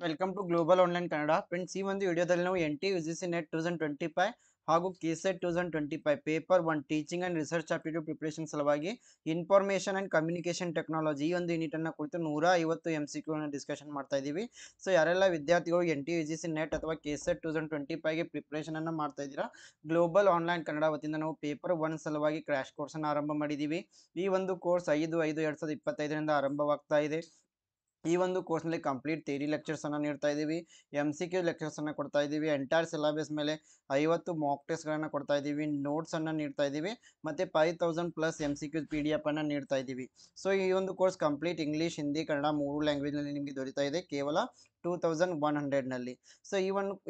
Welcome to global online Kannada. Friends, ಈ ಒಂದು ವಿಡಿಯೋದಲ್ಲಿ ನಾವು NT UGC ನೆಟ್ 2025 ಹಾಗೂ KSET 2025 paper 1 teaching and research aptitude preparation ಸಲುವಾಗಿ ಇನ್ಫಾರ್ಮೇಷನ್ ಅಂಡ್ ಕಮ್ಯುನಿಕೇಶನ್ ಟೆಕ್ನಾಲಜಿ ಈ ಒಂದು ಯೂನಿಟ್ ಅನ್ನು ಕುರಿತು 150 MCQ ಅನ್ನು ಡಿಸ್ಕಷನ್ ಮಾಡ್ತಾ ಇದ್ದೀವಿ. ಸೊ ಯಾರೆಲ್ಲ ವಿದ್ಯಾರ್ಥಿಗಳು NT UGC ನೆಟ್ ಅಥವಾ KSET 2025 ಗೆ ಪ್ರಿಪರೇಷನ್ ಅನ್ನು ಮಾಡ್ತಾ ಇದ್ದೀರಾ, ಗ್ಲೋಬಲ್ ಆನ್ಲೈನ್ ಕನ್ನಡ ವತಿಯಿಂದ ನಾವು ಪೇಪರ್ 1 ಸಲುವಾಗಿ ಕ್ರ್ಯಾಶ್ ಕೋರ್ಸ್ ಅನ್ನು ಆರಂಭ ಮಾಡಿದ್ದೀವಿ. ಈ ಒಂದು ಕೋರ್ಸ್ 5/5/2025 ಆರಂಭವಾಗ್ತಾ ಇದೆ. ಈ ಒಂದು ಕೋರ್ಸ್ನಲ್ಲಿ ಕಂಪ್ಲೀಟ್ ಥಿಯರಿ ಲೆಕ್ಚರ್ಸ್ ಅನ್ನು ನೀಡ್ತಾ ಇದ್ದೀವಿ, MCQ ಲೆಕ್ಚರ್ಸ್ ಅನ್ನು ಕೊಡ್ತಾ ಇದ್ದೀವಿ, ಎಂಟೈರ್ ಸಿಲೆಬಸ್ ಮೇಲೆ 50 ಮಾಕ್ ಟೆಸ್ಟ್ಗಳನ್ನು ಕೊಡ್ತಾ ಇದ್ದೀವಿ, ನೋಟ್ಸ್ ಅನ್ನು ನೀಡ್ತಾ ಇದ್ದೀವಿ, ಮತ್ತೆ 5000+ MCQ PDF ಅನ್ನು ನೀಡ್ತಾ ಇದ್ದೀವಿ. ಸೊ ಈ ಒಂದು course complete English, Hindi, Kannada 3 ಲ್ಯಾಂಗ್ವೇಜ್ನಲ್ಲಿ ನಿಮಗೆ ದೊರೀತಾ ಇದೆ ಕೇವಲ 2100ನಲ್ಲಿ. ಸೊ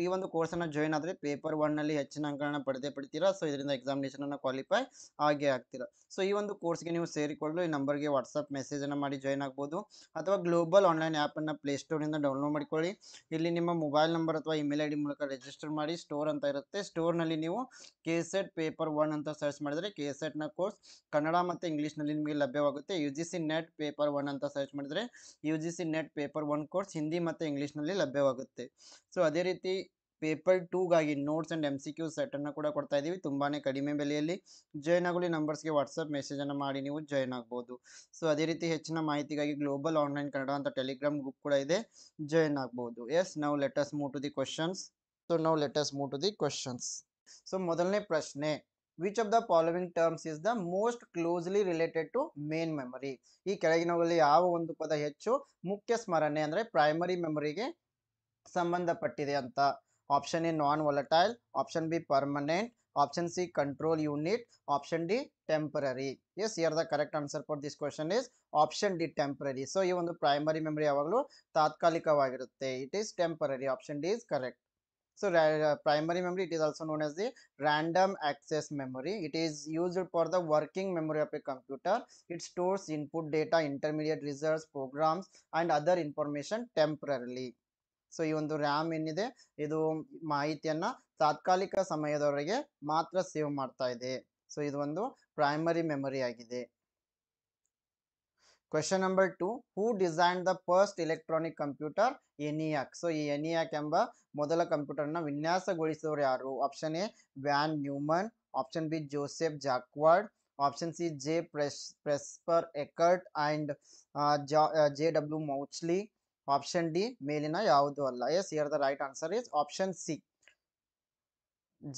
ಈ ಒಂದು ಕೋರ್ಸನ್ನು ಜಾಯಿನ್ ಆದರೆ ಪೇಪರ್ 1ನಲ್ಲಿ ಹೆಚ್ಚಿನ ಅಂಕಗಳನ್ನು ಪಡ್ತೀರಾ. ಸೊ ಇದರಿಂದ ಎಕ್ಸಾಮಿನೇಷನ್ ಅನ್ನು ಕ್ವಾಲಿಫೈ ಆಗೇ ಆಗ್ತೀರಾ. ಸೊ ಈ ಒಂದು ಕೋರ್ಸ್ಗೆ ನೀವು ಸೇರಿಕೊಳ್ಳಲು ಈ ನಂಬರ್ಗೆ ವಾಟ್ಸಪ್ ಮೆಸೇಜನ್ನು ಮಾಡಿ ಜಾಯಿನ್ ಆಗ್ಬೋದು, ಅಥವಾ ಗ್ಲೋಬಲ್ ಆನ್ಲೈನ್ ಆ್ಯಪನ್ನು ಪ್ಲೇಸ್ಟೋರಿಂದ ಡೌನ್ಲೋಡ್ ಮಾಡಿಕೊಳ್ಳಿ. ಇಲ್ಲಿ ನಿಮ್ಮ ಮೊಬೈಲ್ ನಂಬರ್ ಅಥವಾ ಇಮೇಲ್ ID ಮೂಲಕ ರಿಜಿಸ್ಟರ್ ಮಾಡಿ. ಸ್ಟೋರ್ ಅಂತ ಇರುತ್ತೆ, ಸ್ಟೋರ್ನಲ್ಲಿ ನೀವು KSET ಪೇಪರ್ 1 ಅಂತ ಸರ್ಚ್ ಮಾಡಿದರೆ KSETನ ಕೋರ್ಸ್ ಕನ್ನಡ ಮತ್ತು ಇಂಗ್ಲೀಷ್ನಲ್ಲಿ ನಿಮಗೆ ಲಭ್ಯವಾಗುತ್ತೆ. UGC ನೆಟ್ ಪೇಪರ್ 1 ಅಂತ ಸರ್ಚ್ ಮಾಡಿದರೆ UGC net paper 1 course Hindi ಮತ್ತು ಇಂಗ್ಲೀಷ್ನಲ್ಲಿ ಲಭ್ಯವಾಗುತ್ತೆ. ಸೊ ಅದೇ ರೀತಿ ಪೇಪರ್ 2ಗಾಗಿ ನೋಟ್ಸ್ ಆ್ಯಂಡ್ MCQ ಸೆಟನ್ನು ಕೂಡ ಕೊಡ್ತಾ ಇದ್ದೀವಿ ತುಂಬಾ ಕಡಿಮೆ ಬೆಲೆಯಲ್ಲಿ. ಜಾಯ್ನ್ ಆಗಲಿ ನಂಬರ್ಸ್ಗೆ ವಾಟ್ಸಪ್ ಮೆಸೇಜನ್ನು ಮಾಡಿ ನೀವು ಜಾಯ್ನ್ ಆಗ್ಬೋದು. ಸೊ ಅದೇ ರೀತಿ ಹೆಚ್ಚಿನ ಮಾಹಿತಿಗಾಗಿ ಗ್ಲೋಬಲ್ ಆನ್ಲೈನ್ ಕನ್ನಡ ಅಂತ ಟೆಲಿಗ್ರಾಮ್ ಗ್ರೂಪ್ ಕೂಡ ಇದೆ, ಜಾಯ್ನ್ ಆಗ್ಬೋದು. Yes, now let us move to the questions. So ಮೊದಲನೇ ಪ್ರಶ್ನೆ, which of the following terms is the most closely related to main memory? ಈ ಕೆಳಗಿನವುಗಳಲ್ಲಿ ಯಾವ ಒಂದು ಪದ ಹೆಚ್ಚು ಮುಖ್ಯ ಸ್ಮರಣೆ ಅಂದರೆ ಪ್ರೈಮರಿ ಮೆಮೊರಿಗೆ ಸಂಬಂಧಪಟ್ಟಿದೆ ಅಂತ? Option A non volatile, option B permanent, option C control unit, option D temporary. Yes, here the correct answer for this question is option D temporary. So ಈ ಒಂದು ಪ್ರೈಮರಿ ಮೆಮೊರಿ ಯಾವಾಗಲೂ ತಾತ್ಕಾಲಿಕವಾಗಿರುತ್ತೆ. It is temporary. Option D is correct. So primary memory, it is also known as the random access memory. It is used for the working memory of a computer. It stores input data, intermediate results, programs and other information temporarily. So ಈ ಒಂದು RAM ಏನಿದೆ ಇದು ಮಾಹಿತಿಯನ್ನ ತಾತ್ಕಾಲಿಕ ಸಮಯದವರೆಗೆ ಮಾತ್ರ save ಮಾಡ್ತಾ ಇದೆ. ಸೊ ಇದು ಒಂದು ಪ್ರೈಮರಿ ಮೆಮೊರಿ ಆಗಿದೆ. Question number 2, who design the first electronic computer ENIAC? So ಈ ENIAC ಎಂಬ ಮೊದಲ ಕಂಪ್ಯೂಟರ್ನ ವಿನ್ಯಾಸಗೊಳಿಸಿದವರು ಯಾರು? Option A von Neumann, option B Joseph Jacquard, option C J Presper Eckert and JW Mauchly, option D ಮೇಲಿನ ಯಾವುದು ಅಲ್ಲ. Yes, here the right answer is option C,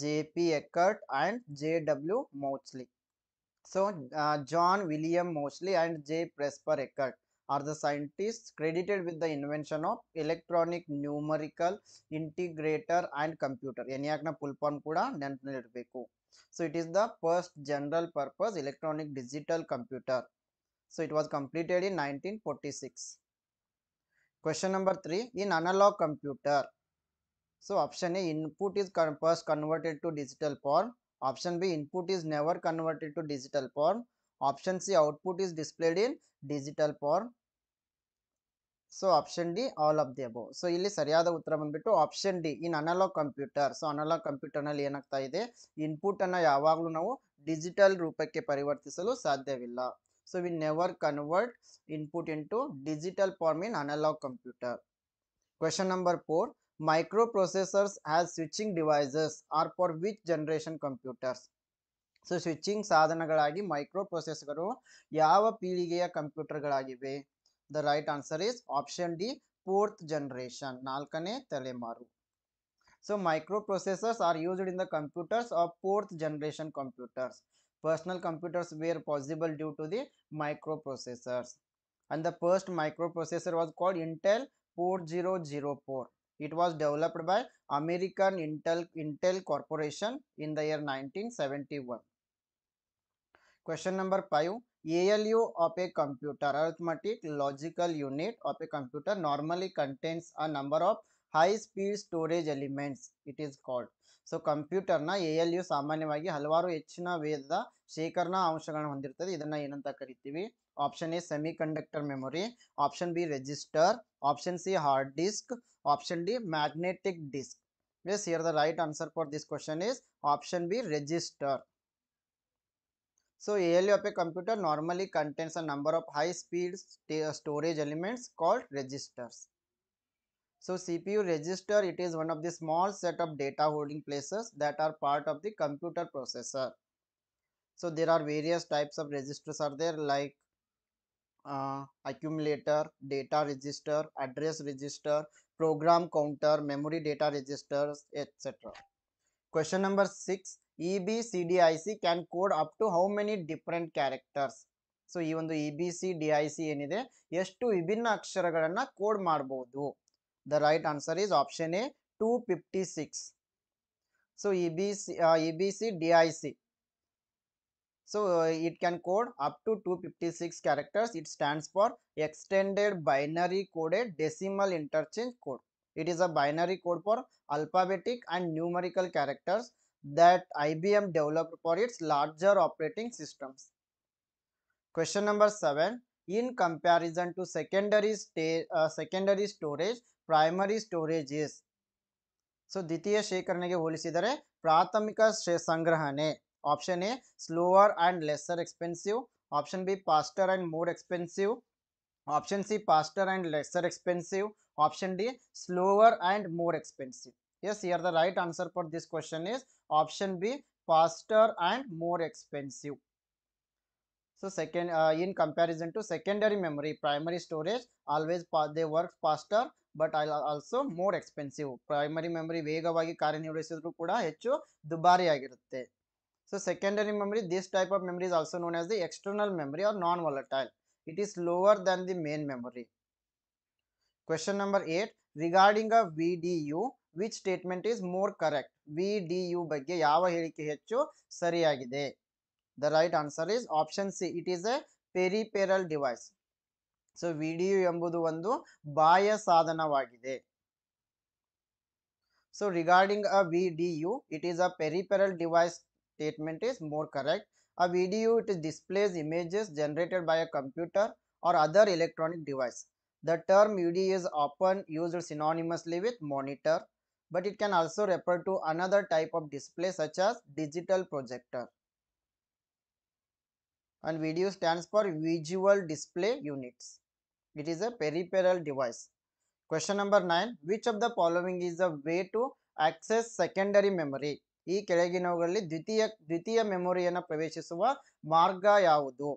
JP Eckert and JW Mauchly. So John William Moseley and J Presper Eckert are the scientists credited with the invention of electronic numerical integrator and computer. ENIAC na full form kuda ನೆನಪಿನಲ್ಲಿರಬೇಕು. So it is the first general purpose electronic digital computer. So it was completed in 1946. Question number 3, in analog computer. So option A, input is first converted to digital form. Option B, input is never converted to digital form. Option C, output is displayed in digital form. So option D, all of the above. So ಇಲ್ಲಿ ಸರಿಯಾದ ಉತ್ತರ ಬಂದ್ಬಿಟ್ಟು option D, in analog computer. So analog computer ನಲ್ಲಿ ಏನಾಗ್ತಾ ಇದೆ, input ಅನ್ನ ಯಾವಾಗಲೂ ನಾವು ಡಿಜಿಟಲ್ ರೂಪಕ್ಕೆ ಪರಿವರ್ತಿಸಲು ಸಾಧ್ಯವಿಲ್ಲ. So we never convert input into digital form in analog computer. Question number 4, microprocessors as switching devices are for which generation computers? So switching ಸಾಧನಗಳಾಗಿ ಮೈಕ್ರೋಪ್ರೊಸೆಸರ್ಗಳು ಯಾವ ಪೀಳಿಗೆಯ ಕಂಪ್ಯೂಟರ್ಗಳಾಗಿವೆ? The right answer is option D, 4th generation, 4ನೇ ತಲೆಮಾರು. So microprocessors are used in the computers of 4th generation computers. Personal computers were possible due to the microprocessors, and the first microprocessor was called Intel 4004. It was developed by American Intel Corporation in the year 1971. Question number 5, ALU of a computer, arithmetic logical unit of a computer, normally contains a number of high speed storage elements. It is called. So ಕಂಪ್ಯೂಟರ್ನ ALU ಸಾಮಾನ್ಯವಾಗಿ ಹಲವಾರು ಹೆಚ್ಚಿನ ವೇಗದ ಶೇಖರಣಾ ಅಂಶಗಳನ್ನು ಹೊಂದಿರ್ತದೆ. ಇದನ್ನ ಏನಂತ ಕರಿತೀವಿ? Option A semi conductor memory, option B register, option C hard disk, option D magnetic disc. Yes, here the right answer for this question is option B, register. So ALU of a computer normally contains a number of high speed storage elements called registers. So CPU register, it is one of the small set of data holding places that are part of the computer processor. So there are various types of registers are there, like accumulator, data register, address register, program counter, memory data registers, etc. Question number 6. EBCDIC can code up to how many different characters? So ಈ ಒಂದು EBCDIC ಏನಿದೆ ಎಷ್ಟು ವಿಭಿನ್ನ ಅಕ್ಷರಗಳನ್ನ code ಮಾಡಬಹುದು? The right answer is option A 256. So EBCDIC, so it can code up to 256 characters. It stands for extended binary coded decimal interchange code. It is a binary code for alphabetic and numerical characters that IBM developed for its larger operating systems. Question number 7. In comparison to secondary storage, primary storage is. So ದ್ವಿತೀಯ ಶೇಖರಣೆಗೆ ಹೋಲಿಸಿದರೆ ಪ್ರಾಥಮಿಕ ಸಂಗ್ರಹಣೆ. Option A slower and lesser expensive, option B faster and more expensive, option C faster and lesser expensive, option D slower and more expensive. Yes, here the right answer for this question is option B, faster and more expensive. So second, in comparison to secondary memory, primary storage always they work faster but also more expensive. Primary memory ವೇಗವಾಗಿ ಕಾರ್ಯನಿರ್ವಹಿಸಿದ್ರು ಕೂಡ ಹೆಚ್ಚು ದುಬಾರಿಯಾಗಿರುತ್ತೆ. So secondary memory, this type of memory is also known as the external memory or non-volatile. It is lower than the main memory. Question number 8. Regarding a VDU, which statement is more correct? VDU ಬಗ್ಗೆ ಯಾವ ಹೇಳಿಕೆ ಹೆಚ್ಚು ಸರಿಯಾಗಿದೆ? The right answer is option C. It is a peripheral device. So VDU ಎಂಬುದು ಒಂದು ಬಾಹ್ಯ ಸಾಧನವಾಗಿದೆ. So regarding a VDU, it is a peripheral device statement is more correct. A VDU, it displays images generated by a computer or other electronic device. The term VDU is often used synonymously with monitor, but it can also refer to another type of display such as digital projector. And VDU stands for visual display units. It is a peripheral device. Question number 9. Which of the following is a way to access secondary memory? ಈ ಕೆಳಗಿನವುಗಳಲ್ಲಿ ದ್ವಿತೀಯ ಮೆಮೊರಿಯನ್ನು ಪ್ರವೇಶಿಸುವ ಮಾರ್ಗ ಯಾವುದು?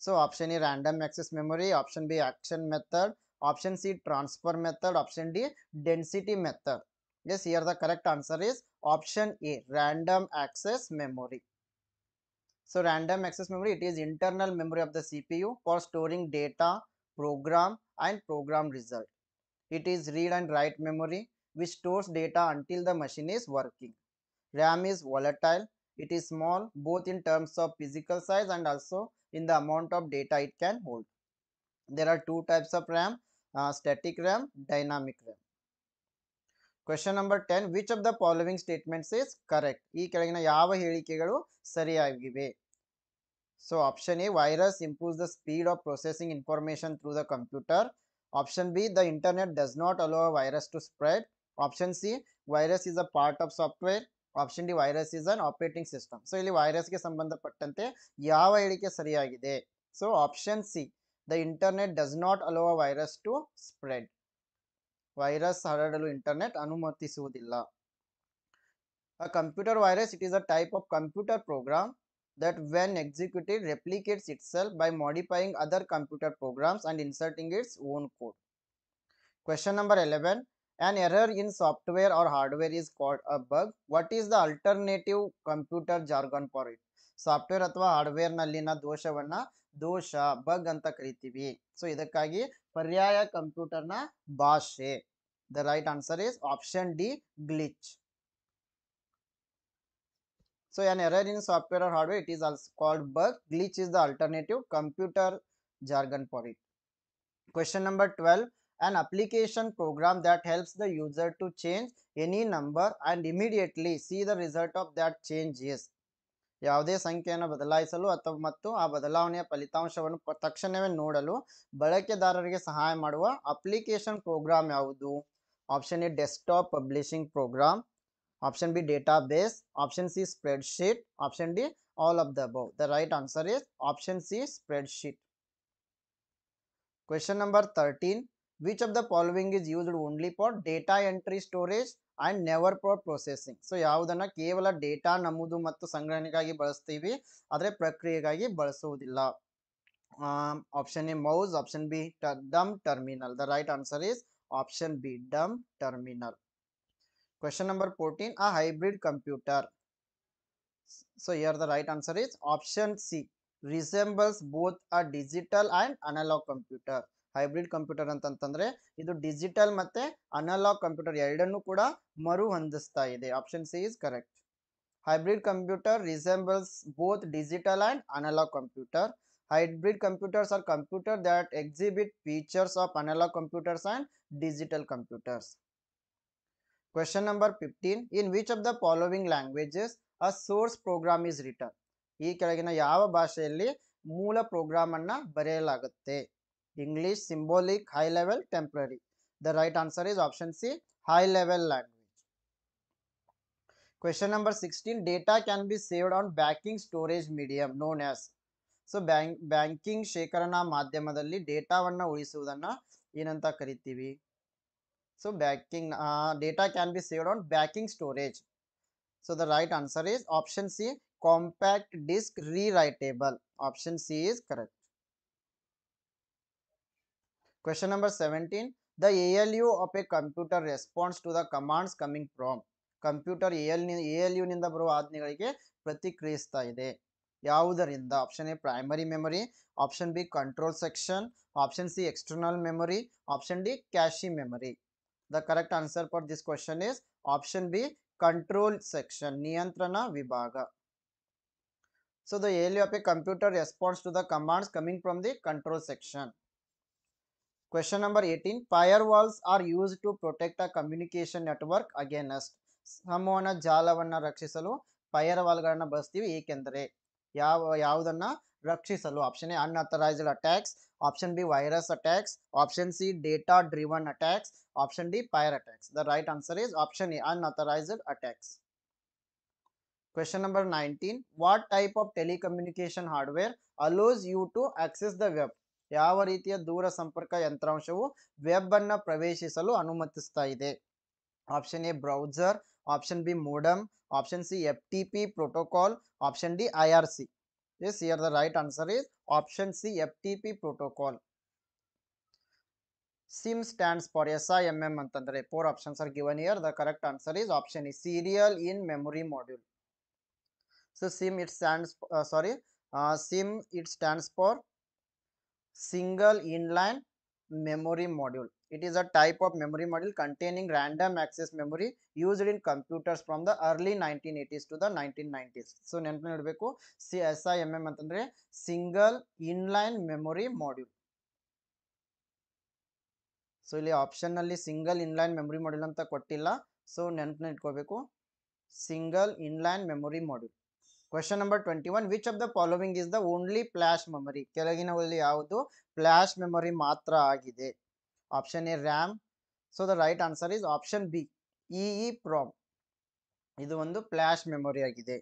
So option A random access memory, option B action method, option C transfer method, option D density method. Yes, here the correct answer is option A, random access memory. So random access memory, it is internal memory of the CPU for storing data, program and program result. It is read and write memory which stores data until the machine is working. RAM is volatile. It is small both in terms of physical size and also in the amount of data it can hold. There are two types of RAM, static RAM, dynamic RAM. Question number 10. Which of the following statements is correct? ಈ ಕೆಳಗಿನ ಯಾವ ಹೇಳಿಕೆಗಳು ಸರಿಯಾಗಿವೆ? So option A, virus improves the speed of processing information through the computer. Option B, the internet does not allow a virus to spread. Option C, virus is a part of software. Option D, virus is an operating system. So ಇಲ್ಲಿ virus ಗೆ ಸಂಬಂಧಪಟ್ಟಂತೆ ಯಾವ ಹೇಳಿಕೆ ಸರಿಯಾಗಿದೆ? So option C, the internet does not allow a virus to spread. Virus ಹರಡಲು internet ಅನುಮತಿಸುವುದಿಲ್ಲ. A computer virus, it is a type of computer program that when executed replicates itself by modifying other computer programs and inserting its own code. Question number 11. An error in software or hardware is called a bug. What is the alternative computer jargon for it? Software ಅಥವಾ hardware ನಲ್ಲಿನ ದೋಷವನ್ನ ದೋಷ ಬಗ್ ಅಂತ ಕರಿತೀವಿ. So ಇದಕ್ಕಾಗಿ ಪರ್ಯಾಯ ಕಂಪ್ಯೂಟರ್ನ ಭಾಷೆ. The right answer is option D, glitch. So an error in software or hardware, it is also called bug. Glitch is the alternative computer jargon for it. Question number 12. An application program that helps the user to change any number and immediately see the result of that change is. ಯಾವುದೇ ಸಂಖ್ಯೆಯನ್ನು ಬದಲಾಯಿಸಲು ಅಥವಾ ಮತ್ತು ಆ ಬದಲಾವಣೆಯ ಫಲಿತಾಂಶವನ್ನು ತಕ್ಷಣವೇ ನೋಡಲು ಬಳಕೆದಾರರಿಗೆ ಸಹಾಯ ಮಾಡುವ ಅಪ್ಲಿಕೇಶನ್ ಪ್ರೋಗ್ರಾಮ್ ಯಾವುದು? Option A desktop publishing program, option B database, option C spreadsheet, option D all of the above. The right answer is option C spreadsheet. Question number 13. Which of the following is used only for data entry storage and never for processing? So ಯಾವುದನ್ನ ಕೇವಲ data ನಮೂದು ಮತ್ತು ಸಂಗ್ರಹಣೆಗಾಗಿ ಬಳಸ್ತೀವಿ, ಆದರೆ ಪ್ರಕ್ರಿಯೆಗಾಗಿ ಬಳಸುವುದಿಲ್ಲ. Option A mouse, option B dumb terminal. The right answer is option B dumb terminal. Question number 14, a hybrid computer. So here the right answer is option C, resembles both a digital and analog computer. Hybrid computer ಅಂತಂತಂದ್ರೆ ಇದು digital ಮತ್ತೆ analog computer ಎರಡನ್ನೂ ಕೂಡ ಮರು ಹೊಂದಿಸ್ತಾ ಇದೆ. Option C is correct. Hybrid computer resembles both digital and analog computer. Hybrid computers are computers that exhibit features of analog computers and digital computers. Question number 15, in which of the following languages a source program is written? ಈ ಕೆಳಗಿನ ಯಾವ ಭಾಷೆಯಲ್ಲಿ ಮೂಲ program ಅನ್ನ ಬರೆಯಲಾಗುತ್ತೆ? English, symbolic, high level, temporary. The right answer is option C, high level language. Question number 16, data can be saved on banking storage medium known as. So banking ಶೇಖರಣಾ ಮಾಧ್ಯಮದಲ್ಲಿ ಡೇಟಾವನ್ನು ಉಳಿಸುವುದನ್ನ ಏನಂತ ಕರಿತೀವಿ? So banking data can be saved on banking storage. So the right answer is option C, compact disk rewritable. Option C is correct. Question number 17, the ALU of a computer responds to the commands coming from. Computer ALU ನಿಂದ ಬರುವ ಆಜ್ಞೆಗಳಿಗೆ ಪ್ರತಿಕ್ರಿಯಿಸ್ತಾ ಇದೆ ಯಾವುದರಿಂದ? Option A primary memory, option B control section, option C external memory, option D cache memory. The correct answer for this question is option B control section, ನಿಯಂತ್ರಣ ವಿಭಾಗ. So the ALU of a computer responds to the commands coming from the control section. Question number 18, firewalls are used to protect a communication network against. ಸಂವಹನ ಜಾಲವನ್ನು ರಕ್ಷಿಸಲು ಫೈರ್ವಾಲ್ಗಳನ್ನು ಬಳಸ್ತೀವಿ, ಏಕೆಂದರೆ ಯಾವುದನ್ನ ರಕ್ಷಿಸಲು? Option A unauthorised attacks, option B virus attacks, option C data driven attacks, option D fire attacks. The right answer is option A unauthorised attacks. Question number 19, what type of telecommunication hardware allows you to access the web? ಯಾವ ರೀತಿಯ ದೂರ ಸಂಪರ್ಕ ಯಂತ್ರಾಂಶವು web ಅನ್ನ ಪ್ರವೇಶಿಸಲು ಅನುಮತಿಸ್ತಾ ಇದೆ? Option A browser, option B modem, option C FTP protocol, option D IRC. Yes, here the right answer is option C, FTP protocol. SIM stands for SIMM ಅಂತಂದ್ರೆ 4 options are given here. The correct answer is option E, serial in memory module. So SIM it stands SIM it stands for single inline memory module. It is a type of memory module containing random access memory used in computers from the early 1980s to the 1990s. So ನೆನಪು ಇಡಬೇಕು, SIMM ಅಂತಂದ್ರೆ single inline memory module. So ಇಲ್ಲಿ option ನಲ್ಲಿ single inline memory module ಅಂತ ಕೊಟ್ಟಿಲ್ಲ, so ನೆನಪನ್ನ ಇಟ್ಕೋಬೇಕು, single inline memory module. Question number 21, which of the following is the only flash memory? ಕೆಳಗಿನವುಗಳಲ್ಲಿ ಯಾವುದು ಫ್ಲಾಶ್ ಮೆಮೊರಿ ಮಾತ್ರ ಆಗಿದೆ? Option A RAM. So the right answer is option B EEPROM. ಇದು ಒಂದು flash memory ಆಗಿದೆ.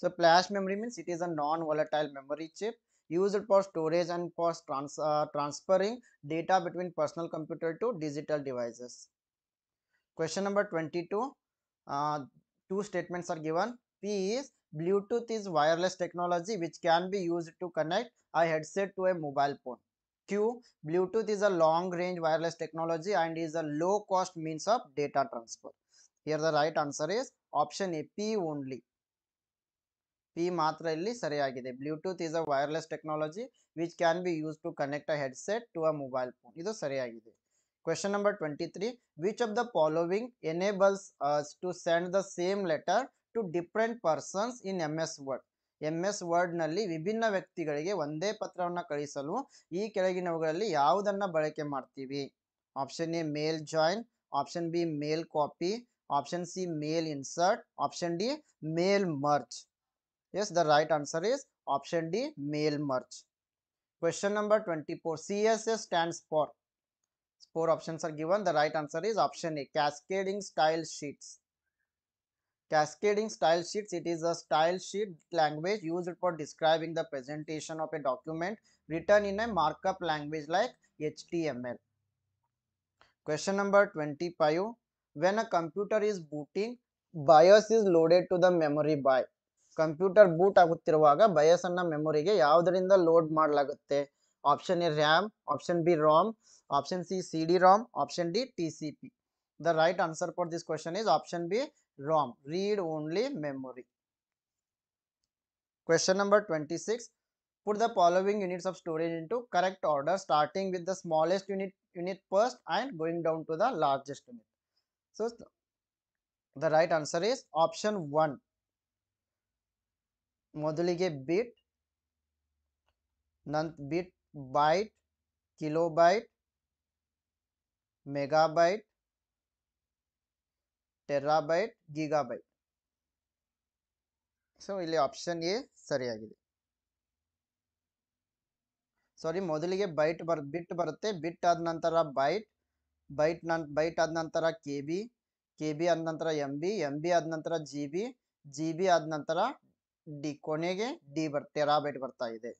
So flash memory means it is a non volatile memory chip used for storage and for transferring data between personal computer to digital devices. Question number 22, two statements are given. P is Bluetooth is wireless technology which can be used to connect a headset to a mobile phone. Q, Bluetooth is a long range wireless technology and is a low cost means of data transfer. Here the right answer is option A, P only. P ಮಾತ್ರ ಇಲ್ಲಿ ಸರಿಯಾಗಿದೆ. Bluetooth is a wireless technology which can be use to connect a headset to a mobile phone. ಇದು ಸರಿಯಾಗಿದೆ. Question number 23, which of the following enables us to send the same letter to different persons in MS Word? MS Word ನಲ್ಲಿ ವಿಭಿನ್ನ ವ್ಯಕ್ತಿಗಳಿಗೆ ಒಂದೇ ಪತ್ರವನ್ನು ಕಳಿಸಲು ಈ ಕೆಳಗಿನವುಗಳಲ್ಲಿ ಯಾವುದನ್ನ ಬಳಕೆ ಮಾಡ್ತೀವಿ? Option A mail join, option B mail copy, option C mail insert, option D mail merge. Yes, the right answer is option D, mail merge. Question number 24, CSS stands for. 4 options are given. The right answer is option A, cascading style sheets. Cascading style sheets, it is a style sheet language used for describing the presentation of a document written in a markup language like HTML. Question number 25. When a computer is booting, BIOS is loaded to the memory by. Computer boot ಆಗುತ್ತಿರುವಾಗ BIOS ಅನ್ನ ಮೆಮೊರಿಗೆ ಯಾವುದರಿಂದ load ಮಾಡಲಾಗುತ್ತೆ? Option A RAM, option B ROM, option C CD ROM, option D TCP. The right answer for this question is option B, ROM, read only memory. Question number 26. Put the following units of storage into correct order, starting with the smallest unit first and going down to the largest unit. So the right answer is option 1. ಮೊದಲಿಗೆ bit, bit, byte, kilobyte, megabyte, terabyte, gigabyte. So ಇಲ್ಲಿ option A ಸರಿಯಾಗಿದೆ. Sorry, ಮೊದಲಿಗೆ ಬಿಟ್ ಬರುತ್ತೆ. ಬಿಟ್ ಆದ ನಂತರ byte, byte ಆದ ನಂತರ KB ಆದ ನಂತರ MB ಆದ ನಂತರ GB ಆದ ನಂತರ ಡಿ, ಕೊನೆಗೆ ಟೆರಾಬೈಟ್ ಬರ್ತಾ ಇದೆ.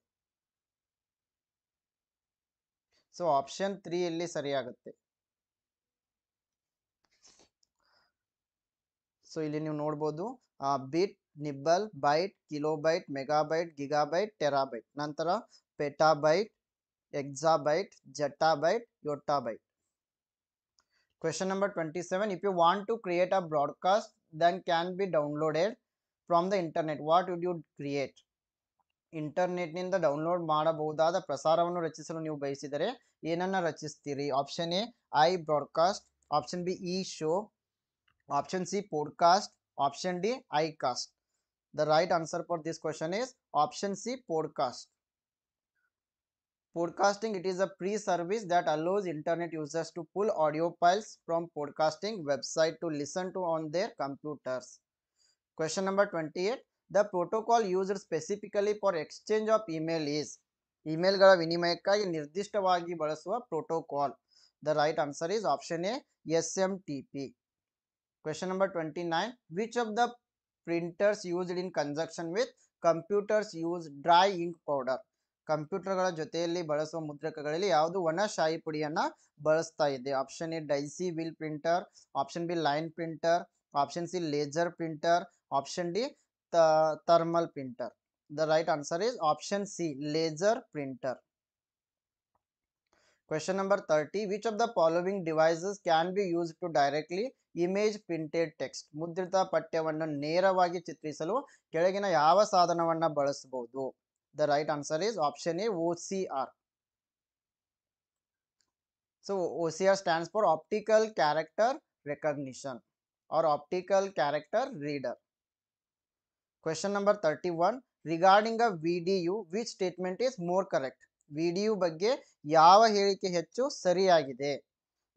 ಸೊ ಆಪ್ಷನ್ 3 ಇಲ್ಲಿ ಸರಿಯಾಗುತ್ತೆ. ಸೊ ಇಲ್ಲಿ ನೀವು ನೋಡ್ಬೋದು, bit, nibble, byte, kilobyte, megabyte, gigabyte, terabyte, ನಂತರ petabyte, exabyte, zettabyte, yottabyte. Question number 27. If you want to create a broadcast then can be downloaded from the internet, what would you create? Internet ನಿಂದ download ಮಾಡಬಹುದಾದ ಪ್ರಸಾರವನ್ನು ರಚಿಸಲು ನೀವು ಬಯಸಿದರೆ ಏನನ್ನ ರಚಿಸ್ತೀರಿ? Option A I broadcast, option B E show, option C podcast, option D I cast. The right answer for this question is option C, podcast. Podcasting, it is a free service that allows internet users to pull audio files from podcasting website to listen to on their computers. Question number 28. The protocol used specifically for exchange of email is. ಇಮೇಲ್ಗಳ ವಿನಿಮಯಕ್ಕಾಗಿ ನಿರ್ದಿಷ್ಟವಾಗಿ ಬಳಸುವ protocol. The right answer is option A, SMTP. Question number 29. Which of the printers used in conjunction with computers use dry ink powder? ಕಂಪ್ಯೂಟರ್ಗಳ ಜೊತೆಯಲ್ಲಿ ಬಳಸುವ ಮುದ್ರಕಗಳಲ್ಲಿ ಯಾವುದು ಒಣ ಶಾಯಿ ಪುಡಿಯನ್ನ ಬಳಸ್ತಾ ಇದೆ? Option A daisy wheel printer, option B line printer, option C laser printer, option D thermal printer. The right answer is option C, laser printer. Question number 30. Which of the following devices can be used to directly image printed text? ಮುದ್ರಿತ ಪಠ್ಯವನ್ನು ನೇರವಾಗಿ ಚಿತ್ರಿಸಲು ಕೆಳಗಿನ ಯಾವ ಸಾಧನವನ್ನ ಬಳಸಬಹುದು? The right answer is option A, OCR. So OCR stands for optical character recognition or optical character reader. Question number 31. Regarding a VDU, which statement is more correct? VDU ಬಗ್ಗೆ ಯಾವ ಹೇಳಿಕೆ ಹೆಚ್ಚು ಸರಿಯಾಗಿದೆ?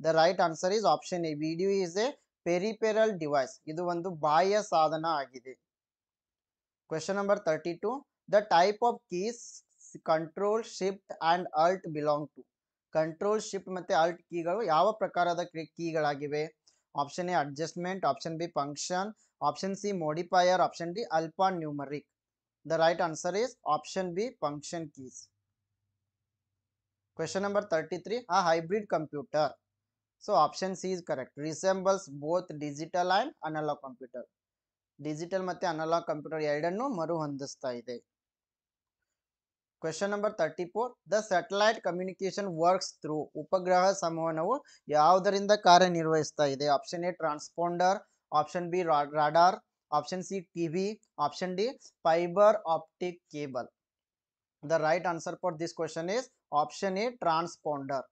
The right answer is option A. VDU is a peripheral device. ಇದು ಒಂದು ಬಾಹ್ಯ ಸಾಧನ ಆಗಿದೆ. Question number 32. The type of keys control, shift and alt belong to. Control, shift ಮತ್ತೆ ಆಲ್ಟ್ ಕೀಗಳು ಯಾವ ಪ್ರಕಾರದ ಕೀಗಳಾಗಿವೆ? Option A adjustment, option B function, option C modifier, option D alphanumeric. The right answer is option B, function keys. Question number 33. A hybrid computer. So option C is correct. Resembles both digital and analog computer. Digital ಮತ್ತೆ analog computer ಎರಡನ್ನು ಮರು ಹೊಂದಿಸ್ತಾ ಇದೆ. Question number 34. The satellite communication works through. ಉಪಗ್ರಹ ಸಂವಹನವು ಯಾವುದರಿಂದ ಕಾರ್ಯನಿರ್ವಹಿಸ್ತಾ ಇದೆ? Option A transponder, option B radar, option C TV, option D fibre optic cable. The right answer for this question is option A, transponder.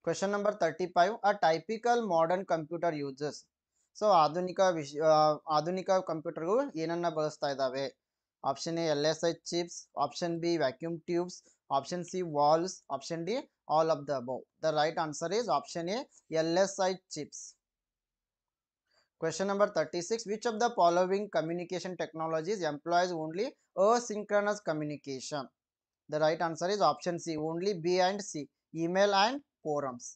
Question number 35. A typical modern computer uses. So ಆಧುನಿಕ ಕಂಪ್ಯೂಟರ್ಗಳು ಏನನ್ನ ಬಳಸ್ತಾ ಇದ್ದಾವೆ? Option A LSI chips, option B vacuum tubes, option C walls, option D all of the above. The right answer is option A, LSI chips. Question number 36. Which of the following communication technologies employs only asynchronous communication? The right answer is option C, only B and C, email and forums.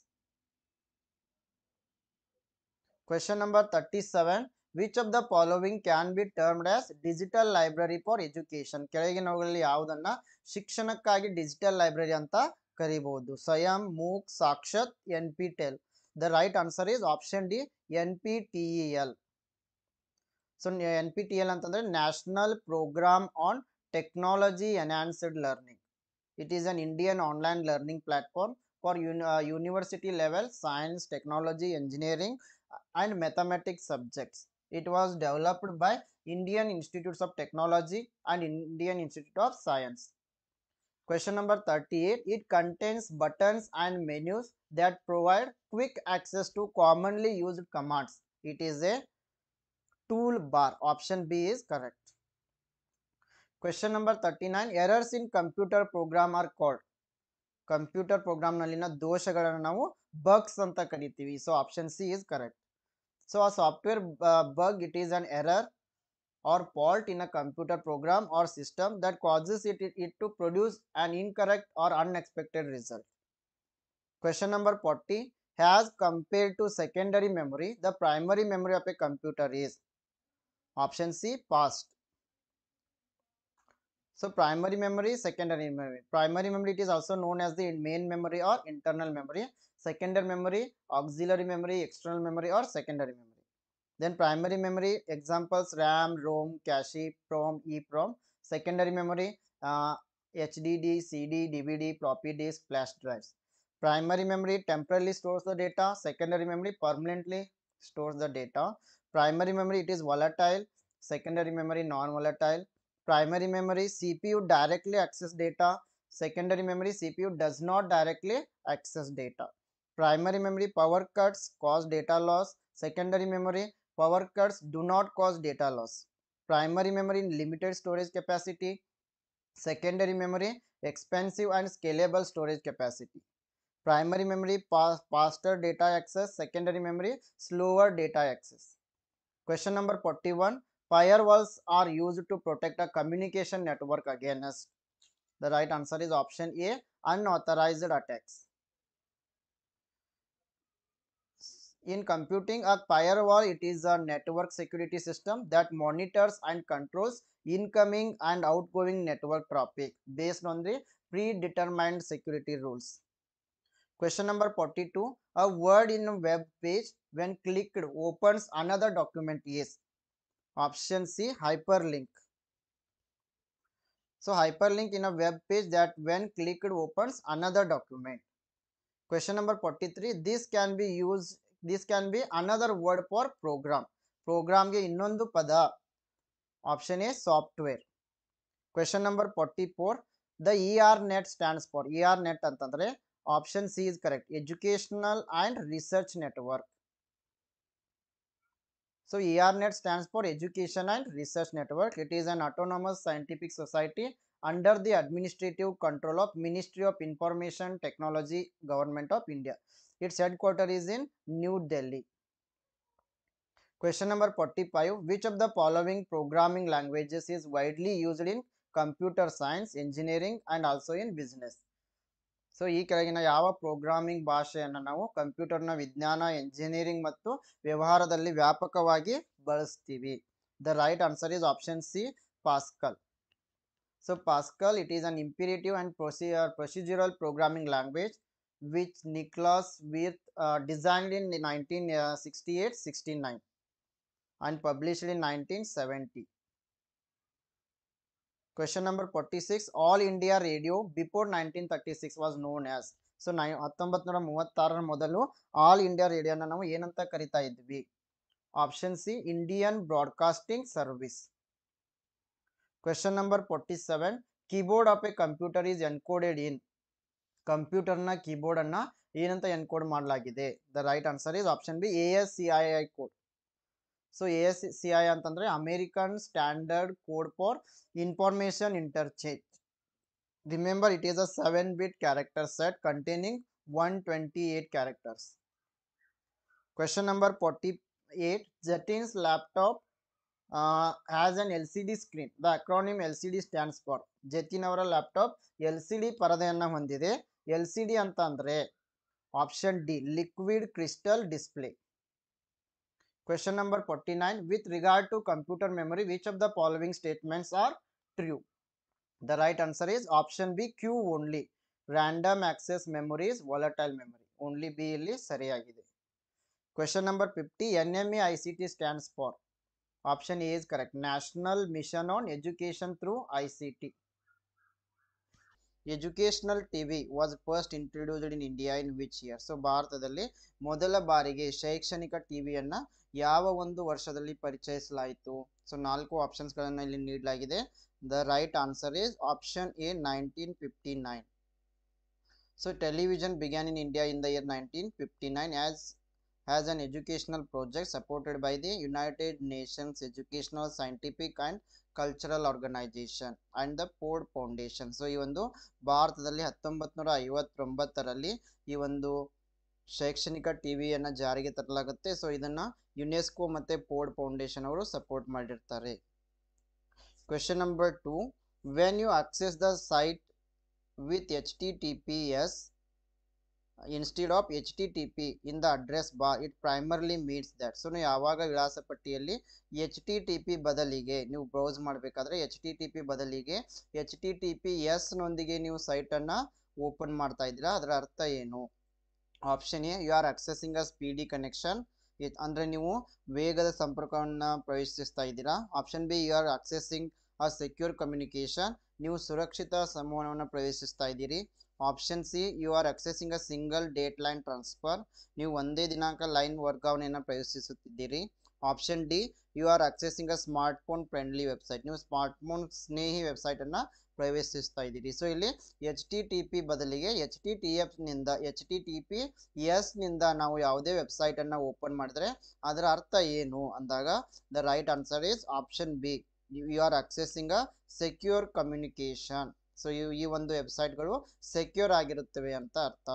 Question number 37. Which of the following can be termed as digital library for education? ಕೆಳಗಿನವುಗಳಲ್ಲಿ ಯಾವುದನ್ನ ಶಿಕ್ಷಣಕ್ಕಾಗಿ digital library ಅಂತ ಕರಿಬಹುದು. ಸ್ವಯಂ, MOOC, ಸಾಕ್ಷಾತ್, NPTEL. The right answer is option D, NPTEL. So NPTEL ಅಂತಂದ್ರೆ national programme on technology enhanced learning. It is an Indian online learning platform for university level science, technology, engineering, and mathematics subjects. It was developed by Indian Institutes of Technology and Indian Institute of Science. Question number 38. It contains buttons and menus that provide quick access to commonly used commands. It is a toolbar. Option B is correct. Question number 39. Errors in computer program are called. Computer ಪ್ರೋಗ್ರಾಮ್ನಲ್ಲಿನ ದೋಷಗಳನ್ನು ನಾವು bugs ಅಂತ ಕರಿತೀವಿ. So option C is correct. So a software bug, it is an error or fault in a computer program or system that causes it to produce an incorrect or unexpected result. Question number 40. As compared to secondary memory, the primary memory of a computer is. Option C, fast. So primary memory, secondary memory. Primary memory, it is also known as the main memory or internal memory. Secondary memory, auxiliary memory, external memory or secondary memory. Then primary memory examples: RAM, ROM, cache, PROM, EPROM. Secondary memory, HDD, CD, DVD, floppy disk, flash drives. Primary memory temporarily stores the data. Secondary memory permanently stores the data. Primary memory, it is volatile. Secondary memory, non-volatile. Primary memory CPU directly access data. Secondary memory CPU does not directly access data. Primary memory power cuts cause data loss. Secondary memory power cuts do not cause data loss. Primary memory limited storage capacity. Secondary memory expensive and scalable storage capacity. Primary memory faster data access. Secondary memory slower data access. Question number 41. Firewalls are used to protect a communication network against. The right answer is option A, unauthorized attacks. In computing, a firewall, it is a network security system that monitors and controls incoming and outgoing network traffic based on the predetermined security rules. Question number 42. A word in a web page when clicked opens another document is. Option C, hyperlink. So hyperlink in a web page that when clicked opens another document. Question number 43. This can be another word for program. Program ge innondu pada. Option A, software. Question number 44. The ERNet stands for. ERNet antandre option C is correct. Educational and Research Network. So ERNet stands for Education and Research Network. It is an autonomous scientific society under the administrative control of Ministry of Information Technology, Government of India. Its headquarters is in New Delhi. Question number 45. Which of the following programming languages is widely used in computer science, engineering and also in business? So ಈ ಕೆಳಗಿನ ಯಾವ programming ಭಾಷೆಯನ್ನು ನಾವು ಕಂಪ್ಯೂಟರ್ನ ವಿಜ್ಞಾನ, engineering ಮತ್ತು ವ್ಯವಹಾರದಲ್ಲಿ ವ್ಯಾಪಕವಾಗಿ ಬಳಸ್ತೀವಿ? The right answer is option C, Pascal. So Pascal, it is an imperative and procedural programming language which Nicholas Wirth designed in 1968-69 and published in 1970. Question number 46. All India Radio before 1936 was known as. So 1936 ಮೊದಲು all India ರೇಡಿಯೋನ ನಾವು ಏನಂತ ಕರಿತಾ ಇದ್ವಿ? Option C, Indian broadcasting service. Question number 47. Keyboard of a computer is encoded in. ಕಂಪ್ಯೂಟರ್ನ keyboard ಅನ್ನ ಏನಂತ encode ಮಾಡಲಾಗಿದೆ? The right answer is option B, ASCII code. So ASCII ಅಂತಂದ್ರೆ American standard code for information interchange. Remember, it is a 7-bit character set containing 128 characters. Question number 48. Jatin's laptop has an LCD screen. The acronym LCD stands for. Jatin ಅವರ laptop LCD ಪರದೆಯನ್ನು ಹೊಂದಿದೆ. LCD ಅಂತ ಅಂದ್ರೆ option D, liquid crystal display. Question number 49. With regard to computer memory, which of the following statements are true? The right answer is option B, Q only. Random access memories volatile memory. Only B ಇಲ್ಲಿ ಸರಿಯಾಗಿದೆ. Question number 50 NMEICT stands for. Option A is correct, national mission on education through ICT. Educational TV was first introduced in India in which year. So ಭಾರತದಲ್ಲಿ ಮೊದಲ ಬಾರಿಗೆ ಶೈಕ್ಷಣಿಕ ಟಿವಿಯನ್ನ ಯಾವ ಒಂದು ವರ್ಷದಲ್ಲಿ ಪರಿಚಯಿಸಲಾಯಿತು? ಸೊ 4 ಆಪ್ಷನ್ಸ್ಗಳನ್ನು ಇಲ್ಲಿ ನೀಡಲಾಗಿದೆ. The right answer is option A 1959. So television began in India in the year 1959 as an educational project supported by the United Nations Educational, Scientific and Cultural Organization and the Ford Foundation. So ಈ ಒಂದು ಭಾರತದಲ್ಲಿ 1959ರಲ್ಲಿ ಈ ಒಂದು ಶೈಕ್ಷಣಿಕ ಟಿವಿಯನ್ನು ಜಾರಿಗೆ ತರಲಾಗುತ್ತೆ. So ಇದನ್ನ UNESCO ಮತ್ತೆ Ford foundation ಅವರು ಸಪೋರ್ಟ್ ಮಾಡಿರ್ತಾರೆ. Question number 2, when you access the site with HTTPS instead of HTTP in the address bar, it primarily means that. So ನೀವು ಯಾವಾಗ ವಿಳಾಸ ಪಟ್ಟಿಯಲ್ಲಿ HTTP ಬದಲಿಗೆ ನೀವು ಬ್ರೌಸ್ ಮಾಡಬೇಕಾದ್ರೆ HTTP ಬದಲಿಗೆ HTTPS ನೊಂದಿಗೆ ನೀವು ಸೈಟನ್ನು ಓಪನ್ ಮಾಡ್ತಾ ಇದ್ದೀರಾ, ಅದರ ಅರ್ಥ ಏನು? Option A, you are accessing a speedy connection, ಅಂದರೆ ನೀವು ವೇಗದ ಸಂಪರ್ಕವನ್ನು ಪ್ರವೇಶಿಸ್ತಾ ಇದ್ದೀರಾ. Option B, you are accessing a secure communication, ನೀವು ಸುರಕ್ಷಿತ ಸಂವಹನವನ್ನು ಪ್ರವೇಶಿಸ್ತಾ ಇದ್ದೀರಿ. Option C, you are accessing a single date line transfer, ನೀವು ಒಂದೇ ದಿನಾಂಕ ಲೈನ್ ವರ್ಗಾವಣೆಯನ್ನು ಪ್ರವೇಶಿಸುತ್ತಿದ್ದೀರಿ. Option D, you are accessing a smart phone friendly website, ನೀವು ಸ್ಮಾರ್ಟ್ ಫೋನ್ ಸ್ನೇಹಿ ವೆಬ್ಸೈಟನ್ನು ಪ್ರವೇಶಿಸ್ತಾ ಇದ್ದೀರಿ. ಸೊ ಇಲ್ಲಿ HTTP ಬದಲಿಗೆ HTTPS ನಿಂದ ನಾವು ಯಾವುದೇ ವೆಬ್ಸೈಟನ್ನು ಓಪನ್ ಮಾಡಿದ್ರೆ ಅದರ ಅರ್ಥ ಏನು ಅಂದಾಗ the right answer is option B, you are accessing a secure communication. So ಈ ಒಂದು ವೆಬ್ಸೈಟ್ಗಳು ಸೆಕ್ಯೂರ್ ಆಗಿರುತ್ತವೆ ಅಂತ ಅರ್ಥ.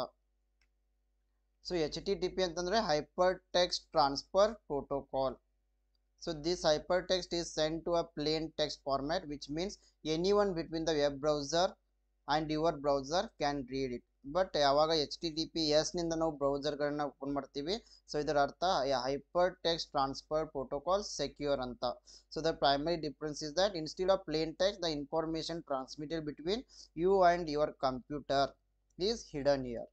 ಸೊ HTTP ಅಂತಂದ್ರೆ hyper text transfer protocol. So this hypertext is sent to a plain text format, which means anyone between the web browser and your browser can read it. But ಯಾವಾಗ HTTPS ನಿಂದ ನಾವು ಬ್ರೌಸರ್ಗಳನ್ನ open ಮಾಡ್ತೀವಿ, so ಇದರ ಅರ್ಥ hyper text transfer protocol secure ಅಂತ. So the primary difference is that instead of plain text the information transmitted between you and your computer is hidden here.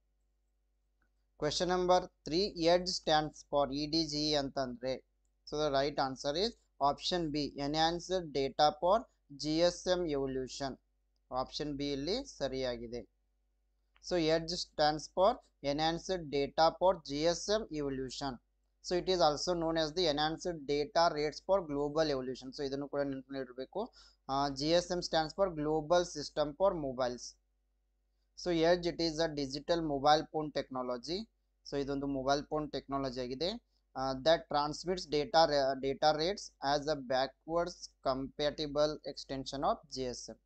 Question number 3, EDGE stands for EDGE ಅಂತಂದ್ರೆ. So the right answer is option B, enhanced data for GSM evolution. Option B ಇಲ್ಲಿ ಸರಿಯಾಗಿದೆ. So EDGE stands for enhanced data for GSM evolution. So it is also known as the enhanced data rates for global evolution. So ಇದನ್ನು ಕೂಡ ನೆನಪಿನಲ್ಲಿಡಬೇಕು. GSM stands for global system for mobiles. So EDGE, it is a digital mobile phone technology. So ಇದೊಂದು mobile phone technology ಆಗಿದೆ. That transmits data rates as a backwards compatible extension of GSM.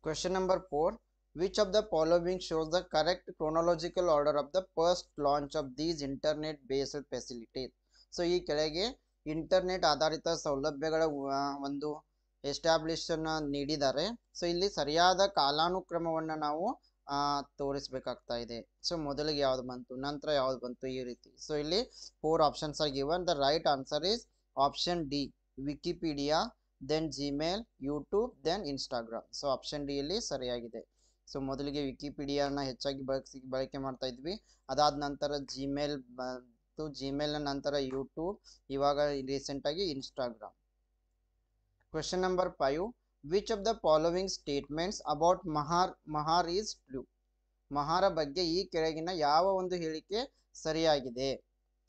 Question number 4, which of the following shows the correct chronological order of the first launch of these internet based facilities? So ಈ ಕೆಳಗೆ internet ಆಧಾರಿತ ಸೌಲಭ್ಯಗಳ ಒಂದು establish ನೀಡಿದ್ದಾರೆ. So ಇಲ್ಲಿ ಸರಿಯಾದ ಕಾಲಾನುಕ್ರಮವನ್ನು ನಾವು ತೋರಿಸಬೇಕಾಗ್ತಾ ಇದೆ. ಸೊ ಮೊದಲಿಗೆ ಯಾವ್ದು ಬಂತು, ನಂತರ ಯಾವ್ದು ಬಂತು, ಈ ರೀತಿ. ಸೊ ಇಲ್ಲಿ 4 options are given. The right answer is option D, Wikipedia, then Gmail, YouTube, then Instagram. So option D ಇಲ್ಲಿ ಸರಿಯಾಗಿದೆ. ಸೊ ಮೊದಲಿಗೆ ವಿಕಿಪೀಡಿಯಾನ ಹೆಚ್ಚಾಗಿ ಬಳಕೆ ಮಾಡ್ತಾ ಇದ್ವಿ, ಅದಾದ ನಂತರ ಜಿಮೇಲ್ ಬಂತು, ಜಿಮೇಲ್ನ ನಂತರ ಯೂಟ್ಯೂಬ್, ಇವಾಗ ರೀಸೆಂಟ್ ಆಗಿ Instagram. Question number 5, which of the following statements about Mahar is true? Mahara ಬಗ್ಗೆ ಈ ಕೆಳಗಿನ ಯಾವ ಒಂದು ಹೇಳಿಕೆ ಸರಿಯಾಗಿದೆ?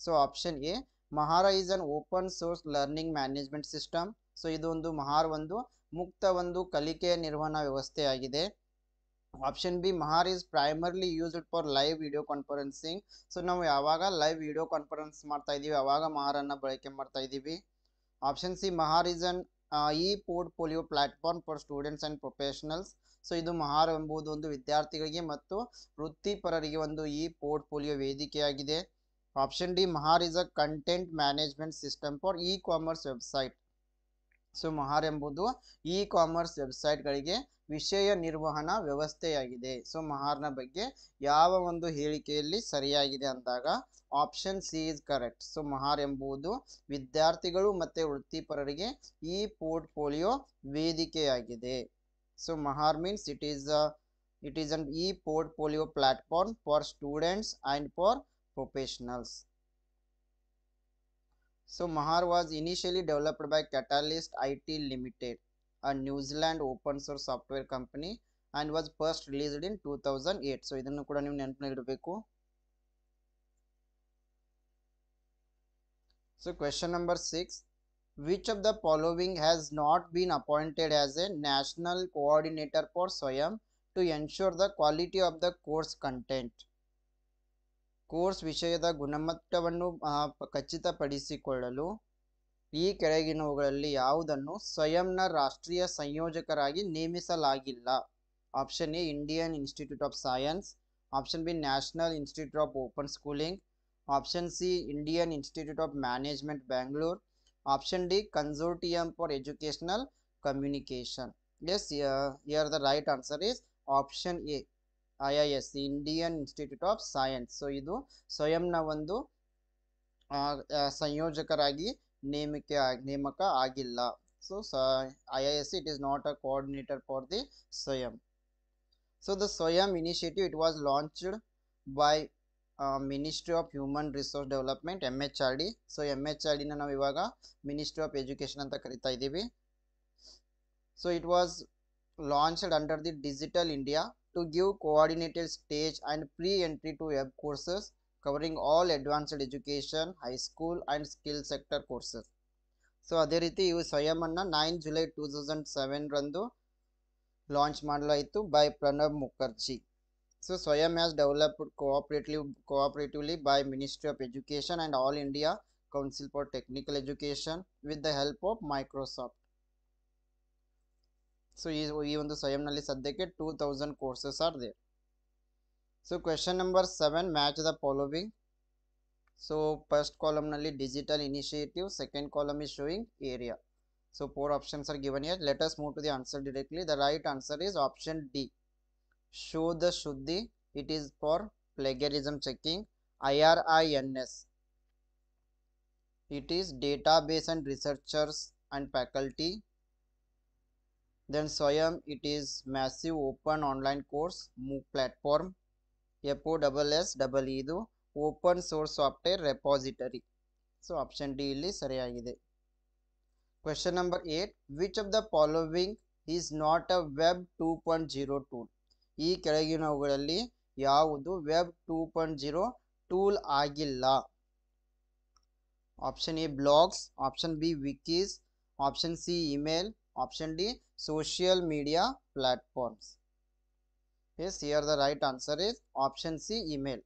So option A, Mahara is an open source learning management system. So ಇದು ಒಂದು ಮಹಾರ್ ಒಂದು ಮುಕ್ತ ಒಂದು ಕಲಿಕೆಯ ನಿರ್ವಹಣಾ ವ್ಯವಸ್ಥೆ ಆಗಿದೆ. Option B, Mahar is primarily used for live video conferencing. So ನಾವು ಯಾವಾಗ ಲೈವ್ ವಿಡಿಯೋ ಕಾನ್ಫರೆನ್ಸ್ ಮಾಡ್ತಾ ಇದೀವಿ ಅವಾಗ ಮಹಾರನ್ನ ಬಳಕೆ ಮಾಡ್ತಾ ಇದ್ದೀವಿ. Option C, Mahar is an E portfolio platform for students and professionals. So ಇದು ಮಹಾರ್ ಎಂಬುದು ಒಂದು ವಿದ್ಯಾರ್ಥಿಗಳಿಗೆ ಮತ್ತು ವೃತ್ತಿಪರರಿಗೆ ಒಂದು ಇ ಪೋರ್ಟ್ಫೋಲಿಯೋ ವೇದಿಕೆಯಾಗಿದೆ. Option D, Mahar is a content management system for E commerce website. So Mahar ಎಂಬುದು ಇ ಕಾಮರ್ಸ್ ವೆಬ್ಸೈಟ್ಗಳಿಗೆ ವಿಷಯ ನಿರ್ವಹಣಾ ವ್ಯವಸ್ಥೆಯಾಗಿದೆ. ಸೊ ಮಹಾರ್ನ ಬಗ್ಗೆ ಯಾವ ಒಂದು ಹೇಳಿಕೆಯಲ್ಲಿ ಸರಿಯಾಗಿದೆ ಅಂದಾಗ option C is correct. So Mahar ಎಂಬುದು ವಿದ್ಯಾರ್ಥಿಗಳು ಮತ್ತೆ ವೃತ್ತಿಪರರಿಗೆ ಈ ಪೋರ್ಟ್ಫೋಲಿಯೋ ವೇದಿಕೆಯಾಗಿದೆ. So Mahar means it is It is an e-portfolio platform for students and for professionals. So Mahar was initially developed by Catalyst IT Limited, a New Zealand open source software company, and was first released in 2008. So ಇದನ್ನು ಕೂಡ ನೀವು ನೆನಪಿನಲ್ಲಿಡಬೇಕು. So question number 6. Which of the following has not been appointed as a national coordinator for SWAYAM to ensure the quality of the course content? Course ವಿಷಯದ ಗುಣಮಟ್ಟವನ್ನು ಖಚಿತಪಡಿಸಿಕೊಳ್ಳಲು ಈ ಕೆಳಗಿನವುಗಳಲ್ಲಿ ಯಾವುದನ್ನು ಸ್ವಯಂನ ರಾಷ್ಟ್ರೀಯ ಸಂಯೋಜಕರಾಗಿ ನೇಮಿಸಲಾಗಿಲ್ಲ? Option A Indian institute of science, option B national institute of open schooling, option C Indian institute of Management Bangalore, option D Consortium for Educational Communication. Yes, here the right answer is option A, IIS, Indian institute of Science. So ಇದು ಸ್ವಯಂನ ಒಂದು ಸಂಯೋಜಕರಾಗಿ ನೇಮಕ ಆಗಿಲ್ಲ. So IIS, it is not a coordinator for the SWAYAM. So the SWAYAM initiative, it was launched by Ministry of Human Resource Development, MHRD. So MHRD ನ ನಾವು ಇವಾಗ ministry of education ಅಂತ ಕರಿತಾ ಇದ್ದೀವಿ. So it was launched under the Digital India to give coordinated stage and pre-entry to web courses covering all advanced education, high school and skill sector courses. So ಅದೇ ರೀತಿ ಇವು ಸ್ವಯಂನ 9 July 2007 ರಂದು launch ಮಾಡಲಾಯಿತು by Pranab Mukherjee. So SWAYAM has developed cooperatively by Ministry of Education and All India Council for Technical Education with the help of Microsoft. So ಈ ಒಂದು ಸ್ವಯಂನಲ್ಲಿ ಸದ್ಯಕ್ಕೆ 2000 courses are there. So question number 7, match the following. So first column ನಲ್ಲಿ digital initiative, second column is showing area. So 4 options are given here. Let us move to the answer directly. The right answer is option D, Shodh Shuddhi. It is for plagiarism checking. IRINS, it is database and researchers and faculty. Then SWAYAM, it is massive open online course MOOC platform. FOSSEE, ಇದು open source software repository. So option D ಇಲ್ಲಿ ಸರಿಯಾಗಿದೆ. Question number 8, which of the following is not a web 2.0 tool? ಈ ಕೆಳಗಿನವುಗಳಲ್ಲಿ ಯಾವುದು web 2.0 tool ಆಗಿಲ್ಲ? Option A blogs, option B wikis, option C email, option D social media platforms. Yes, here the right answer is option C, email.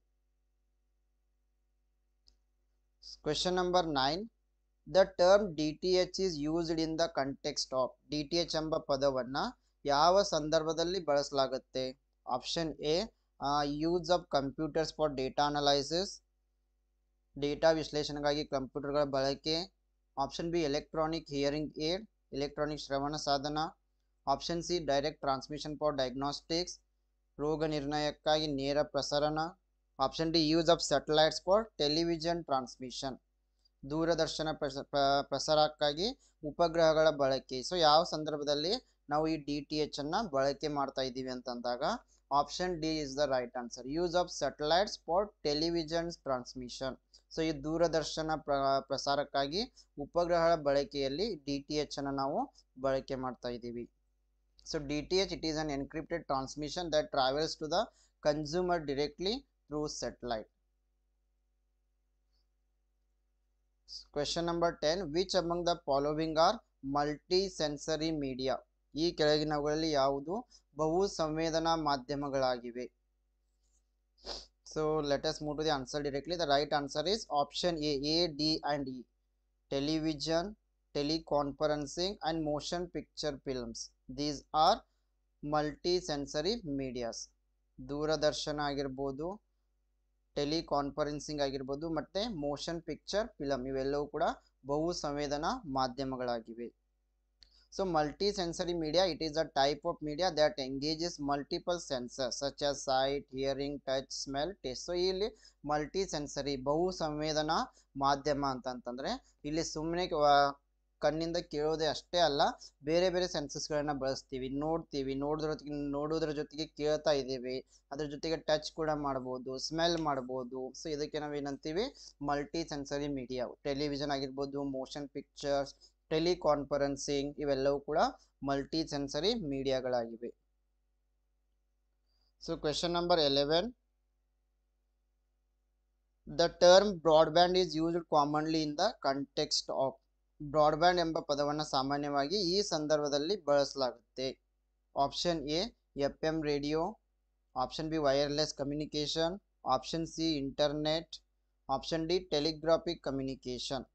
Question number 9, the term DTH is used in the context of. DTH ಎಂಬ ಪದವನ್ನ ಯಾವ ಸಂದರ್ಭದಲ್ಲಿ ಬಳಸಲಾಗುತ್ತೆ? Option A use of computers for data analysis, data ವಿಶ್ಲೇಷಣೆಗಾಗಿ ಕಂಪ್ಯೂಟರ್ಗಳ ಬಳಕೆ. Option B electronic hearing aid, electronic ಶ್ರವಣ ಸಾಧನ. Option C direct transmission for diagnostics, ರೋಗ ನಿರ್ಣಯಕ್ಕಾಗಿ ನೇರ ಪ್ರಸರಣ. Option D use of satellites for television transmission, ದೂರದರ್ಶನ ಪ್ರಸಾರಕ್ಕಾಗಿ ಉಪಗ್ರಹಗಳ ಬಳಕೆ. ಸೊ ಯಾವ ಸಂದರ್ಭದಲ್ಲಿ ನಾವು ಈ DTH ಅನ್ನ ಬಳಕೆ ಮಾಡ್ತಾ ಇದ್ದೀವಿ ಅಂತಂದಾಗ option D is the right answer, use of satellites for television transmission. So ಈ ದೂರದರ್ಶನ ಪ್ರಸಾರಕ್ಕಾಗಿ ಉಪಗ್ರಹಗಳ ಬಳಕೆಯಲ್ಲಿ DTH ಅನ್ನು ನಾವು ಬಳಕೆ ಮಾಡ್ತಾ ಇದ್ದೀವಿ. So DTH, it is an encrypted transmission that travels to the consumer directly through satellite. Question number 10, which among the following are multi-sensory media? ಈ ಕೆಳಗಿನವುಗಳಲ್ಲಿ ಯಾವುದು ಬಹು ಸಂವೇದನಾ ಮಾಧ್ಯಮಗಳಾಗಿವೆ? So let us move to the answer directly. The right answer is option A, D and E, television, teleconferencing and motion picture films. These are multi-sensory medias. ದೂರದರ್ಶನ ಆಗಿರ್ಬೋದು, teleconferencing ಆಗಿರ್ಬೋದು ಮತ್ತು motion picture film, ಇವೆಲ್ಲವೂ ಕೂಡ ಬಹು ಸಂವೇದನಾ ಮಾಧ್ಯಮಗಳಾಗಿವೆ. So multi-sensory media, it is a type of media that engages multiple sensors such as sight, hearing, touch, smell, taste. So ಇಲ್ಲಿ multi-sensory ಬಹು ಸಂವೇದನಾ ಮಾಧ್ಯಮ ಅಂತಂತಂದ್ರೆ ಇಲ್ಲಿ ಸುಮ್ಮನೆ ಕಣ್ಣಿಂದ ಕೇಳೋದೇ ಅಷ್ಟೇ ಅಲ್ಲ, ಬೇರೆ ಬೇರೆ ಸೆನ್ಸಸ್ಗಳನ್ನ ಬಳಸ್ತೀವಿ, ನೋಡ್ತೀವಿ, ನೋಡೋದ್ರ ಜೊತೆಗೆ ಕೇಳ್ತಾ ಇದ್ದೀವಿ, ಅದ್ರ ಜೊತೆಗೆ ಟಚ್ ಕೂಡ ಮಾಡ್ಬೋದು, ಸ್ಮೆಲ್ ಮಾಡ್ಬೋದು. ಸೊ ಇದಕ್ಕೆ ನಾವೇನಂತೀವಿ, ಮಲ್ಟಿ ಸೆನ್ಸರಿ ಮೀಡಿಯಾ. ಟೆಲಿವಿಷನ್ ಆಗಿರ್ಬೋದು, ಮೋಷನ್ ಪಿಕ್ಚರ್ಸ್, ಟೆಲಿಕಾನ್ಫರೆನ್ಸಿಂಗ್, ಇವೆಲ್ಲವೂ ಕೂಡ ಮಲ್ಟಿ ಸೆನ್ಸರಿ ಮೀಡಿಯಾಗಳಾಗಿವೆ. So question number 11. The term broadband is used commonly in the context of. Broadband ಎಂಬ ಪದವನ್ನು ಸಾಮಾನ್ಯವಾಗಿ ಈ ಸಂದರ್ಭದಲ್ಲಿ ಬಳಸಲಾಗುತ್ತೆ. Option A FM radio, option B wireless communication, option C internet, option D telegraphic communication.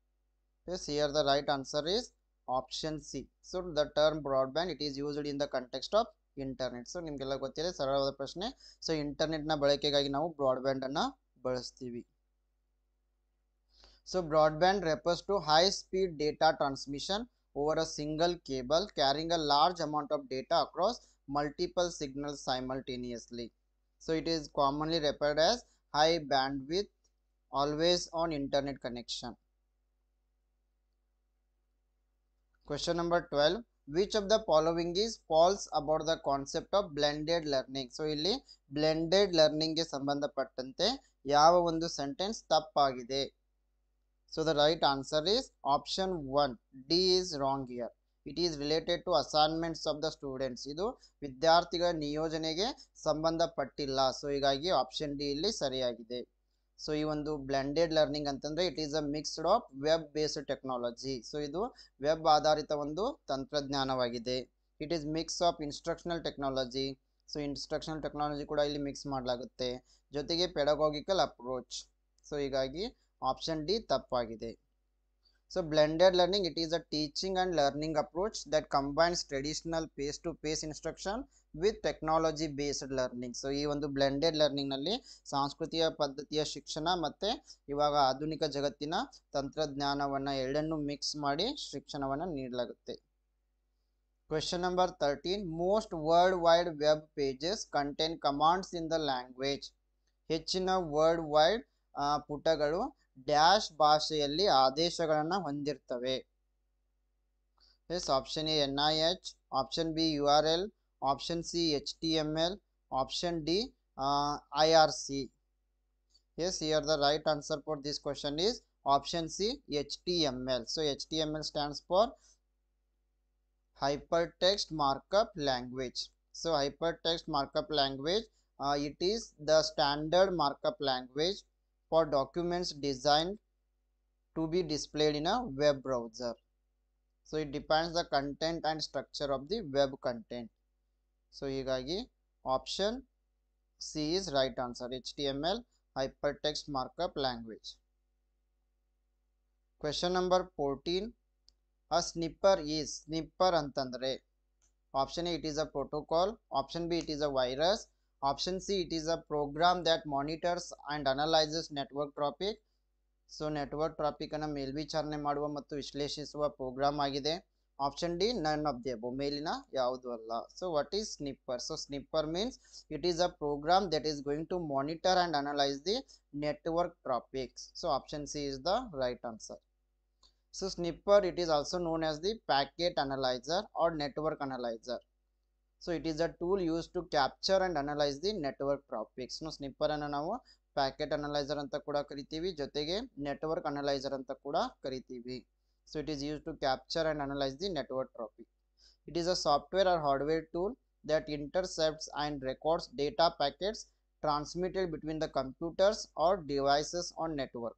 Yes, here the right answer is option C. So the term broadband, it is used in the context of internet. So ನಿಮಗೆಲ್ಲ ಗೊತ್ತಿದೆ, ಸರಳವಾದ ಪ್ರಶ್ನೆ. So ಇಂಟರ್ನೆಟ್ನ ಬಳಕೆಗಾಗಿ ನಾವು broadband ಅನ್ನ ಬಳಸ್ತೀವಿ. So broadband refers to high speed data transmission over a single cable carrying a large amount of data across multiple signals simultaneously. So it is commonly referred as high bandwidth always on internet connection. Question number 12. Which of the following is false about the concept of blended learning? So ಇಲ್ಲಿ blended learning ಗೆ ಸಂಬಂಧಪಟ್ಟಂತೆ ಯಾವ ಒಂದು sentence ತಪ್ಪಾಗಿದೆ? So the right answer is option 1. D is wrong here. It is related to assignments of the students. ಇದು ವಿದ್ಯಾರ್ಥಿಗಳ ನಿಯೋಜನೆಗೆ ಸಂಬಂಧಪಟ್ಟಿಲ್ಲ. ಸೊ ಹೀಗಾಗಿ ಆಪ್ಷನ್ ಡಿ ಇಲ್ಲಿ ಸರಿಯಾಗಿದೆ. ಸೊ ಈ ಒಂದು ಬ್ಲೆಂಡೆಡ್ ಲರ್ನಿಂಗ್ ಅಂತಂದ್ರೆ it is a mixed of web based technology. So ಇದು ವೆಬ್ ಆಧಾರಿತ ಒಂದು ತಂತ್ರಜ್ಞಾನವಾಗಿದೆ. It is mix of instructional technology. So instructional technology ಕೂಡ ಇಲ್ಲಿ ಮಿಕ್ಸ್ ಮಾಡಲಾಗುತ್ತೆ, ಜೊತೆಗೆ ಪೆಡಗಾಗಿಕಲ್ ಅಪ್ರೋಚ್. ಸೊ ಹೀಗಾಗಿ ಆಪ್ಷನ್ ಡಿ ತಪ್ಪಾಗಿದೆ. So blended learning, it is a teaching and learning approach that combines traditional face to face instruction with technology based learning. So ಈ ಒಂದು blended learning ನಲ್ಲಿ ಸಾಂಸ್ಕೃತಿಕ ಪದ್ಧತಿಯ ಶಿಕ್ಷಣ ಮತ್ತೆ ಇವಾಗ ಆಧುನಿಕ ಜಗತ್ತಿನ ತಂತ್ರಜ್ಞಾನವನ್ನ ಎರಡನ್ನೂ ಮಿಕ್ಸ್ ಮಾಡಿ ಶಿಕ್ಷಣವನ್ನ ನೀಡಲಾಗುತ್ತೆ. Question number 13. Most world wide web pages contain commands in the language. ಹೆಚ್ಚಿನ ವರ್ಲ್ಡ್ ವೈಡ್ ಪುಟಗಳು ಡ್ಯಾಶ್ ಭಾಷೆಯಲ್ಲಿ ಆದೇಶಗಳನ್ನು ಹೊಂದಿರ್ತವೆ. Yes, option A NIH, option B URL, option C HTML, option D IRC. Yes, here the right answer for this question is option C HTML. So HTML stands for hypertext markup language. So hypertext markup language, it is the standard markup language for documents designed to be displayed in a web browser. So it defines the content and structure of the web content. So higagi option C is right answer, HTML hypertext markup language. Question number 14. A sniffer is, sniffer antandre, option A it is a protocol, option B it is a virus, option C it is a program that monitors and analyzes network traffic. So network traffic ಅನ್ನು ಮೇಲ್ವಿಚಾರಣೆ ಮಾಡುವ ಮತ್ತು ವಿಶ್ಲೇಷಿಸುವ program ಆಗಿದೆ. Option D none of the above, ಮೇಲಿನ ಯಾವುದು ಅಲ್ಲ. So what is sniffer? So sniffer means it is a program that is going to monitor and analyse the network traffics. So option C is the right answer. So sniffer, it is also known as the packet analyzer or network analyzer. So it is a tool used to capture and analyze the network traffics. No, sniffer ಅನ್ನು ನಾವು packet analyser ಅಂತ ಕೂಡ ಕರಿತೀವಿ, ಜೊತೆಗೆ network analyser ಅಂತ ಕೂಡ ಕರಿತೀವಿ. So it is used to capture and analyze the network traffic. It is a software or hardware tool that intercepts and records data packets transmitted between the computers or devices on network.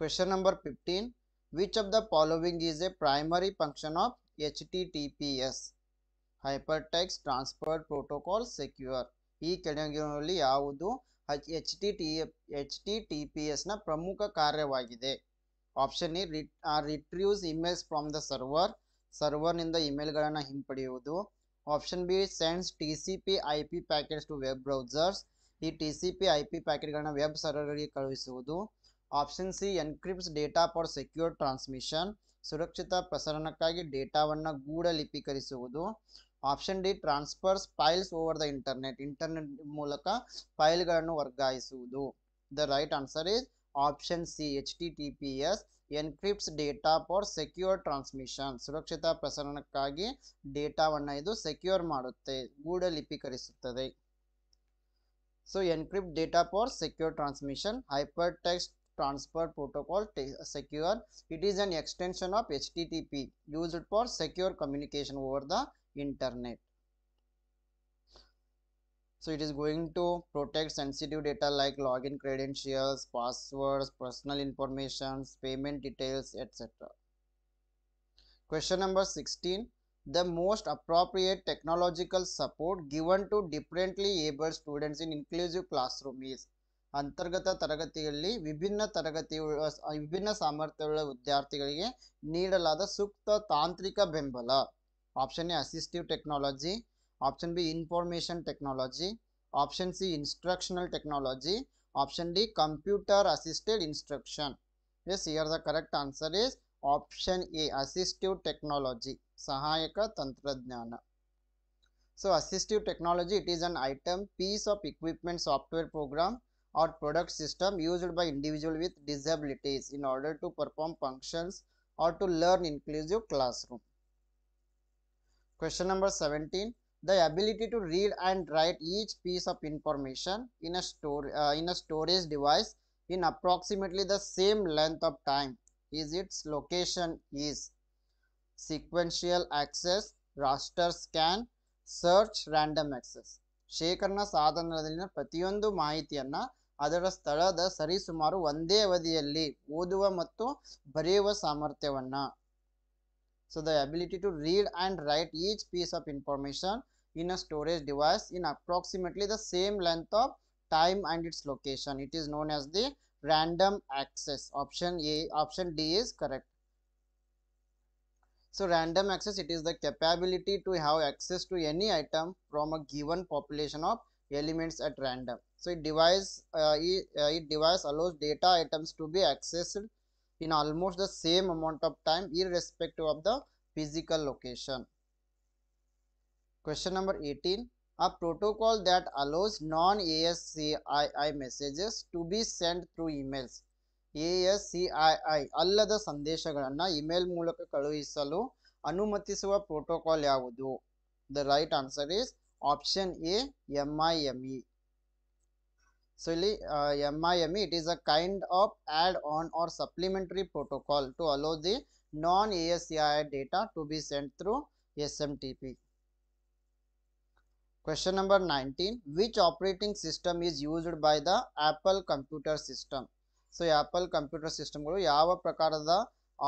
Question number 15. Which of the following is a primary function of HTTPS? Hypertext Transfer Protocol Secure. ಈ ಕೆಳಗಿನಲ್ಲಿ ಯಾವುದು HTTPS ನ ಪ್ರಮುಖ ಕಾರ್ಯವಾಗಿದೆ? Option A retrieves emails from the server, ಸರ್ವರ್ನಿಂದ ಇಮೇಲ್ಗಳನ್ನು ಹಿಂಪಡೆಯುವುದು. Option B sends TCP IP packets to web browsers. ಈ TCP IP ಪ್ಯಾಕೆಟ್ಗಳನ್ನು ವೆಬ್ ಸರ್ವರ್ಗಳಿಗೆ ಕಳುಹಿಸುವುದು. Option C encrypts data for secure transmission, ಸುರಕ್ಷಿತ ಪ್ರಸರಣಕ್ಕಾಗಿ ಡೇಟಾವನ್ನು ಗೂಢಲಿಪೀಕರಿಸುವುದು. Option D transfers files over the internet, internet ಮೂಲಕ ಫೈಲ್ಗಳನ್ನು ವರ್ಗಾಯಿಸುವುದು. The right answer is option C HTTPS. Encrypts data for secure transmission, ಸುರಕ್ಷಿತ ಪ್ರಸರಣಕ್ಕಾಗಿ ಡೇಟಾವನ್ನು ಇದು ಸೆಕ್ಯೂರ್ ಮಾಡುತ್ತೆ, ಗೂಢಲಿಪೀಕರಿಸುತ್ತದೆ. So encrypt data for secure transmission, hypertext transfer protocol secure. It is an extension of HTTP used for secure communication over the internet. So it is going to protect sensitive data like login credentials, passwords, personal information, payment details, etc. Question number 16. The most appropriate technological support given to differently abled students in inclusive classroom is. ಅಂತರ್ಗತ ತರಗತಿಯಲ್ಲಿ ವಿಭಿನ್ನ ಸಾಮರ್ಥ್ಯವುಳ್ಳ ವಿದ್ಯಾರ್ಥಿಗಳಿಗೆ ನೀಡಲಾದ ಸೂಕ್ತ ತಾಂತ್ರಿಕ ಬೆಂಬಲ. Option A assistive technology, option B information technology, option C instructional technology, option D computer assisted instruction. Yes, here the correct answer is option A assistive technology, ಸಹಾಯಕ ತಂತ್ರಜ್ಞಾನ. So assistive technology, it is an item, piece of equipment, software program or product system used by individual with disabilities in order to perform functions or to learn inclusive classroom. Question number 17. The ability to read and write each piece of information in a storage device in approximately the same length of time is its location is sequential access, raster scan, search, random access. ಶೇಖರಣಾ ಸಾಧನದಲ್ಲಿನ ಪ್ರತಿಯೊಂದು ಮಾಹಿತಿಯನ್ನ ಅದರ ಸ್ಥಳದ ಸರಿಸುಮಾರು ಒಂದೇ ಅವಧಿಯಲ್ಲಿ ಓದುವ ಮತ್ತು ಬರೆಯುವ ಸಾಮರ್ಥ್ಯವನ್ನ. So the ability to read and write each piece of information in a storage device in approximately the same length of time and its location. It is known as the random access. Option D is correct. So random access, it is the capability to have access to any item from a given population of elements at random. So it device allows data items to be accessed in almost the same amount of time irrespective of the physical location. Question number 18. A protocol that allows non-ASCII messages to be sent through emails. ASCII ಅಲ್ಲದ ಸಂದೇಶಗಳನ್ನು email ಮೂಲಕ ಕಳುಹಿಸಲು ಅನುಮತಿಸುವ protocol ಯಾವುದು? The right answer is option A, MIME. So ಇಲ್ಲಿ MIME, it is a kind of add-on or supplementary protocol to allow the non-ASCII data to be sent through SMTP. Question number 19. Which operating system is used by the Apple computer system? So Apple computer system ಗಳು ಯಾವ ಪ್ರಕಾರದ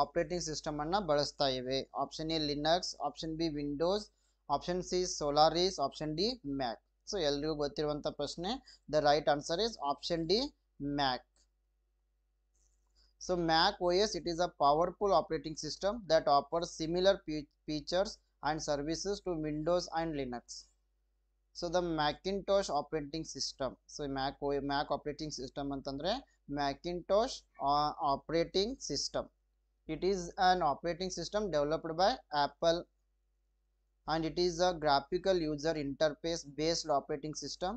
operating system ಅನ್ನ ಬಳಸ್ತಾ ಇವೆ? Option A Linux, option B Windows, option C Solaris, option D Mac. So ಎಲ್ರಿಗೂ ಗೊತ್ತಿರುವಂತ ಪ್ರಶ್ನೆ. The right answer is option D Mac. So Mac OS, it is a powerful operating system that offers similar features and services to Windows and Linux. So the Macintosh operating system. So Mac operating system ಅಂತಂದ್ರೆ Macintosh operating system. It is an operating system developed by Apple and it is a graphical user interface based operating system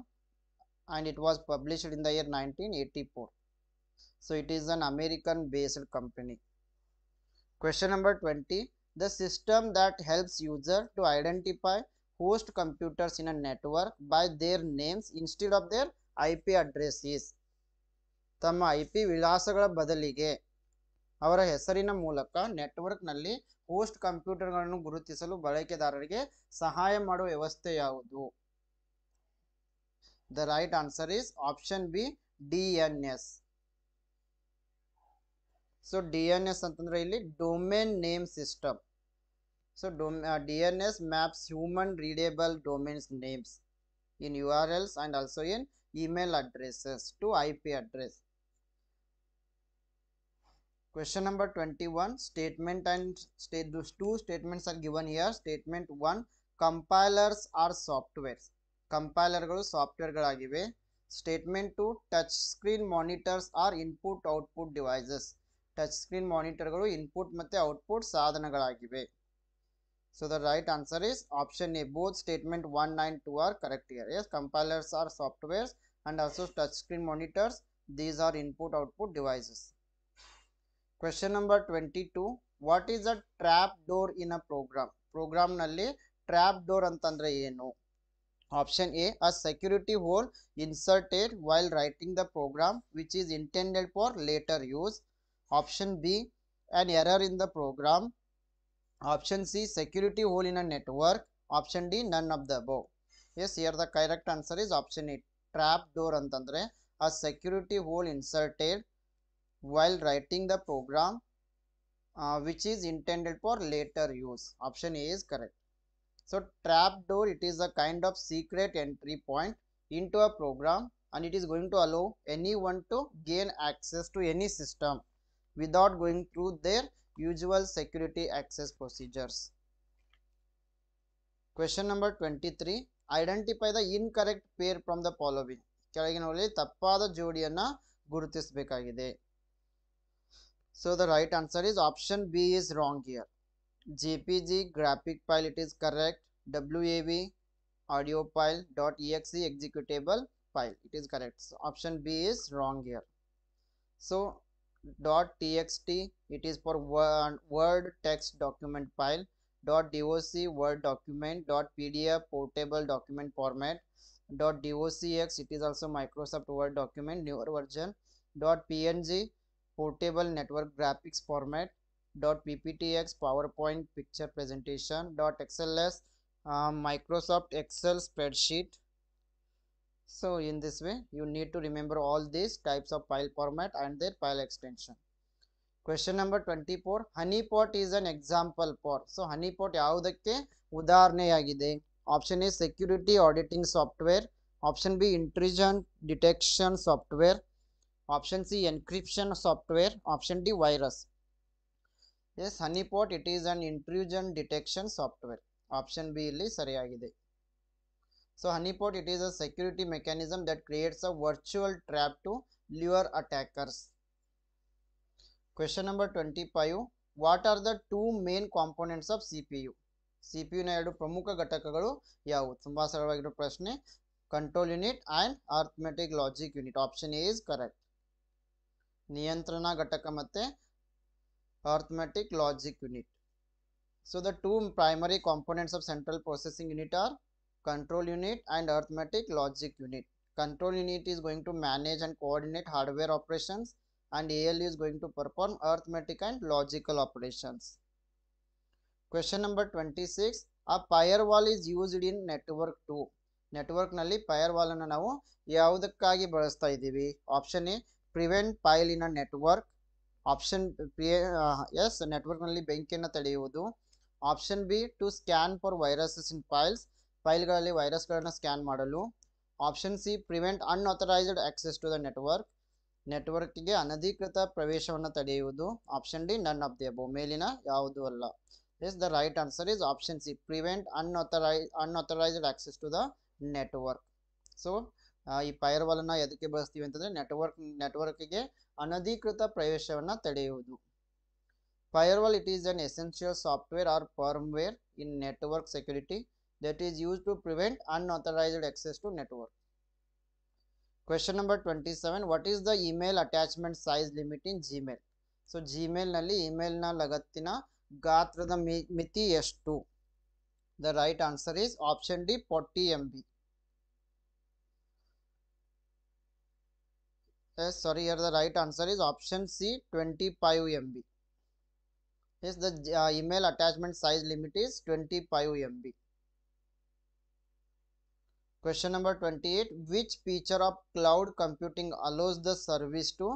and it was published in the year 1984. So it is an American based company. Question number 20. The system that helps user to identify host computers in a network by their names instead of their IP address is. ತಮ್ಮ IP ವಿಳಾಸಗಳ ಬದಲಿಗೆ ಅವರ ಹೆಸರಿನ ಮೂಲಕ network ನಲ್ಲಿ host ಕಂಪ್ಯೂಟರ್ಗಳನ್ನು ಗುರುತಿಸಲು ಬಳಕೆದಾರರಿಗೆ ಸಹಾಯ ಮಾಡುವ ವ್ಯವಸ್ಥೆ ಯಾವುದು? The right answer is option B, DNS. So DNS ಅಂತಂದ್ರೆ ಇಲ್ಲಿ domain name system. So DNS maps human readable domains names in URLs and also in email addresses to IP address. Question number 21. Statement and two statements are given here. Statement 1. Compilers are softwares. Compiler ಗಳು software ಗಳಾಗಿವೆ. Statement 2. Touch screen monitors are input output devices. Touch screen monitor ಗಳು input ಮತ್ತೆ output ಸಾಧನಗಳಾಗಿವೆ. So the right answer is option A. Both statement 1 and 2 are correct here. Yes, compilers are softwares and also touch screen monitors. These are input output devices. Question number 22. What is a trap door in a program? Program nalli trap door antandre ಏನು? Option A, a security hole inserted while writing the program which is intended for later use. Option B, an error in the program. Option C, security hole in a network. Option D, none of the above. Yes, here the correct answer is option A. Trap door antandre a security hole inserted while writing the program which is intended for later use. Option A is correct. So trapdoor, it is a kind of secret entry point into a program, and it is going to allow anyone to gain access to any system without going through their usual security access procedures. Question number 23. Identify the incorrect pair from the following. ಕೆಳಗಿನವುಗಳಲ್ಲಿ ತಪ್ಪಾದ ಜೋಡಿಯನ್ನ ಗುರುತಿಸಬೇಕಾಗಿದೆ. So the right answer is option B is wrong here. JPG graphic file, it is correct. WAV audio file .exe executable file, it is correct. So option B is wrong here. So .txt, it is for word text document file. .doc word document. .pdf portable document format. .docx, it is also Microsoft Word document newer version. .png portable network graphics format. .pptx PowerPoint picture presentation. .xls Microsoft Excel spreadsheet. So in this way you need to remember all these types of file format and their file extension. Question number 24. Honeypot is an example for. So honeypot ಯಾವುದಕ್ಕೆ ಉದಾಹರಣೆಯಾಗಿದೆ? Option A, security auditing software. Option B, intrusion detection software. Option C, encryption software. Option D, virus. Yes, honeypot, it is an intrusion detection software. Option B ಇಲ್ಲಿ ಸರಿಯಾಗಿದೆ. So honeypot, it is a security mechanism that creates a virtual trap to lure attackers. Question number 25. What are the two main components of CPU? CPU ನ ಎರಡು ಪ್ರಮುಖ ಘಟಕಗಳು ಯಾವುವು? ತುಂಬಾ ಸರಳವಾಗಿರೋ ಪ್ರಶ್ನೆ. Control unit and arithmetic logic unit. Option A is correct. ನಿಯಂತ್ರಣ ಘಟಕ ಮತ್ತೆ arithmetic logic unit. So the two primary components of central processing unit are control unit and arithmetic logic unit. Control unit is going to manage and coordinate hardware operations, and ALU is going to perform arithmetic and logical operations. Question number 26. A firewall is used in network 2. Network nalli firewall anna ನಾವು ಯಾವುದಕ್ಕಾಗಿ ಬಳಸ್ತಾ ಇದ್ದೀವಿ? Option A, prevent file in a network. Option yes, network ನಲ್ಲಿ ಬೆಂಕಿಯನ್ನು ತಡೆಯುವುದು. Option B, to scan for viruses in files. ಫೈಲ್ಗಳಲ್ಲಿ ವೈರಸ್ಗಳನ್ನು scan ಮಾಡಲು. Option C, prevent unauthorized access to the network. ನೆಟ್ವರ್ಕ್ಗೆ ಅನಧಿಕೃತ ಪ್ರವೇಶವನ್ನು ತಡೆಯುವುದು. Option D, none of the above. ಮೇಲಿನ ಯಾವುದು ಅಲ್ಲ. Yes, the right answer is option C, prevent unauthorized access to the network. So ಈ ಫೈರ್ವಾಲ್ ಅನ್ನ ಎದಕ್ಕೆ ಬಳಸ್ತೀವಿ ಅಂತಂದ್ರೆ ನೆಟ್ವರ್ಕ್ಗೆ ಅನಧಿಕೃತ ಪ್ರವೇಶವನ್ನು ತಡೆಯುವುದು. Firewall, it is an essential software or firmware in network security that is used to prevent unauthorized access to network. Question number 27. What is the email attachment size limit in Gmail? So Gmail ನಲ್ಲಿ email ನ ಲಗತ್ತಿನ ಗಾತ್ರದ ಮಿತಿ ಎಷ್ಟು? The right answer is option D, 40 MB. Yes, sorry, here the right answer is option C, 25 MB. Yes, the email attachment size limit is 25 MB. Question number 28. Which feature of cloud computing allows the service to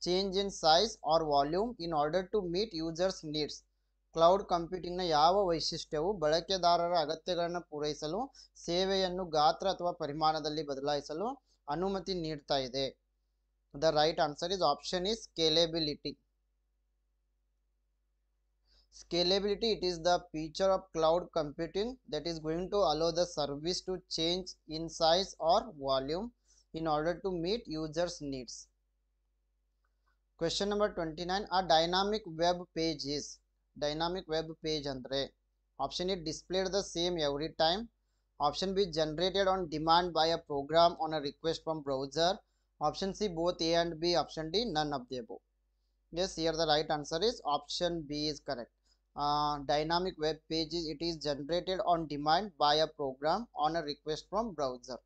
change in size or volume in order to meet users' needs? Cloud ಕಂಪ್ಯೂಟಿಂಗ್ನ ಯಾವ ವೈಶಿಷ್ಟ್ಯವು ಬಳಕೆದಾರರ ಅಗತ್ಯಗಳನ್ನು ಪೂರೈಸಲು ಸೇವೆಯನ್ನು ಗಾತ್ರ ಅಥವಾ ಪರಿಮಾಣದಲ್ಲಿ ಬದಲಾಯಿಸಲು ಅನುಮತಿ ನೀಡ್ತಾ ಇದೆ? The right answer is option is scalability. Scalability, it is the feature of cloud computing that is going to allow the service to change in size or volume in order to meet users' needs. Question number 29. A dynamic web page is. Dynamic web page andre. Option A, displayed the same every time. Option B, generated on demand by a program on a request from browser. Option C, both A and B. Option D, none of the above. Yes, here the right answer is option B is correct. Dynamic web pages, it is generated on demand by a program on a request from browser.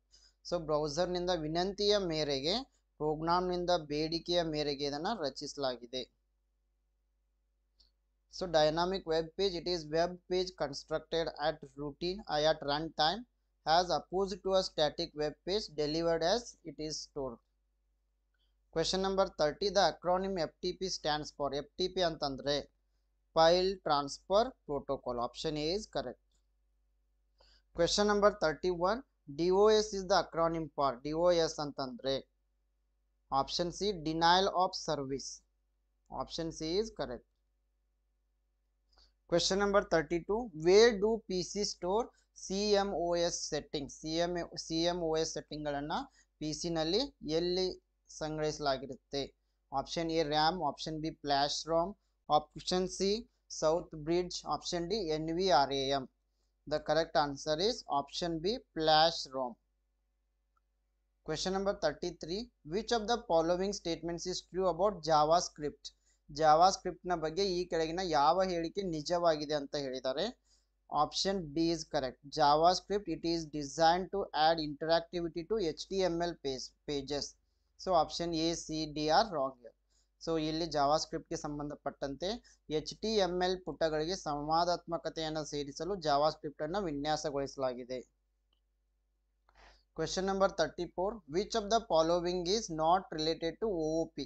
So browser ನಿಂದ ವಿನಂತಿಯ ಮೇರೆಗೆ program ನಿಂದ ಬೇಡಿಕೆಯ ಮೇರೆಗೆ ಇದನ್ನು ರಚಿಸಲಾಗಿದೆ. So dynamic web page, it is web page constructed at runtime as opposed to a static web page delivered as it is stored. Question number 30, the acronym FTP stands for. FTP ಅಂತಂದ್ರೆ File Transfer Protocol. Option A is correct. Question number 31, DOS is the acronym for. DOS ಅಂತಂದ್ರೆ option C, Denial of Service. Option C is correct. Question number 32, where do PC store CMOS settings? CMOS setting ಗಳನ್ನ PC ನಲ್ಲಿ ಎಲ್ಲಿ ಸಂಗ್ರಹಿಸಲಾಗಿರುತ್ತೆ? Option A RAM, option B flash ROM, option C South Bridge, option D NVRAM. The correct answer is option B flash ROM. Question number 33, which of the following statements is true about JavaScript? JavaScript ನ ಬಗ್ಗೆ ಈ ಕೆಳಗಿನ ಯಾವ ಹೇಳಿಕೆ ನಿಜವಾಗಿದೆ ಅಂತ ಹೇಳಿದ್ದಾರೆ? Option B is correct. JavaScript, it is designed to add interactivity to HTML pages. So option A, C, D are wrong here. So ಇಲ್ಲಿ JavaScript ಗೆ ಸಂಬಂಧಪಟ್ಟಂತೆ HTML ಪುಟಗಳಿಗೆ ಸಂವಾದಾತ್ಮಕತೆಯನ್ನು ಸೇರಿಸಲು JavaScript ಅನ್ನು ವಿನ್ಯಾಸಗೊಳಿಸಲಾಗಿದೆ. Question number 34, which of the following is not related to OOP?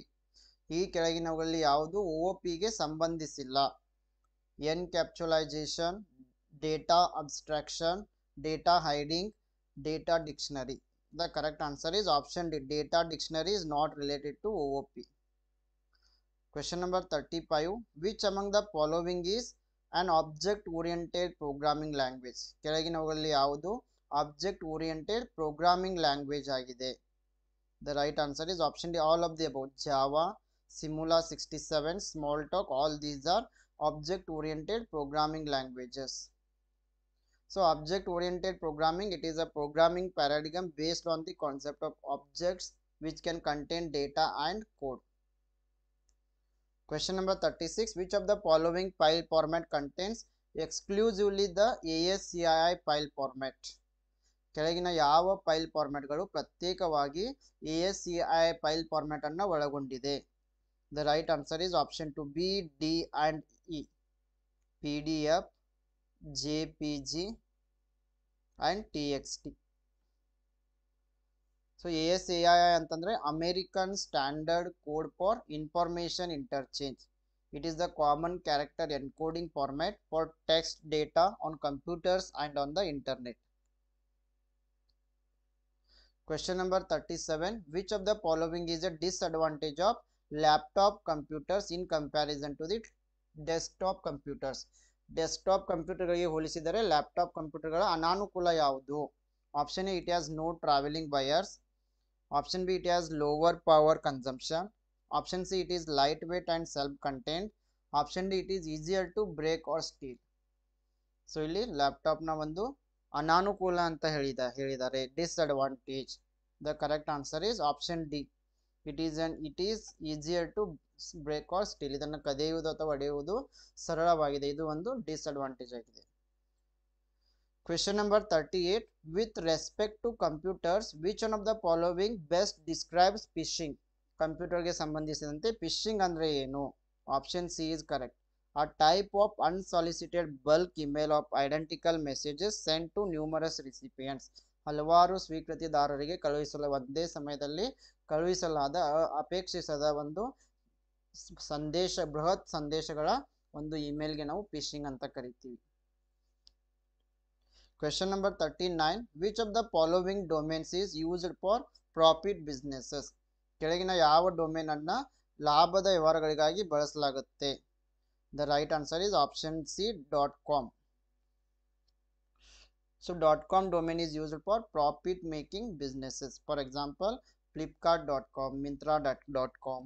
ಈ ಕೆಳಗಿನವುಗಳಲ್ಲಿ ಯಾವುದು OOP ಗೆ ಸಂಬಂಧಿಸಿಲ್ಲ? Encapsulation, data abstraction, data hiding, data dictionary. The correct answer is option D. Data dictionary is not related to OOP. Question number 35, which among the following is an object oriented programming language? ಕೆಳಗಿನವುಗಳಲ್ಲಿ ಯಾವುದು object oriented programming language ಆಗಿದೆ? The right answer is option D, all of the above. Java, Simula 67, Smalltalk, all these are object oriented programming languages. So object oriented programming, it is a programming paradigm based on the concept of objects which can contain data and code. Question number 36, which of the following file format contains exclusively the ASCII file format? ಕೆಳಗಿನ ಯಾವ file ಫಾರ್ಮ್ಯಾಟ್ಗಳು ಪ್ರತ್ಯೇಕವಾಗಿ ASCII file format ಅನ್ನು ಒಳಗೊಂಡಿದೆ? The right answer is option 2, B, D and E. PDF, JPG and TXT. So ASCII ಅಂತಂದ್ರೆ American Standard Code for Information Interchange. It is the common character encoding format for text data on computers and on the internet. Question number 37, which of the following is a disadvantage of laptop computers in comparison to the desktop computers? Desktop computer ಗಳಿಗೆ ಹೋಲಿಸಿದರೆ laptop ಕಂಪ್ಯೂಟರ್ಗಳ ಅನಾನುಕೂಲ ಯಾವುದು? Option A, it has no traveling wires. Option B, it has lower power consumption. Option C, it is lightweight and self-contained. Option D, it is easier to break or steal. So ಇಲ್ಲಿ laptop ನ ಒಂದು ಅನಾನುಕೂಲ ಅಂತ ಹೇಳಿದ್ದಾರೆ, disadvantage. The correct answer is option D. It is easier to break or steal. ಇದನ್ನು ಕದಿಯುವುದು ಅಥವಾ ಒಡೆಯುವುದು ಸರಳವಾಗಿದೆ. ಇದು ಒಂದು ಡಿಸ್ಅಡ್ವಾಂಟೇಜ್ ಆಗಿದೆ. Question number 38, with respect to computers, which one of the following best describes phishing? ಕಂಪ್ಯೂಟರ್ಗೆ ಸಂಬಂಧಿಸಿದಂತೆ ಫಿಶಿಂಗ್ ಅಂದ್ರೆ ಏನು? Option C is correct. A type of unsolicited bulk email of identical messages sent to numerous recipients. ಹಲವಾರು ಸ್ವೀಕೃತಿದಾರರಿಗೆ ಒಂದೇ ಸಮಯದಲ್ಲಿ ಕಳುಹಿಸಲಾದ ಅಪೇಕ್ಷಿಸದ ಒಂದು ಬೃಹತ್ ಸಂದೇಶಗಳ ಒಂದು ಇಮೇಲ್ಗೆ ನಾವು ಫಿಶಿಂಗ್ ಅಂತ ಕರಿತೀವಿ. Question number 39, which of the following domains is used for profit businesses? ಕೆಳಗಿನ ಯಾವ ಡೊಮೇನ್ ಅನ್ನ ಲಾಭದ ವ್ಯವಹಾರಗಳಿಗಾಗಿ ಬಳಸಲಾಗುತ್ತೆ? The right answer is option C, .com. So .com domain is used for profit making businesses. For example, flipkart.com, myntra.com.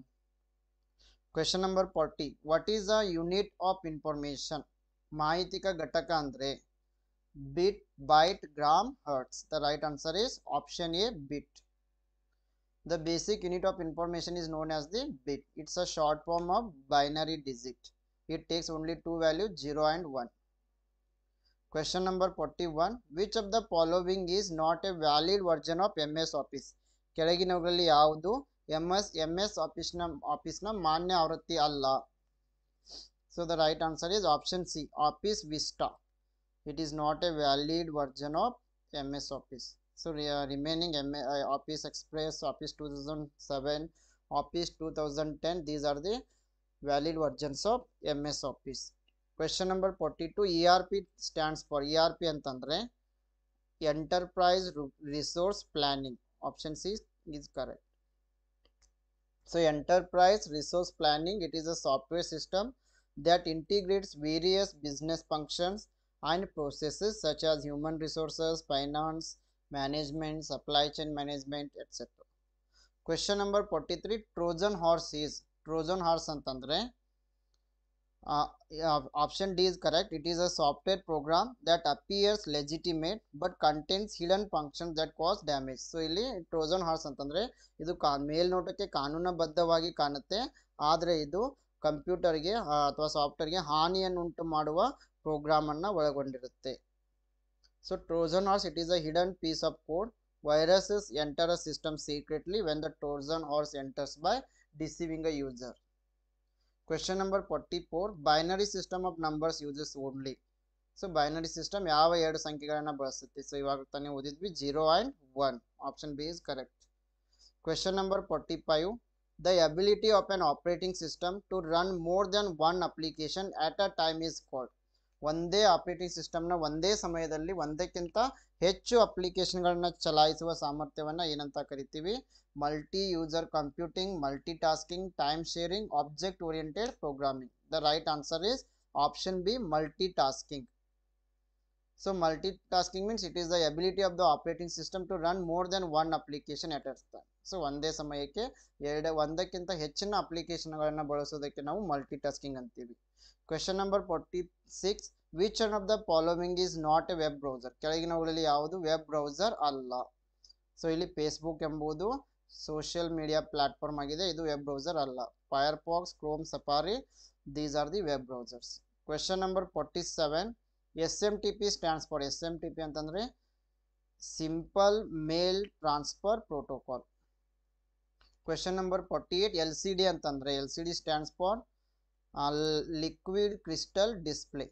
Question number 40, what is a unit of information? ಮಾಹಿತಿಕ ಘಟಕ ಅಂದ್ರೆ bit, byte, gram, hertz. The right answer is option A, bit. The basic unit of information is known as the bit. It's a short form of binary digit. It takes only two values, 0 and 1. Question number 41. Which of the following is not a valid version of MS Office? ಕೆಳಗಿನವುಗಳಲ್ಲಿ ಯಾವುದು MS Office ನ ಮಾನ್ಯ ಆವೃತ್ತಿ ಅಲ್ಲ? So the right answer is option C, Office Vista. It is not a valid version of MS Office. So remaining Office Express, Office 2007, Office 2010, these are the valid versions of MS Office. Question number 42. ERP stands for, ERP ಅಂತಂದ್ರೆ Enterprise Resource Planning. Option C is correct. So Enterprise Resource Planning, it is a software system that integrates various business functions and processes such as human resources, finance, management, supply chain management, etc. Question number 43. Trojan horse is, Trojan horse ಅಂತಂದ್ರೆ option D is correct. It is a software program that appears legitimate but contains hidden functions that cause damage. So ಇಲ್ಲಿ Trojan horse ಅಂತಂದ್ರೆ ಇದು ಮೇಲ್ನೋಟಕ್ಕೆ ಕಾನೂನುಬದ್ಧವಾಗಿ ಕಾಣುತ್ತೆ, ಆದರೆ ಇದು ಕಂಪ್ಯೂಟರ್ಗೆ ಅಥವಾ ಸಾಫ್ಟ್ವೇರ್ಗೆ ಹಾನಿಯನ್ನುಂಟು ಮಾಡುವ ಪ್ರೋಗ್ರಾಮ್ ಅನ್ನು ಒಳಗೊಂಡಿರುತ್ತೆ. So Trojan horse, it is a hidden piece of code. Viruses enter a system secretly when the Trojan horse enters by deceiving a user. Question number 44. Binary system of numbers uses only. So binary system ಯಾವ ಎರಡು ಸಂಖ್ಯೆಗಳನ್ನು ಬಳಸುತ್ತೆ? So ಇವಾಗ ತಾನೇ ಓದಿದ್ವಿ 0 and 1. Option B is correct. Question number 45. The ability of an operating system to run more than one application at a time is called. ಒಂದೇ operating ಸಿಸ್ಟಮ್ನ ಒಂದೇ ಸಮಯದಲ್ಲಿ ಒಂದಕ್ಕಿಂತ ಹೆಚ್ಚು ಅಪ್ಲಿಕೇಶನ್ಗಳನ್ನ ಚಲಾಯಿಸುವ ಸಾಮರ್ಥ್ಯವನ್ನು ಏನಂತ ಕರಿತೀವಿ? Multi user computing, multi tasking, time sharing, object oriented programming. The right answer is option B, multitasking. So multitasking means it is the ability of the operating system to run more than one application at a time. So ಒಂದೇ ಸಮಯಕ್ಕೆ ಒಂದಕ್ಕಿಂತ ಹೆಚ್ಚಿನ ಅಪ್ಲಿಕೇಶನ್ಗಳನ್ನು ಬಳಸೋದಕ್ಕೆ ನಾವು multitasking ಅಂತೀವಿ. Question number 46. Which one of the following is not a web browser? ಕೆಳಗಿನವುಗಳಲ್ಲಿ ಯಾವುದು ವೆಬ್ ಬ್ರೌಸರ್ ಅಲ್ಲ? ಸೊ ಇಲ್ಲಿ ಫೇಸ್ಬುಕ್ ಎಂಬುದು ಸೋಷಿಯಲ್ ಮೀಡಿಯಾ ಪ್ಲಾಟ್ಫಾರ್ಮ್ ಆಗಿದೆ, ಇದು ವೆಬ್ ಬ್ರೌಸರ್ ಅಲ್ಲ. Firefox, Chrome, safari, these are the web browsers. Question number 47. SMTP stands for, SMTP ಅಂತಂದ್ರೆ simple mail transfer protocol. Question number 48. LCD ಅಂತಂದ್ರೆ, LCD stands for liquid crystal display.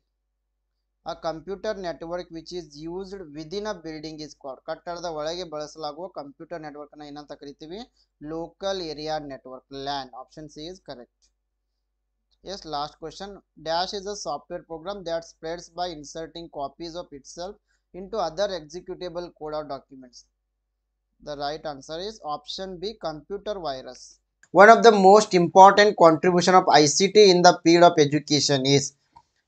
A computer network which is used within a building is called. ಕಟ್ಟಡದ ಒಳಗೆ ಬಳಸಲಾಗುವ computer network ಅನ್ನು ಏನಂತ ಕರಿತೀವಿ? Local area network, LAN. Option C is correct. Yes, last question. Dash is a software program that spreads by inserting copies of itself into other executable code or documents. The right answer is option B, computer virus. One of the most important contribution of ICT in the field of education is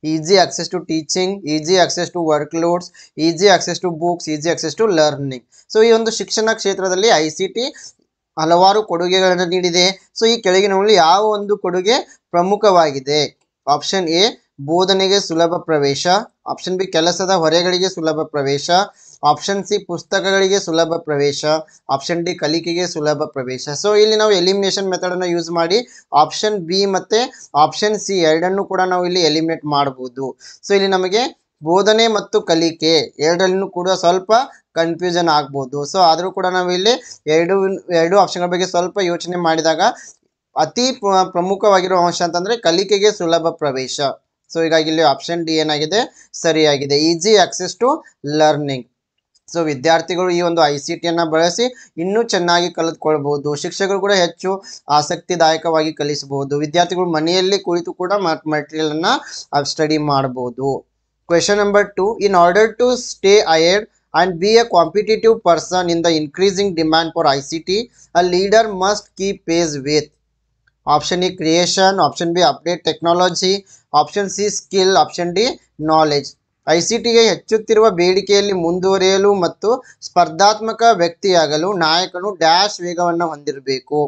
easy access to teaching, easy access to workloads, easy access to books, easy access to learning. So ಈ ಒಂದು ಶಿಕ್ಷಣ ಕ್ಷೇತ್ರದಲ್ಲಿ ICT ಹಲವಾರು ಕೊಡುಗೆಗಳನ್ನು ನೀಡಿದೆ. So ಈ ಕೆಳಗಿನವುಗಳಲ್ಲಿ ಯಾವ ಒಂದು ಕೊಡುಗೆ ಪ್ರಮುಖವಾಗಿದೆ? ಆಪ್ಷನ್ ಎ, ಬೋಧನೆಗೆ ಸುಲಭ ಪ್ರವೇಶ. ಆಪ್ಷನ್ ಬಿ, ಕೆಲಸದ ಹೊರೆಗಳಿಗೆ ಸುಲಭ ಪ್ರವೇಶ. ಆಪ್ಷನ್ ಸಿ, ಪುಸ್ತಕಗಳಿಗೆ ಸುಲಭ ಪ್ರವೇಶ. ಆಪ್ಷನ್ ಡಿ, ಕಲಿಕೆಗೆ ಸುಲಭ ಪ್ರವೇಶ. ಸೊ ಇಲ್ಲಿ ನಾವು ಎಲಿಮಿನೇಷನ್ ಮೆಥಡ್ ಅನ್ನು ಯೂಸ್ ಮಾಡಿ ಆಪ್ಷನ್ ಬಿ ಮತ್ತೆ ಆಪ್ಷನ್ ಸಿ ಎರಡನ್ನು ಕೂಡ ನಾವು ಇಲ್ಲಿ ಎಲಿಮಿನೇಟ್ ಮಾಡಬಹುದು. ಸೊ ಇಲ್ಲಿ ನಮಗೆ ಬೋಧನೆ ಮತ್ತು ಕಲಿಕೆ ಎರಡರಲ್ಲೂ ಕೂಡ ಸ್ವಲ್ಪ ಕನ್ಫ್ಯೂಷನ್ ಆಗ್ಬೋದು. ಸೊ ಆದರೂ ಕೂಡ ನಾವು ಇಲ್ಲಿ ಎರಡು ಆಪ್ಷನ್ಗಳ ಬಗ್ಗೆ ಸ್ವಲ್ಪ ಯೋಚನೆ ಮಾಡಿದಾಗ ಅತಿ ಪ್ರಮುಖವಾಗಿರುವ ಅಂಶ ಅಂತಂದ್ರೆ ಕಲಿಕೆಗೆ ಸುಲಭ ಪ್ರವೇಶ. ಸೊ ಹೀಗಾಗಿ ಇಲ್ಲಿ ಆಪ್ಷನ್ ಡಿ ಏನಾಗಿದೆ? ಸರಿಯಾಗಿದೆ. Easy access to learning. So ವಿದ್ಯಾರ್ಥಿಗಳು ಈ ಒಂದು ICTಯನ್ನು ಬಳಸಿ ಇನ್ನೂ ಚೆನ್ನಾಗಿ ಕಲಿತ್ಕೊಳ್ಬಹುದು. ಶಿಕ್ಷಕರು ಕೂಡ ಹೆಚ್ಚು ಆಸಕ್ತಿದಾಯಕವಾಗಿ ಕಲಿಸಬಹುದು. ವಿದ್ಯಾರ್ಥಿಗಳು ಮನೆಯಲ್ಲಿ ಕುಳಿತು ಕೂಡ ಮಟೀರಿಯಲ್ ಅನ್ನ ಸ್ಟಡಿ ಮಾಡಬಹುದು. Question number 2. In order to stay ahead and be a competitive person in the increasing demand for ICT, a leader must keep pace with. Option A, creation. Option B, update technology. Option C, skill. Option D, knowledge. ICTಗೆ ಹೆಚ್ಚುತ್ತಿರುವ ಬೇಡಿಕೆಯಲ್ಲಿ ಮುಂದುವರಿಯಲು ಮತ್ತು ಸ್ಪರ್ಧಾತ್ಮಕ ವ್ಯಕ್ತಿಯಾಗಲು ನಾಯಕನು dash ವೇಗವನ್ನು ಹೊಂದಿರಬೇಕು.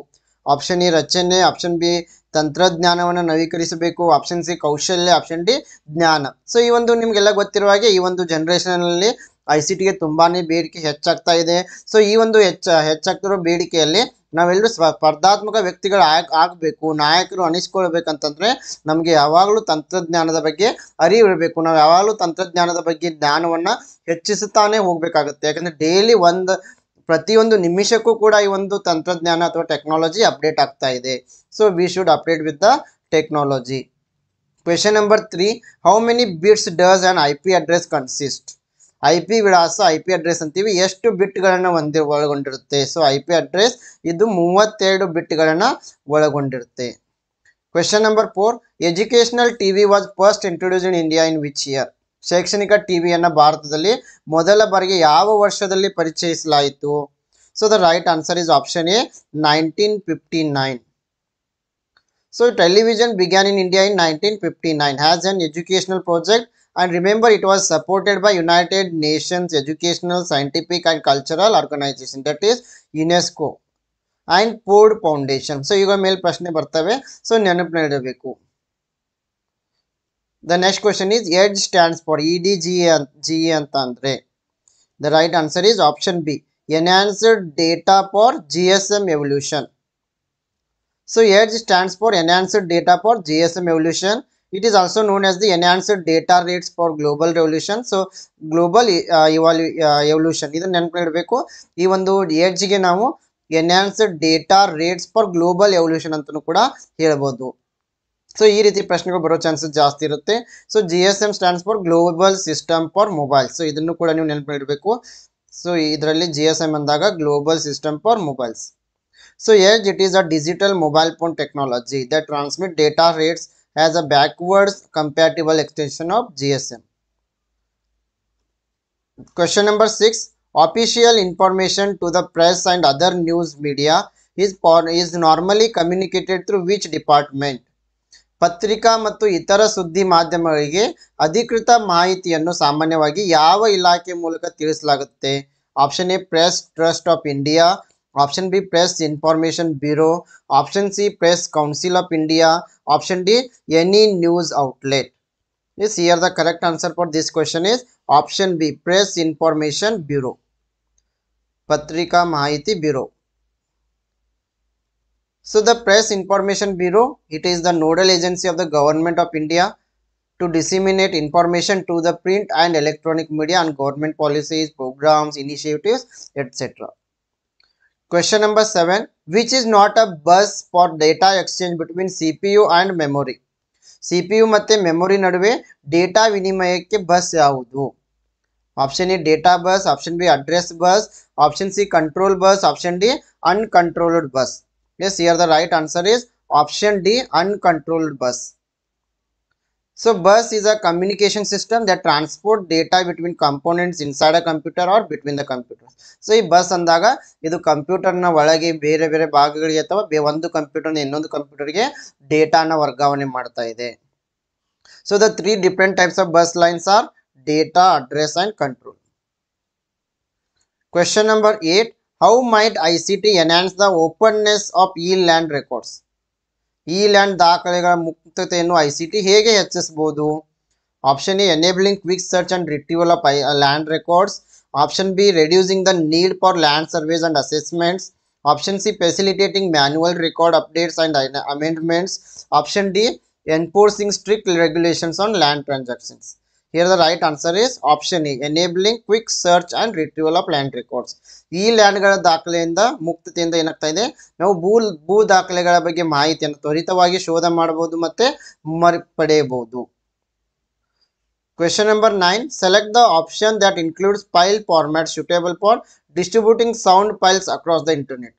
Option A, ರಚನೆ. Option B, ತಂತ್ರಜ್ಞಾನವನ್ನು ನವೀಕರಿಸಬೇಕು. Option C, ಕೌಶಲ್ಯ. ಆಪ್ಷನ್ ಡಿ, ಜ್ಞಾನ. ಸೊ ಈ ಒಂದು ನಿಮಗೆಲ್ಲ ಗೊತ್ತಿರುವ ಹಾಗೆ ಈ ಒಂದು ಜನರೇಷನ್ ಅಲ್ಲಿ ICTಗೆ ತುಂಬಾನೇ ಬೇಡಿಕೆ ಹೆಚ್ಚಾಗ್ತಾ ಇದೆ. ಸೊ ಈ ಒಂದು ಹೆಚ್ಚಾಗ್ತಿರೋ ಬೇಡಿಕೆಯಲ್ಲಿ ನಾವೆಲ್ಲರೂ ಸ್ಪರ್ಧಾತ್ಮಕ ವ್ಯಕ್ತಿಗಳು ಆಗಬೇಕು, ನಾಯಕರು ಅನಿಸ್ಕೊಳ್ಬೇಕಂತಂದ್ರೆ ನಮಗೆ ಯಾವಾಗಲೂ ತಂತ್ರಜ್ಞಾನದ ಬಗ್ಗೆ ಅರಿವು ಇರಬೇಕು. ನಾವು ಯಾವಾಗಲೂ ತಂತ್ರಜ್ಞಾನದ ಬಗ್ಗೆ ಜ್ಞಾನವನ್ನ ಹೆಚ್ಚಿಸುತ್ತಾನೆ ಹೋಗ್ಬೇಕಾಗುತ್ತೆ. ಯಾಕಂದ್ರೆ ಡೈಲಿ ಪ್ರತಿಯೊಂದು ನಿಮಿಷಕ್ಕೂ ಕೂಡ ಈ ಒಂದು ತಂತ್ರಜ್ಞಾನ ಅಥವಾ ಟೆಕ್ನಾಲಜಿ ಅಪ್ಡೇಟ್ ಆಗ್ತಾ ಇದೆ. So we should update with the technology. Question number 3, how many bits does on IP address consist? IP ವಿಳಾಸ, IP ಅಡ್ರೆಸ್ ಅಂತೀವಿ, ಎಷ್ಟು ಬಿಟ್ಗಳನ್ನು ಒಳಗೊಂಡಿರುತ್ತೆ? ಸೊ IP ಅಡ್ರೆಸ್ ಇದು 32 ಬಿಟ್ಗಳನ್ನು ಒಳಗೊಂಡಿರುತ್ತೆ. Question number 4, educational TV was first introduced in India in which year? ಶೈಕ್ಷಣಿಕ ಟಿವಿಯನ್ನು ಭಾರತದಲ್ಲಿ ಮೊದಲ ಬಾರಿಗೆ ಯಾವ ವರ್ಷದಲ್ಲಿ ಪರಿಚಯಿಸಲಾಯಿತು? So the right answer is option A, 1959. So television began in India in 1959 as an educational project, and remember it was supported by United Nations Educational, Scientific and Cultural Organization, that is UNESCO, and Ford Foundation. So ಈಗ ಮೇಲ್ ಪ್ರಶ್ನೆ ಬರ್ತವೆ, so ನೆನಪಿನಲ್ಲಿಡಬೇಕು. The next question is EDGE stands for EDGE ಅಂತ ಅಂದ್ರೆ the right answer is option B, Enhanced Data for GSM Evolution. So EDGE stands for Enhanced Data for GSM Evolution. It is also known as the Enhanced Data Rates for Global Revolution. So Global Evolution ಇದನ್ನ ನೆನಪಿಡಬೇಕು. ಈ ಒಂದು EDGE ಗೆ ನಾವು Enhanced Data Rates for Global Evolution ಅಂತಲೂ ಕೂಡ ಹೇಳ್ಬೋದು. So ಈ ರೀತಿ ಪ್ರಶ್ನೆಗಳು ಬರೋ ಚಾನ್ಸಸ್ ಜಾಸ್ತಿ ಇರುತ್ತೆ. So GSM stands for global system for mobile. So ಇದನ್ನು ಕೂಡ ನೀವು ನೆನಪಿಡಬೇಕು. ಸೊ ಇದರಲ್ಲಿ GSM ಅಂದಾಗ global system for mobiles. So EDGE, it is a digital mobile phone technology that transmit data rates as a backwards compatible extension of GSM. Question number 6, official information to the press and other news media is normally communicated through which department? ಪತ್ರಿಕಾ ಮತ್ತು ಇತರ ಸುದ್ದಿ ಮಾಧ್ಯಮಗಳಿಗೆ ಅಧಿಕೃತ ಮಾಹಿತಿಯನ್ನು ಸಾಮಾನ್ಯವಾಗಿ ಯಾವ ಇಲಾಖೆ ಮೂಲಕ ತಿಳಿಸಲಾಗುತ್ತೆ? Option A, Press Trust of India. Option B, Press Information Bureau. Option C, Press Council of India. Option D, any news outlet. Yes, here the correct answer for this question is option B, Press Information Bureau. Patrika Mahiti Bureau. So the Press Information Bureau, it is the nodal agency of the Government of India to disseminate information to the print and electronic media on government policies, programs, initiatives, etc. Question number 7, which is not a bus for data exchange between CPU and memory? CPU ಮತ್ತೆ memory ನಡುವೆ data ವಿನಿಮಯಕ್ಕೆ bus ಯಾವುದು? Option A, data bus. Option B, address bus. Option C, control bus. Option D, uncontrolled bus. Yes, here the right answer is option D, uncontrolled bus. So bus is a communication system that transport data between components inside a computer or between the computers. So ಈ bus ಅಂದಾಗ ಇದು ಕಂಪ್ಯೂಟರ್ನ ಒಳಗೆ ಬೇರೆ ಬೇರೆ ಭಾಗಗಳಿಗೆ ಅಥವಾ ಒಂದು ಕಂಪ್ಯೂಟರ್ನ ಇನ್ನೊಂದು ಕಂಪ್ಯೂಟರ್ಗೆ ಡೇಟಾನ ವರ್ಗಾವಣೆ ಮಾಡ್ತಾ ಇದೆ. So the 3 different types of bus lines are data, address and control. Question number 8, how might ICT enhance the openness of e-land records? e-land ದಾಖಲೆಗಳ ಮುಕ್ತತೆಯನ್ನು ICT ಹೇಗೆ ಹೆಚ್ಚಿಸಬಹುದು? Option A, enabling quick search and retrieval of land records. Option B, reducing the need for land surveys and assessments. Option C, facilitating manual record updates and amendments. Option D, enforcing strict regulations on land transactions. Here the right answer is option A, enabling quick search and retrieval of land records. ಈ ಲ್ಯಾಂಡ್ಗಳ ದಾಖಲೆಯಿಂದ ಮುಕ್ತತೆಯಿಂದ ಏನಾಗ್ತಾ ಇದೆ, ನಾವು ಭೂ ದಾಖಲೆಗಳ ಬಗ್ಗೆ ಮಾಹಿತಿಯನ್ನು ತ್ವರಿತವಾಗಿ ಶೋಧ ಮಾಡಬಹುದು ಮತ್ತೆ ಪಡೆಯಬಹುದು. Question number 9, select the option that includes file format suitable for distributing sound files across the internet.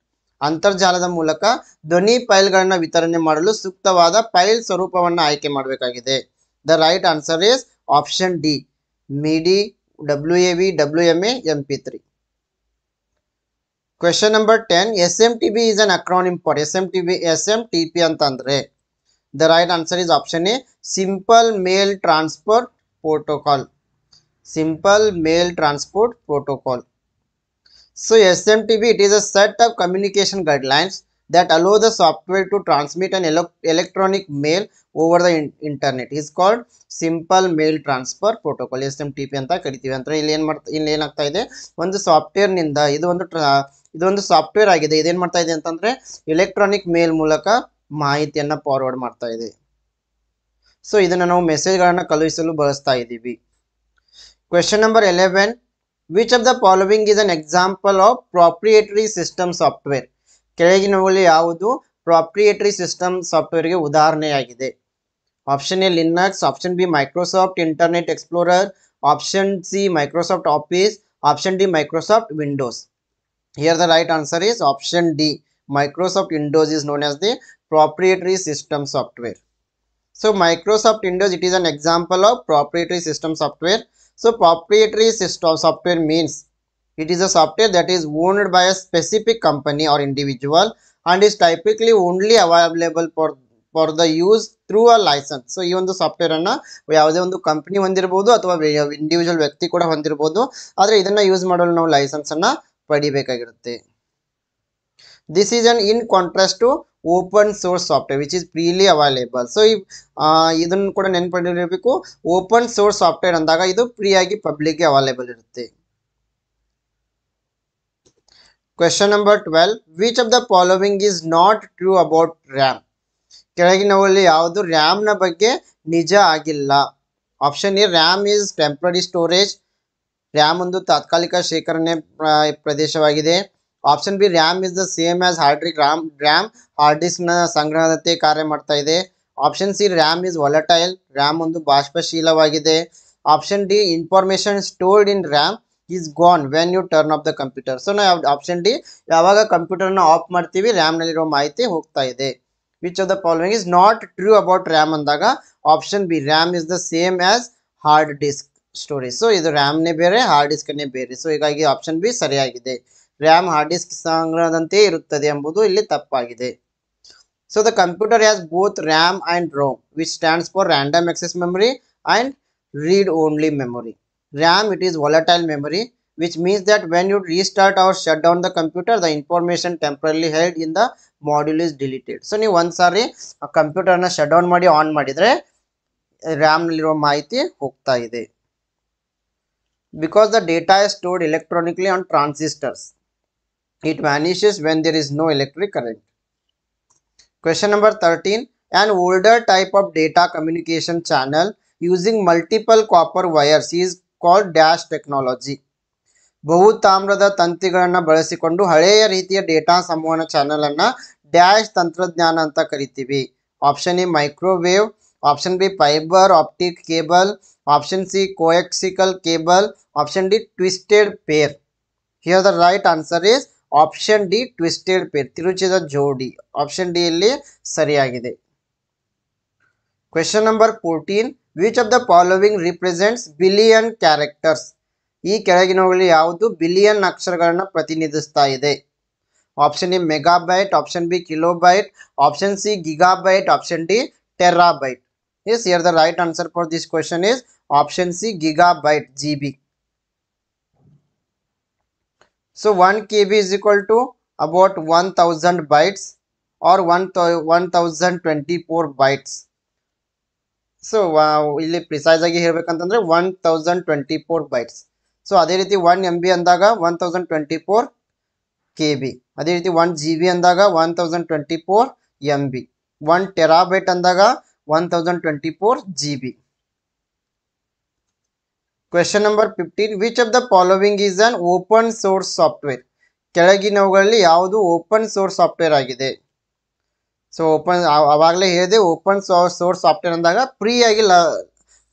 ಅಂತರ್ಜಾಲದ ಮೂಲಕ ಧ್ವನಿ ಫೈಲ್ಗಳನ್ನು ವಿತರಣೆ ಮಾಡಲು ಸೂಕ್ತವಾದ ಫೈಲ್ ಸ್ವರೂಪವನ್ನು ಆಯ್ಕೆ ಮಾಡಬೇಕಾಗಿದೆ. The right answer is option D, MIDI, WAV, WMA, MP3. Question number 10, SMTP is an acronym for SMTP ಅಂತಂದ್ರೆ the right answer is option A, Simple Mail Transport Protocol. Simple Mail Transport Protocol. So SMTP, it is a set of communication guidelines that allow the software to transmit an electronic mail over the internet is called simple mail transfer protocol, SMTP ಅಂತ ಕರಿತೀವಿ. ಅಂತ ಇಲ್ಲಿ ಏನಾಗ್ತಾ ಇದೆ, ಒಂದು software ನಿಂದ ಇದೊಂದು software ಆಗಿದೆ. ಇದೇನ್ ಮಾಡ್ತಾ ಇದೆ ಅಂತಂದ್ರೆ ಎಲೆಕ್ಟ್ರಾನಿಕ್ ಮೇಲ್ ಮೂಲಕ ಮಾಹಿತಿಯನ್ನ ಫಾರ್ವರ್ಡ್ ಮಾಡ್ತಾ ಇದೆ. ಸೊ ಇದನ್ನ ನಾವು ಮೆಸೇಜ್ಗಳನ್ನ ಕಳುಹಿಸಲು ಬಳಸ್ತಾ ಇದ್ದೀವಿ. Question number 11, which of the following is an example of proprietary system software? ಕೆಳಗಿನವುಗಳಲ್ಲಿ ಯಾವುದು ಪ್ರಾಪ್ರಿಯೇಟರಿ ಸಿಸ್ಟಮ್ ಸಾಫ್ಟ್ವೇರ್ಗೆ ಉದಾಹರಣೆಯಾಗಿದೆ? Option A Linux, option B Microsoft Internet Explorer, option C Microsoft Office, option D Microsoft Windows. Here the right answer is option D. Microsoft Windows is known as the proprietary system software. So Microsoft Windows, it is an example of proprietary system software. So proprietary system software means it is a software that is owned by a specific company or individual and is typically only available for the use through a license. So ಈ ಒಂದು software ಅನ್ನ ಯಾವುದೇ ಒಂದು company ಹೊಂದಿರಬಹುದು ಅಥವಾ individual ವ್ಯಕ್ತಿ ಕೂಡ ಹೊಂದಿರಬಹುದು, ಆದ್ರೆ ಇದನ್ನ ಯೂಸ್ ಮಾಡಲು ನಾವು ಲೈಸೆನ್ಸ್ ಅನ್ನ ಪಡಿಬೇಕಾಗಿರುತ್ತೆ. This is an in contrast to open source software which is freely available. So ಇದನ್ನು ಕೂಡ ನೆನಪಿಡಬೇಕು, ಓಪನ್ ಸೋರ್ಸ್ ಸಾಫ್ಟ್ವೇರ್ ಅಂದಾಗ ಇದು ಫ್ರೀ ಆಗಿ ಪಬ್ಲಿಕ್ಗೆ ಅವೈಲೇಬಲ್ ಇರುತ್ತೆ. Question number 12, which of the following is not true about RAM? ಕೆಳಗಿನವಲ್ಲಿ ಯಾವುದು ರ್ಯಾಮ್ ನ ಬಗ್ಗೆ ನಿಜ ಆಗಿಲ್ಲ? Option A RAM is temporary storage, RAM ಒಂದು ತಾತ್ಕಾಲಿಕ ಶೇಖರಣೆ ಪ್ರದೇಶವಾಗಿದೆ. Option B RAM is the same as hard disk, RAM hard disk ನ ಸಂಗ್ರಹದಂತೆ ಕಾರ್ಯ ಮಾಡ್ತಾ ಇದೆ. Option C RAM is volatile, RAM ಒಂದು ಬಾಷ್ಪಶೀಲವಾಗಿದೆ. Option D information stored in RAM is gone when you turn off the computer. So ನಾವು option D ಯಾವಾಗ ಕಂಪ್ಯೂಟರ್ನ ಆಫ್ ಮಾಡ್ತೀವಿ ರ್ಯಾಮ್ ನಲ್ಲಿರೋ ಮಾಹಿತಿ ಹೋಗ್ತಾ ಇದೆ. Which of the following is not true about RAM ಅಂದಾಗ option B RAM is the same as hard disk storage. So ಇದು ರ್ಯಾಮ್ನೇ ಬೇರೆ ಹಾರ್ಡ್ ಡಿಸ್ಕ್ನೇ ಬೇರೆ. ಸೊ ಹೀಗಾಗಿ ಆಪ್ಷನ್ ಬಿ ಸರಿಯಾಗಿದೆ. ರ್ಯಾಮ್ ಹಾರ್ಡ್ ಡಿಸ್ಕ್ ಸಂಗ್ರಹದಂತೆ ಇರುತ್ತದೆ ಎಂಬುದು ಇಲ್ಲಿ ತಪ್ಪಾಗಿದೆ. So the computer has both RAM and ROM which stands for random access memory and read only memory. RAM, it is volatile memory, which means that when you restart or shut down the computer, the information temporarily held in the module is deleted. So ನೀವು ಒಂದ್ಸಾರಿ computer ನ shut down ಮಾಡಿ on ಮಾಡಿದ್ರೆ RAM ನಲ್ಲಿರೋ ಮಾಹಿತಿ ಹೋಗ್ತಾ ಇದೆ. Because the data is stored electronically on transistors, it vanishes when there is no electric current. Question number 13, an older type of data communication channel using multiple copper wires is called dash technology. ಬಹು ತಾಮ್ರದ ತಂತಿಗಳನ್ನು ಬಳಸಿಕೊಂಡು ಹಳೆಯ ರೀತಿಯ data ಸಂವಹನ channel ಅನ್ನ dash ತಂತ್ರಜ್ಞಾನ ಅಂತ ಕರಿತೀವಿ. Option A microwave, option B fibre optic cable, option C coaxial cable, option D twisted pair. Here the right answer is option D twisted pair, ತಿರುಚಿದ ಜೋಡಿ. ಆಪ್ಷನ್ ಡಿ ಇಲ್ಲಿ ಸರಿಯಾಗಿದೆ. Question number 14, which of the following represents billion characters? ಈ ಕೆಳಗಿನವುಗಳಲ್ಲಿ ಯಾವುದು billion ಅಕ್ಷರಗಳನ್ನು ಪ್ರತಿನಿಧಿಸ್ತಾ ಇದೆ? Option A megabyte, option B kilobyte, option C gigabyte, option D terabyte. Yes, here the right answer for this question is option C gigabyte, GB. So 1 KB is equal to about 1000 bytes or 1024 bytes. So ಇಲ್ಲಿ precise ಆಗಿ ಹೇಳಬೇಕಂತಂದ್ರೆ 1024 bytes. So ಅದೇ ರೀತಿ 1 MB ಅಂದಾಗ 1024 KB, ಅದೇ ರೀತಿ 1 GB ಅಂದಾಗ 1024 MB, 1 terabyte ಅಂದಾಗ 1024 GB. Question number 15, which of the following is an open source software? ಕೆಳಗಿನವುಗಳಲ್ಲಿ ಯಾವುದು ಓಪನ್ ಸೋರ್ಸ್ ಸಾಫ್ಟ್ವೇರ್ ಆಗಿದೆ? ಸೊ ಓಪನ್ ಅವಾಗಲೇ ಹೇಳಿದೆ, ಓಪನ್ ಸೋರ್ಸ್ ಸಾಫ್ಟ್ವೇರ್ ಅಂದಾಗ ಫ್ರೀ ಆಗಿ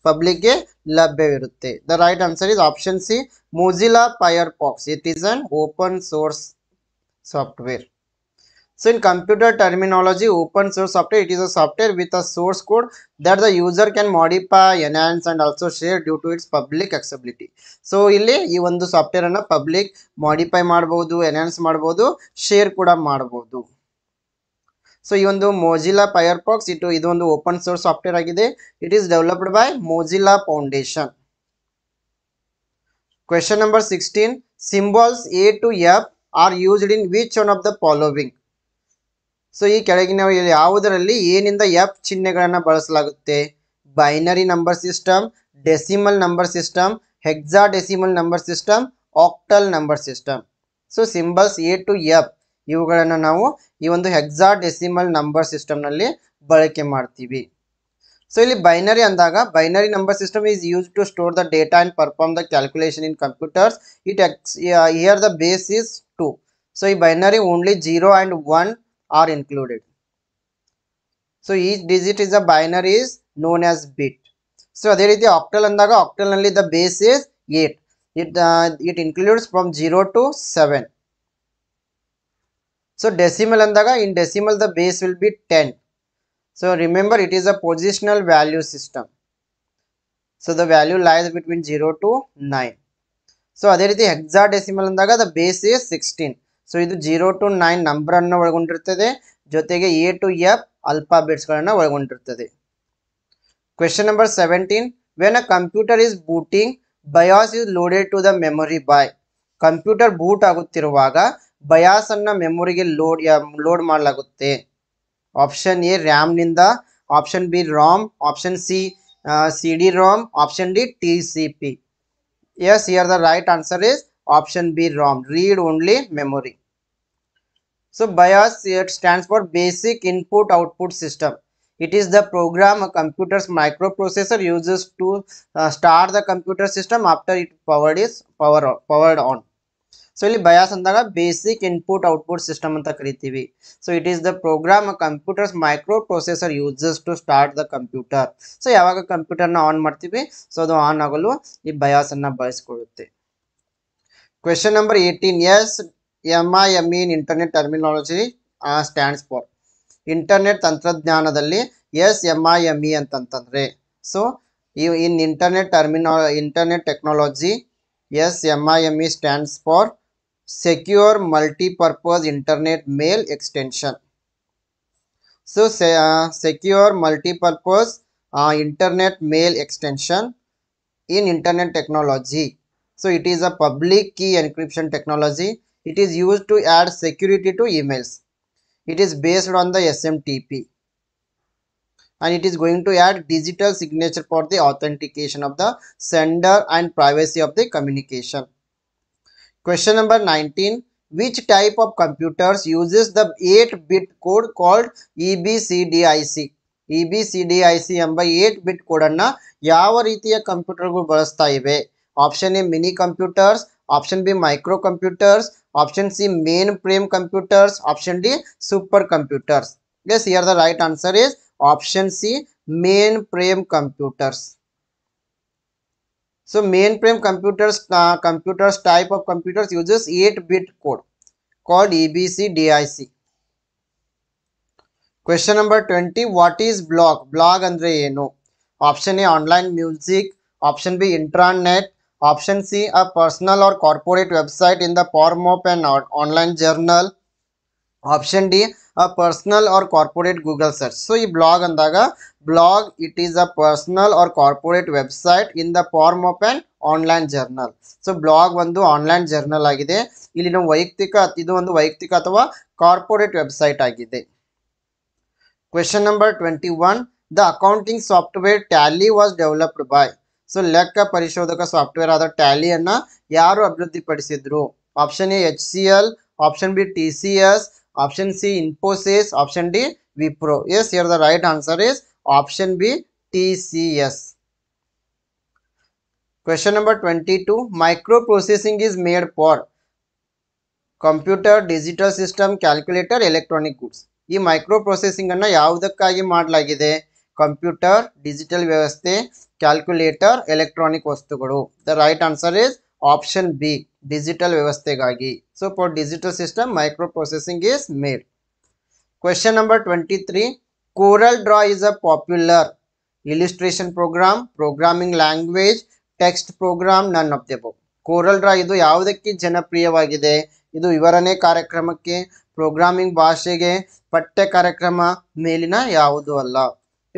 ಪಬ್ಲಿಕ್ಗೆ ಲಭ್ಯವಿರುತ್ತೆ. The right answer is option C Mozilla Firefox. It is an open source software. So in computer terminology, open source software, it is a software with a source code that the user can modify, enhance and also share due to its public accessibility. So ಇಲ್ಲಿ ಈ ಒಂದು software ಅನ್ನ public modify ಮಾಡಬಹುದು, enhance ಮಾಡಬಹುದು, share ಕೂಡ ಮಾಡಬಹುದು. So ಈ ಒಂದು ಮೊಜಿಲ್ಲಾ ಫೈರ್ಫಾಕ್ಸ್ ಇದು ಒಂದು ಓಪನ್ ಸೋರ್ಸ್ ಸಾಫ್ಟ್ವೇರ್ ಆಗಿದೆ. It is developed by Mozilla foundation. Question number 16, symbols A to F are used in which one of the following? So ಈ ಕೆಳಗಿನ ಯಾವುದರಲ್ಲಿ ಏನಿಂದ ಎಫ್ ಚಿಹ್ನೆಗಳನ್ನು ಬಳಸಲಾಗುತ್ತೆ? Binary number system, decimal number system, hexadecimal number system, octal number system. So symbols A to F ಇವುಗಳನ್ನು ನಾವು ಈ ಒಂದು ಹೆಕ್ಸಾಡೆಸಿಮಲ್ ನಂಬರ್ ಸಿಸ್ಟಮ್ನಲ್ಲಿ ಬಳಕೆ ಮಾಡ್ತೀವಿ. ಸೊ ಇಲ್ಲಿ ಬೈನರಿ ಅಂದಾಗ binary number system is use to store the data and perform the calculation in computers. Here the base is 2. So ಈ binary only 0 and 1 are included. So each digit is a binary is known as bit. So ಅದೇ ರೀತಿ octal ಅಂದಾಗ octal ನಲ್ಲಿ the base is 8. It includes from 0 to 7. So decimal ಅಂದಾಗ in decimal the base will be 10. So remember it is a positional value system. So the value lies between 0 to 9. So ಅದೇ ರೀತಿ hexadecimal ಅಂದಾಗ the base is 16. So ಇದು 0 to 9 number ಅನ್ನು ಒಳಗೊಂಡಿರುತ್ತದೆ, ಜೊತೆಗೆ A to F alphabets ಗಳನ್ನು ಒಳಗೊಂಡಿರುತ್ತದೆ. Question number 17. When a computer is booting, BIOS is loaded to the memory by. Computer boot ಆಗುತ್ತಿರುವಾಗ BIOS ಅನ್ನ ಮೆಮೊರಿಗೆ ಲೋಡ್ ಮಾಡಲಾಗುತ್ತೆ. ಆಪ್ಷನ್ ಎ ರ್ಯಾಮ್ ನಿಂದ, option B ROM, option C CD-ROM, option D TCP. Yes, here the right answer is option B, ROM, read only memory. So BIOS, it stands for basic input output system. It is the program a computer's microprocessor uses to start the computer system after it powered on. So ಇಲ್ಲಿ BIOS ಅಂದಾಗ basic input output system ಅಂತ ಕರಿತೀವಿ. So it is the program a computer's microprocessor uses to start the computer. So ಯಾವಾಗ ಕಂಪ್ಯೂಟರ್ನ on ಮಾಡ್ತೀವಿ, so ಅದು on ಆಗಲು ಈ BIOS ಅನ್ನ ಬಳಸಿಕೊಳ್ಳುತ್ತೆ. Question number 18. Yes MIME in internet terminology stands for. Internet ತಂತ್ರಜ್ಞಾನದಲ್ಲಿ MIME ಅಂತಂತಂದ್ರೆ, so in internet technology MIME stands for Secure Multi-Purpose Internet Mail Extension. So Secure Multi-Purpose Internet Mail Extension in Internet Technology. So it is a public key encryption technology. It is used to add security to emails. It is based on the SMTP. And it is going to add digital signature for the authentication of the sender and privacy of the communication. Question number 19. Which type of computers uses the 8-bit code called EBCDIC? EBCDIC ಎಂಬ 8-bit code ಅನ್ನ ಯಾವ ರೀತಿಯ ಕಂಪ್ಯೂಟರ್ಗಳು ಬಳಸ್ತಾ ಇವೆ? Option A mini computers, option B micro computers, option C main frame computers, option D super computers. Yes, here the right answer is option C, main frame computers. So mainframe computers type of computers uses 8-bit code called EBCDIC. Question number 20. What is blog? Blog andre enu? Option A online music, option B intranet, option C a personal or corporate website in the form of an online journal, option D a personal or corporate Google search. So ಈ blog ಅಂದಾಗ blog it is a personal or corporate website in the form of an online journal. So blog ಒಂದು online journal ಆಗಿದೆ. ಇಲ್ಲಿ ನಾವು ಇದು ಒಂದು ವೈಯಕ್ತಿಕ ಅಥವಾ ಕಾರ್ಪೊರೇಟ್ ವೆಬ್ಸೈಟ್ ಆಗಿದೆ. Question number 21. The accounting software Tally was developed by. So ಲೆಕ್ಕ ಪರಿಶೋಧಕ ಸಾಫ್ಟ್ವೇರ್ ಆದ ಟ್ಯಾಲಿ ಅನ್ನ ಯಾರು ಅಭಿವೃದ್ಧಿಪಡಿಸಿದ್ರು? Option A HCL, option B TCS, option C Infosys, option D Wipro. Yes, here the right answer is option B TCS. Question number 22. Microprocessing is made for computer, digital system, calculator, electronic goods. ಈ ಮೈಕ್ರೋಪ್ರೊಸೆಸಿಂಗ್ ಅನ್ನ ಯಾವುದಕ್ಕಾಗಿ ಮಾಡಲಾಗಿದೆ? Computer, digital ವ್ಯವಸ್ಥೆ, calculator, electronic ವಸ್ತುಗಳು. The right answer is option B, digital ವ್ಯವಸ್ಥೆಗಾಗಿ. So for digital system microprocessing is made. Question number 23. Corel Draw is a popular illustration program, programming language, text program, none of the above. Corel Draw ಇದು ಯಾವುದಕ್ಕೆ ಜನಪ್ರಿಯವಾಗಿದೆ? ಇದು ವಿವರಣೆ ಕಾರ್ಯಕ್ರಮಕ್ಕೆ, programming ಭಾಷೆಗೆ, ಪಠ್ಯ ಕಾರ್ಯಕ್ರಮ ಮೇಲಿನ ಯಾವುದು ಅಲ್ಲ.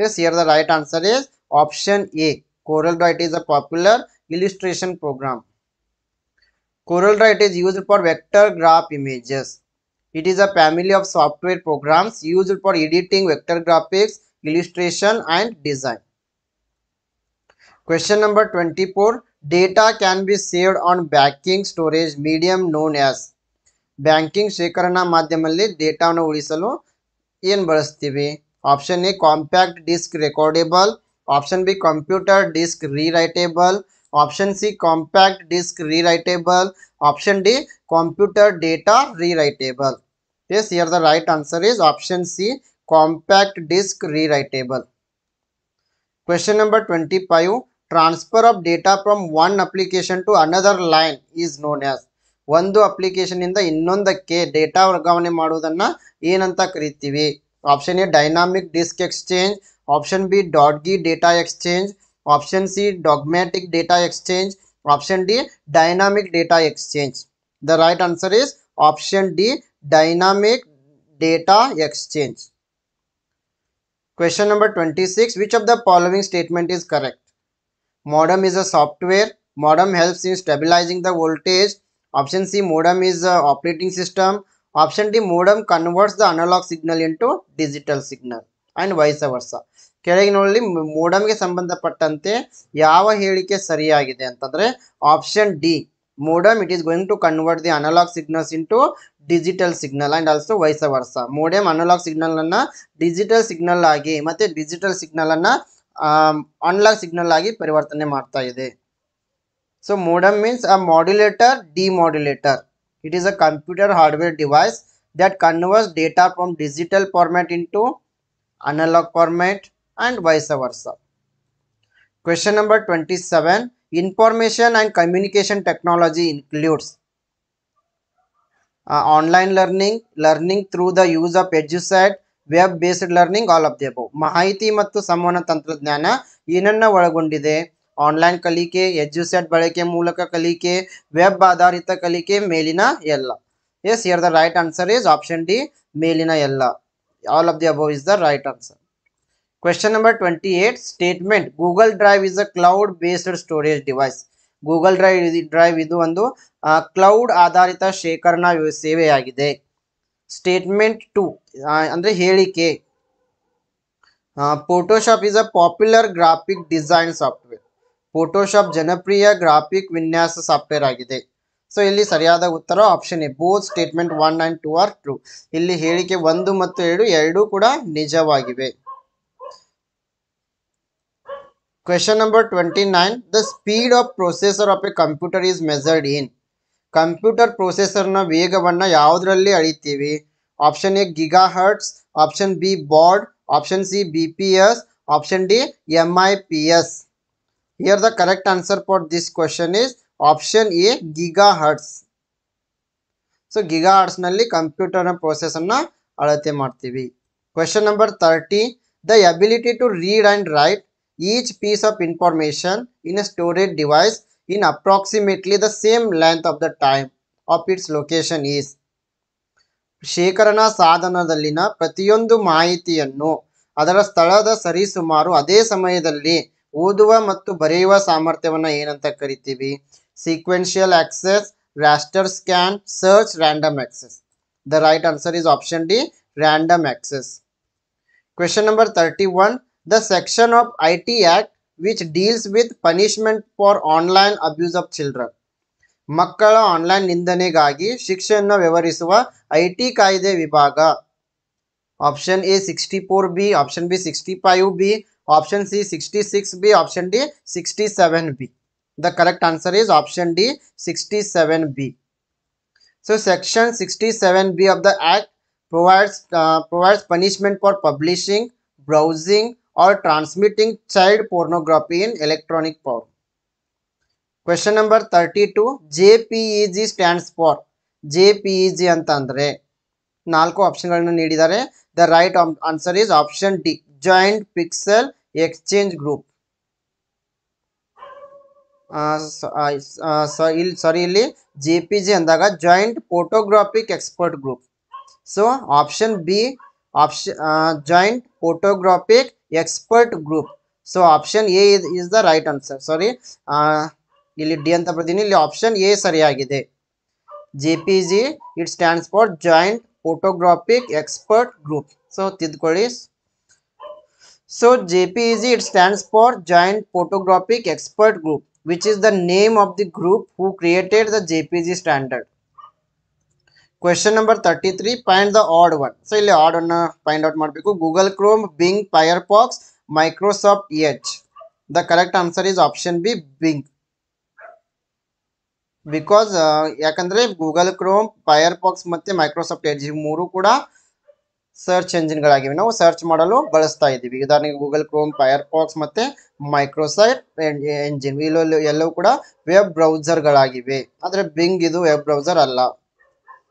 Yes, here the right answer is option A. Corel Draw it is a popular illustration program. Corel Draw it is used for vector graph images. It is a family of software programs used for editing vector graphics, illustration and design. Question number 24. Data can be saved on banking storage medium known as. Banking ಶೇಖರಣಾ ಮಾಧ್ಯಮದಲ್ಲಿ ಡೇಟಾವನ್ನು ಉಳಿಸಲು ಏನು ಬಳಸ್ತೀವಿ? Option A compact disc recordable, option B computer disc rewritable, option C compact disc rewritable, option D computer data rewritable. Yes, here the right answer is option C, compact disk rewritable. Question number 25. Transfer of data from one application to another line is known as. ಒಂದು application ಇಂದ ಇನ್ನೊಂದಕ್ಕೆ data ವರ್ಗಾವಣೆ ಮಾಡುವುದನ್ನ ಏನಂತ ಕರಿತೀವಿ? Option A dynamic disk exchange, option B dodgy data exchange, option C dogmatic data exchange, option D dynamic data exchange. The right answer is option D, dynamic data exchange. Question number 26. Which of the following statement is correct? Modem is a software. Modem helps in stabilizing the voltage. Option C, modem is a operating system. Option D, modem converts the analog signal into digital signal and vice versa. ಕೆಳಗಿನಲ್ಲಿ ಮೋಡಮ್ಗೆ ಸಂಬಂಧಪಟ್ಟಂತೆ ಯಾವ ಹೇಳಿಕೆ ಸರಿಯಾಗಿದೆ ಅಂತಂದ್ರೆ option D, modem it is going to convert the analog signals into digital signal and also vice versa. modem analog signal ಅನ್ನ digital signal ಆಗಿ ಮತ್ತೆ digital signal ಅನ್ನ analogue signal ಆಗಿ ಪರಿವರ್ತನೆ ಮಾಡ್ತಾ ಇದೆ. So modem means a modulator demodulator. It is a computer hardware device that converts data from digital format into analog format and vice versa. Question number 27. Information and communication technology includes online learning, learning through the use of EduSat, web-based learning, all of the above. ಮಾಹಿತಿ ಮತ್ತು ಸಂವಹನ ತಂತ್ರಜ್ಞಾನ ಏನನ್ನ ಒಳಗೊಂಡಿದೆ? Online ಕಲಿಕೆ, EduSat ಬಳಕೆ ಮೂಲಕ ಕಲಿಕೆ, ವೆಬ್ ಆಧಾರಿತ ಕಲಿಕೆ, ಮೇಲಿನ ಎಲ್ಲ. Yes, here the right answer is option D, ಮೇಲಿನ ಎಲ್ಲ. All of the above is the right answer. Question number 28. Statement Google Drive is a cloud-based storage device. Google Drive ಇದು ಒಂದು ಕ್ಲೌಡ್ ಆಧಾರಿತ ಶೇಖರಣಾ ಸೇವೆಯಾಗಿದೆ. ಸ್ಟೇಟ್ಮೆಂಟ್ 2 ಅಂದ್ರೆ ಹೇಳಿಕೆ. Photoshop is a popular graphic design software. Photoshop ಜನಪ್ರಿಯ ಗ್ರಾಫಿಕ್ ವಿನ್ಯಾಸ software ಆಗಿದೆ. ಸೊ ಇಲ್ಲಿ ಸರಿಯಾದ ಉತ್ತರ option A, both statement 1 and 2 are true. ಇಲ್ಲಿ ಹೇಳಿಕೆ 1 ಮತ್ತು 2 ಎರಡೂ ಕೂಡ ನಿಜವಾಗಿವೆ. Question number 29. The speed of processor of a computer is measured in. Computer ಪ್ರೊಸೆಸರ್ನ ವೇಗವನ್ನು ಯಾವುದರಲ್ಲಿ ಅಳಿತೀವಿ? Option A gigahertz, option B baud, option C BPS, option D MIPS. Here the correct answer for this question is option A, gigahertz. So gigahertz ನಲ್ಲಿ ಕಂಪ್ಯೂಟರ್ನ ಪ್ರೊಸೆಸರ್ನ ಅಳತೆ ಮಾಡ್ತೀವಿ. Question number 30. The ability to read and write each piece of information in a storage device in approximately the same length of the time of its location is. ಶೇಖರಣಾ ಸಾಧನದಲ್ಲಿನ ಪ್ರತಿಯೊಂದು ಮಾಹಿತಿಯನ್ನು ಅದರ ಸ್ಥಳದ ಸರಿಸುಮಾರು ಅದೇ ಸಮಯದಲ್ಲಿ ಓದುವ ಮತ್ತು ಬರೆಯುವ ಸಾಮರ್ಥ್ಯವನ್ನು ಏನಂತ ಕರಿತೀವಿ? Sequential access, raster scan, search, random access. The right answer is option D, random access. Question number 31. The section of IT Act which deals with punishment for online abuse of children. ಮಕ್ಕಳ online ನಿಂದನೆಗಾಗಿ ಶಿಕ್ಷೆಯನ್ನು ವಿವರಿಸುವ IT ಕಾಯ್ದೆ ವಿಭಾಗ. Option A 64B, option B 65B, option C 66B, option D 67B. The correct answer is option D, 67B. So section 67B of the Act provides punishment for publishing, browsing or transmitting child pornography in electronic form. Question number 32. JPEG stands for. JPEG ಅಂತ ಅಂದ್ರೆ 4 ಆಪ್ಷನ್ಗಳನ್ನು ನೀಡಿದ್ದಾರೆ. The right answer is option D, Joint Pixel Exchange Group. ಇಲ್ಲಿ JPG ಅಂದಾಗ joint photographic expert group. So option B, joint photographic expert group. So option A is the right answer. Sorry, ಇಲ್ಲಿ D ಅಂತ ಬರ್ತೀನಿ, ಇಲ್ಲಿ option A ಸರಿಯಾಗಿದೆ. JPG, it stands for Joint Photographic Expert Group. So ತಿದ್ಕೊಳ್ಳಿ. So JPEG, it stands for Joint Photographic Expert Group, which is the name of the group who created the JPEG standard. Question number 33, find the odd one. So ಇಲ್ಲಿ odd one find out ಮಾಡಬೇಕು. Google Chrome, Bing, Firefox, Microsoft Edge. The correct answer is option B, Bing. Because ಯಾಕಂದ್ರೆ Google Chrome, Firefox ಮತ್ತೆ Microsoft edge ಈ ಮೂರು ಕೂಡ search ಎಂಜಿನ್ಗಳಾಗಿವೆ, ನಾವು search ಮಾಡಲು ಬಳಸ್ತಾ ಇದ್ದೀವಿ. ಉದಾಹರಣೆಗೆ ಗೂಗಲ್ ಕ್ರೋಮ್, ಫೈರ್ಫಾಕ್ಸ್ ಮತ್ತೆ ಮೈಕ್ರೋಸಾಫ್ಟ್ ಎಂಜಿನ್ ಎಲ್ಲವೂ ಕೂಡ ವೆಬ್ ಬ್ರೌಸರ್ಗಳಾಗಿವೆ. ಆದರೆ ಬಿಂಗ್ ಇದು ವೆಬ್ ಬ್ರೌಸರ್ ಅಲ್ಲ.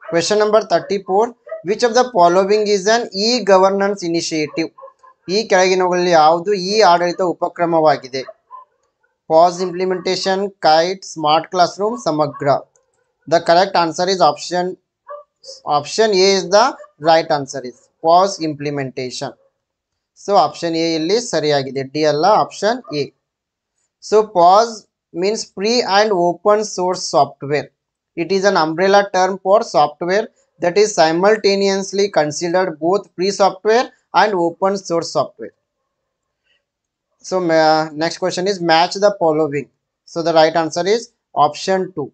Question number 34, which of the following is an E governance initiative? ಈ ಕೆಳಗಿನವುಗಳಲ್ಲಿ ಯಾವುದು ಈ ಆಡಳಿತ ಉಪಕ್ರಮವಾಗಿದೆ? PAUSE implementation, KITE, smart classroom, Samagra. The correct answer is option A is the right answer is PAUSE implementation. So option A illi sariyagide, D alla option A. So PAUSE means free and open source software. It is an umbrella term for software that is simultaneously considered both free software and open source software. So next question is match the following. So the right answer is option 2.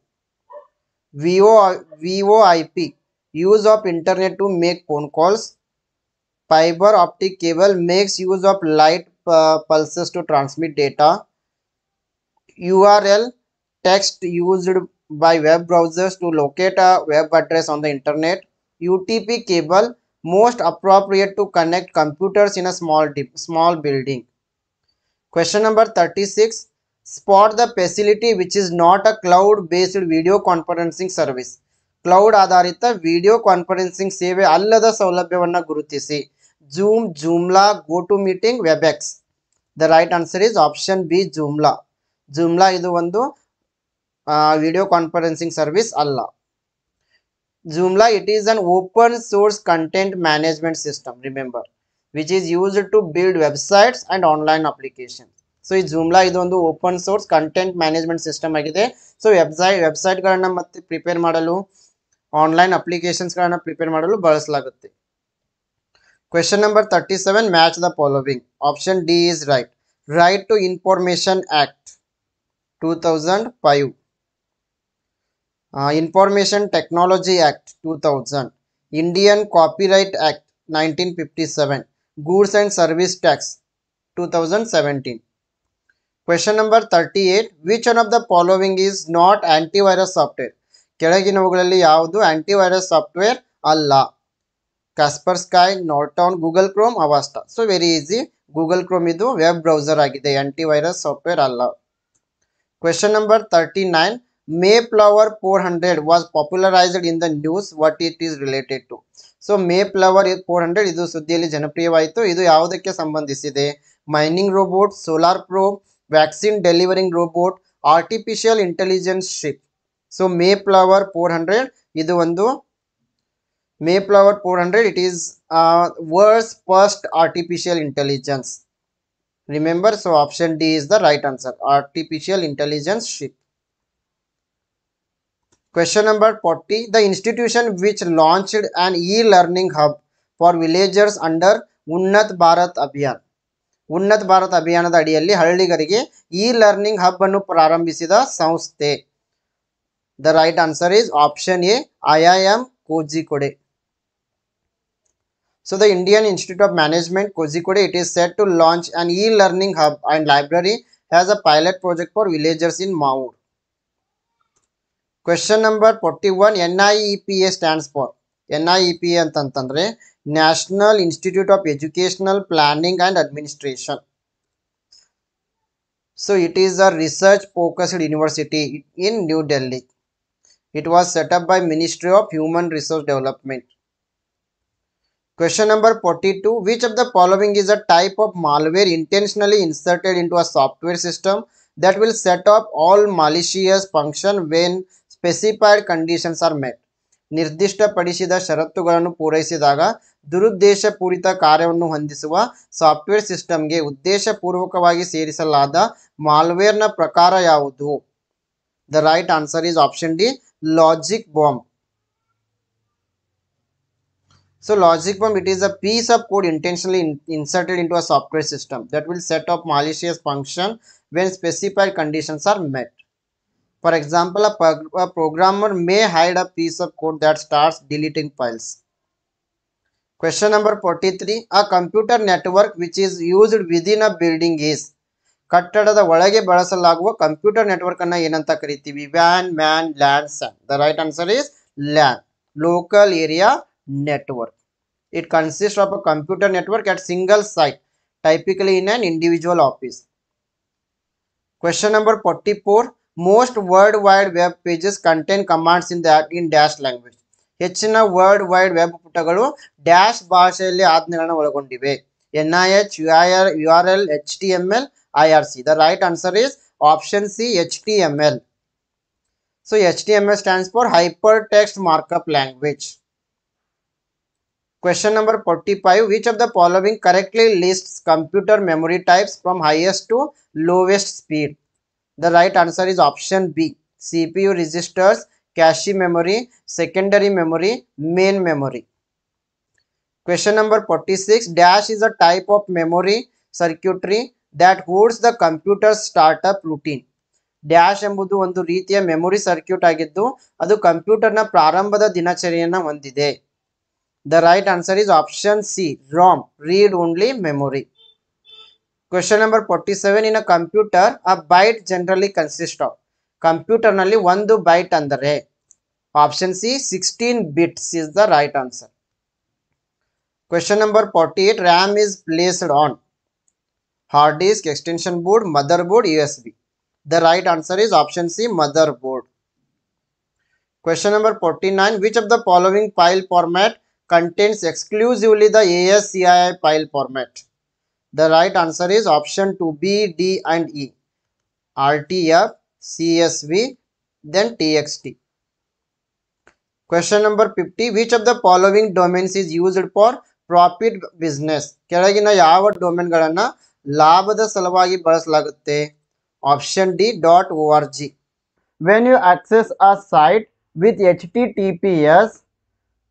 VoIP, use of internet to make phone calls. Fiber optic cable makes use of light pulses to transmit data. URL, text used by web browsers to locate a web address on the internet. UTP cable, most appropriate to connect computers in a small building. Question number 36, spot the facility which is not a cloud based video conferencing service. Cloud ಆಧಾರಿತ video conferencing ಸೇವೆ ಅಲ್ಲದ ಸೌಲಭ್ಯವನ್ನು ಗುರುತಿಸಿ. Zoom, Joomla, GoToMeeting, WebEx. The right answer is option B, Joomla. Joomla ಇದು ಒಂದು video conferencing service ಅಲ್ಲ. Joomla, it is an open source content management system, remember, which is used to build websites and online applications. So ಈ Joomla ಇದು ಒಂದು open source content management system ಆಗಿದೆ. So ವೆಬ್ಸೈಟ್ಗಳನ್ನು ಮತ್ತೆ prepare ಮಾಡಲು, online ಅಪ್ಲಿಕೇಶನ್ಸ್ಗಳನ್ನು prepare ಮಾಡಲು ಬಳಸಲಾಗುತ್ತೆ. Question number 37, match the following. Option D is right. Right to information act 2005, Information Technology Act 2000, Indian Copyright Act 1957, Goods and Service Tax 2017. Question number 38, which one of the following is not antivirus software? ಕೆಳಗಿನವುಗಳಲ್ಲಿ ಯಾವುದು antivirus software ಅಲ್ಲ? Kaspersky, Norton, Google Chrome, Avasta. So very easy, Google Chrome ಇದು web browser ಆಗಿದೆ, antivirus software ಅಲ್ಲ. Question number 39, Mayflower 400 was popularized in the news. What it is related to? So Mayflower 400 ಇದು ಸುದ್ದಿಯಲ್ಲಿ ಜನಪ್ರಿಯವಾಯಿತು. ಇದು ಯಾವುದಕ್ಕೆ ಸಂಬಂಧಿಸಿದೆ? Mining robot, solar probe, vaccine delivering robot, artificial intelligence ship. So Mayflower 400 ಇದು ಒಂದು Mayflower 400, it is world's first artificial intelligence. Remember, so option D is the right answer, artificial intelligence ship. Question number 40, the institution which launched an e-learning hub for villagers under ಉನ್ನತ್ Bharat Abhiyan. ಉನ್ನತ್ Bharat ಅಭಿಯಾನದ ಅಡಿಯಲ್ಲಿ ಹಳ್ಳಿಗರಿಗೆ e-learning hub ಅನ್ನು ಪ್ರಾರಂಭಿಸಿದ ಸಂಸ್ಥೆ. The right answer is option A, IIM Kozhikode. So the Indian Institute of Management Kozhikode, it is set to launch an e-learning hub and library as a pilot project for villagers in Maur. Question number 41, NIEPA stands for. NIEPA ಅಂತಂತಂದ್ರೆ National Institute of Educational Planning and Administration. So it is a research focused university in New Delhi. It was set up by Ministry of Human Resource Development. Question number 42, which of the following is a type of malware intentionally inserted into a software system that will set off all malicious function when specified conditions are met? ನಿರ್ದಿಷ್ಟಪಡಿಸಿದ ಷರತ್ತುಗಳನ್ನು ಪೂರೈಸಿದಾಗ ದುರುದ್ದೇಶಪೂರಿತ ಕಾರ್ಯವನ್ನು ಹೊಂದಿಸುವ software ಸಿಸ್ಟಮ್ಗೆ ಉದ್ದೇಶಪೂರ್ವಕವಾಗಿ ಸೇರಿಸಲಾದ ಮಾಲ್ವೇರ್ನ ಪ್ರಕಾರ ಯಾವುದು? The right answer is option D, logic bomb. So logic bomb, it is a piece of code intentionally inserted into a software system that will set up malicious function when specified conditions are met. For example, a programmer may hide a piece of code that starts deleting files. Question number 43. A computer network which is used within a building is. ಕಟ್ಟಡದ ಒಳಗೆ ಬಳಸಲಾಗುವ computer network ಅನ್ನ ಏನಂತ ಕರಿತೀವಿ? Van, man, LAN, San. The right answer is LAN, local area network. It consists of a computer network at single site, typically in an individual office. Question number 44. Most World Wide Web pages contain commands in dash language. ಹೆಚ್ಚಿನ world wide web ಪುಟಗಳು dash ಭಾಷೆಯಲ್ಲಿ ಆಜ್ಞೆಗಳನ್ನು ಒಳಗೊಂಡಿವೆ. NIH, URL, HTML, IRC. The right answer is option C, HTML. So HTML stands for Hypertext Markup Language. Question number 45. Which of the following correctly lists computer memory types from highest to lowest speed? The right answer is option B, CPU registers, cache memory, secondary memory, main memory. Question number 46. Dash is a type of memory circuitry that holds the computer's startup routine. Dash ಎಂಬುದು ಒಂದು ರೀತಿಯ memory circuit ಆಗಿದ್ದು ಅದು ಕಂಪ್ಯೂಟರ್ನ ಪ್ರಾರಂಭದ ದಿನಚರಿಯನ್ನು ಹೊಂದಿದೆ. The right answer is option C, ROM, read only memory. Question number 47. In a computer, a byte generally consists of. Computer ನಲ್ಲಿ ಒಂದು byte ಅಂದರೆ option C 16 bits is the right answer. Question number 48. RAM is placed on hard disk, extension board, motherboard, USB. The right answer is option C, motherboard. Question number 49. Which of the following file format contains exclusively the ASCII file format? The right answer is option 2, B, D and E. RTF, CSV, then TXT. Question number 50. Which of the following domains is used for profit business? ಕೆಳಗಿನ ಯಾವ ಡೊಮೇನ್ಗಳನ್ನು ಲಾಭದ ಸಲುವಾಗಿ ಬಳಸಲಾಗುತ್ತೆ? Option D, .org. When you access a site with HTTPS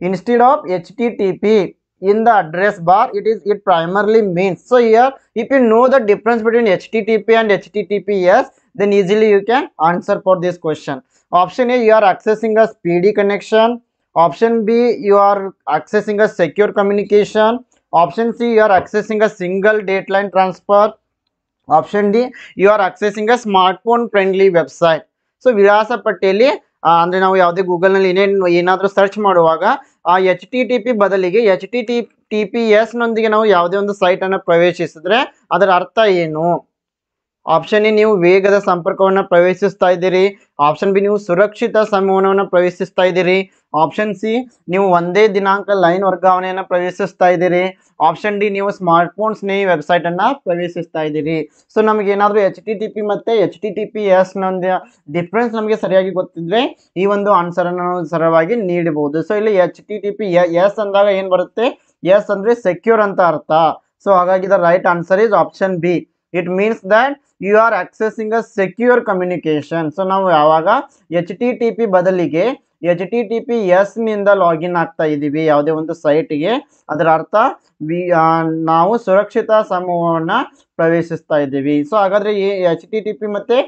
instead of HTTP in the address bar, it primarily means. So here, if you know the difference between HTTP and HTTPS, then easily you can answer for this question. Option A, you are accessing a speedy connection. Option B, you are accessing a secure communication. Option C, you are accessing a single data line transfer. Option D, you are accessing a smartphone friendly website. So ವಿಳಾಸ ಪಟ್ಟಿಯಲ್ಲಿ ಅಂದರೆ ನಾವು ಯಾವುದೇ ಗೂಗಲ್ನಲ್ಲಿ ಏನಾದರೂ search ಮಾಡುವಾಗ ಆ HTTP ಬದಲಿಗೆ HTTPS ನೊಂದಿಗೆ ನಾವು ಯಾವುದೇ ಒಂದು ಸೈಟನ್ನು ಪ್ರವೇಶಿಸಿದ್ರೆ ಅದರ ಅರ್ಥ ಏನು? ಆಪ್ಷನ್ ಎ, ನೀವು ವೇಗದ ಸಂಪರ್ಕವನ್ನು ಪ್ರವೇಶಿಸ್ತಾ ಇದ್ದೀರಿ. ಆಪ್ಷನ್ ಬಿ, ನೀವು ಸುರಕ್ಷಿತ ಸಂವಹನವನ್ನು ಪ್ರವೇಶಿಸ್ತಾ ಇದ್ದೀರಿ. ಆಪ್ಷನ್ ಸಿ, ನೀವು ಒಂದೇ ದಿನಾಂಕ ಲೈನ್ ವರ್ಗಾವಣೆಯನ್ನು ಪ್ರವೇಶಿಸ್ತಾ ಇದ್ದೀರಿ. ಆಪ್ಷನ್ ಡಿ, ನೀವು ಸ್ಮಾರ್ಟ್ಫೋನ್ ಸ್ನೇಹಿ ವೆಬ್ಸೈಟನ್ನು ಪ್ರವೇಶಿಸ್ತಾ ಇದ್ದೀರಿ. ಸೊ ನಮಗೆ ಏನಾದರೂ HTTP ಮತ್ತು HTTPS ನೊಂದು ಡಿಫ್ರೆನ್ಸ್ ನಮಗೆ ಸರಿಯಾಗಿ ಗೊತ್ತಿದ್ರೆ ಈ ಒಂದು ಆನ್ಸರನ್ನು ನಾವು ಸರಳವಾಗಿ ನೀಡಬಹುದು. ಸೊ ಇಲ್ಲಿ HTTPS ಅಂದಾಗ ಏನು ಬರುತ್ತೆ? ಎಸ್ ಅಂದರೆ ಸೆಕ್ಯೂರ್ ಅಂತ ಅರ್ಥ. ಸೊ ಹಾಗಾಗಿ the right answer is option B. It means that you are accessing a secure communication. So ನಾವು ಯಾವಾಗ HTTP ಬದಲಿಗೆ HTTPS ನಿಂದ ಲಾಗಿನ್ ಆಗ್ತಾ ಇದ್ದೀವಿ ಯಾವುದೇ ಒಂದು ಸೈಟ್ಗೆ, ಅದರ ಅರ್ಥ ನಾವು ಸುರಕ್ಷಿತ ಸಮೂಹವನ್ನು ಪ್ರವೇಶಿಸ್ತಾ ಇದ್ದೀವಿ. ಸೊ ಹಾಗಾದ್ರೆ HTTP ಮತ್ತು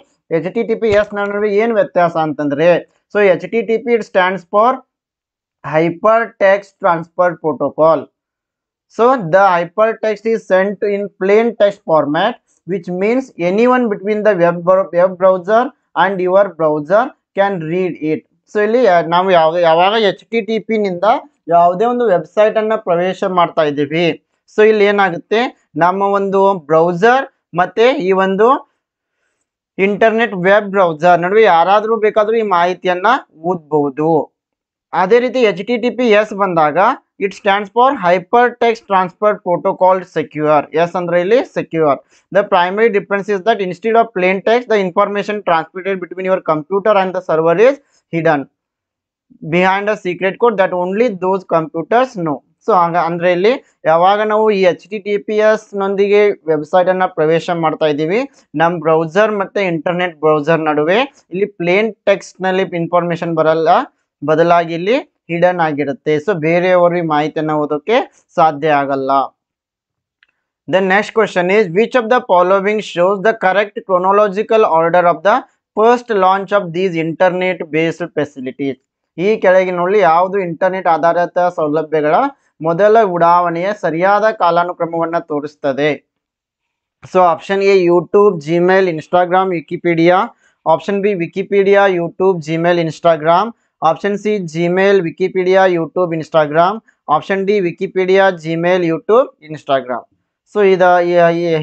HTTPS ನಡುವೆ ಏನು ವ್ಯತ್ಯಾಸ ಅಂತಂದ್ರೆ, so HTTP it stands for Hypertext Transfer Protocol. So the hypertext is sent in plain text format, which means anyone between the web browser and your browser can read it. So ಇಲ್ಲಿ ನಾವು ಯಾವಾಗ HTTP ನಿಂದ ಯಾವುದೇ ಒಂದು website ಅನ್ನ ಪ್ರವೇಶ ಮಾಡ್ತಾ ಇದ್ದೀವಿ, ಸೊ ಇಲ್ಲಿ ಏನಾಗುತ್ತೆ, ನಮ್ಮ ಒಂದು ಬ್ರೌಸರ್ ಮತ್ತೆ ಈ ಒಂದು ಇಂಟರ್ನೆಟ್ ವೆಬ್ ಬ್ರೌಸರ್ ನಡುವೆ ಯಾರಾದರೂ ಬೇಕಾದರೂ ಈ ಮಾಹಿತಿಯನ್ನ ಓದಬಹುದು. ಅದೇ ರೀತಿ HTTPS ಬಂದಾಗ it stands for Hypertext Transfer Protocol Secure. Yes ಅಂದ್ರೆ ಇಲ್ಲಿ secure. The primary difference is that instead of plain text, the information transmitted between your computer and the server is hidden behind a secret code that only those computers know. So ಅಂದ್ರೆ ಇಲ್ಲಿ ಯಾವಾಗ ನಾವು ಈ HTTPS ನೊಂದಿಗೆ website ಅನ್ನ ಪ್ರವೇಶ ಮಾಡ್ತಾ ಇದ್ದೀವಿ, ನಮ್ಮ ಬ್ರೌಸರ್ ಮತ್ತೆ ಇಂಟರ್ನೆಟ್ ಬ್ರೌಸರ್ ನಡುವೆ ಇಲ್ಲಿ ಪ್ಲೇನ್ ಟೆಕ್ಸ್ಟ್ ನಲ್ಲಿ ಇನ್ಫಾರ್ಮೇಶನ್ ಬರಲ್ಲ, ಬದಲಾಗಿ ಇಲ್ಲಿ ಹಿಡನ್ ಆಗಿರುತ್ತೆ. ಸೊ ಬೇರೆಯವರು ಈ ಮಾಹಿತಿಯನ್ನು ಓದೋಕೆ ಸಾಧ್ಯ ಆಗಲ್ಲ. The next question is, which of the following shows the correct chronological order of the first launch of these internet based facilities? ಈ ಕೆಳಗಿನಲ್ಲಿ ಯಾವುದು ಇಂಟರ್ನೆಟ್ ಆಧಾರಿತ ಸೌಲಭ್ಯಗಳ ಮೊದಲ ಉಡಾವಣೆಯ ಸರಿಯಾದ ಕಾಲಾನುಕ್ರಮವನ್ನು ತೋರಿಸುತ್ತದೆ? So option A YouTube, Gmail, Instagram, Wikipedia. Option B Wikipedia, YouTube, Gmail, Instagram. Option C Gmail, Wikipedia, YouTube, Instagram. Option D Wikipedia, Gmail, YouTube, Instagram. So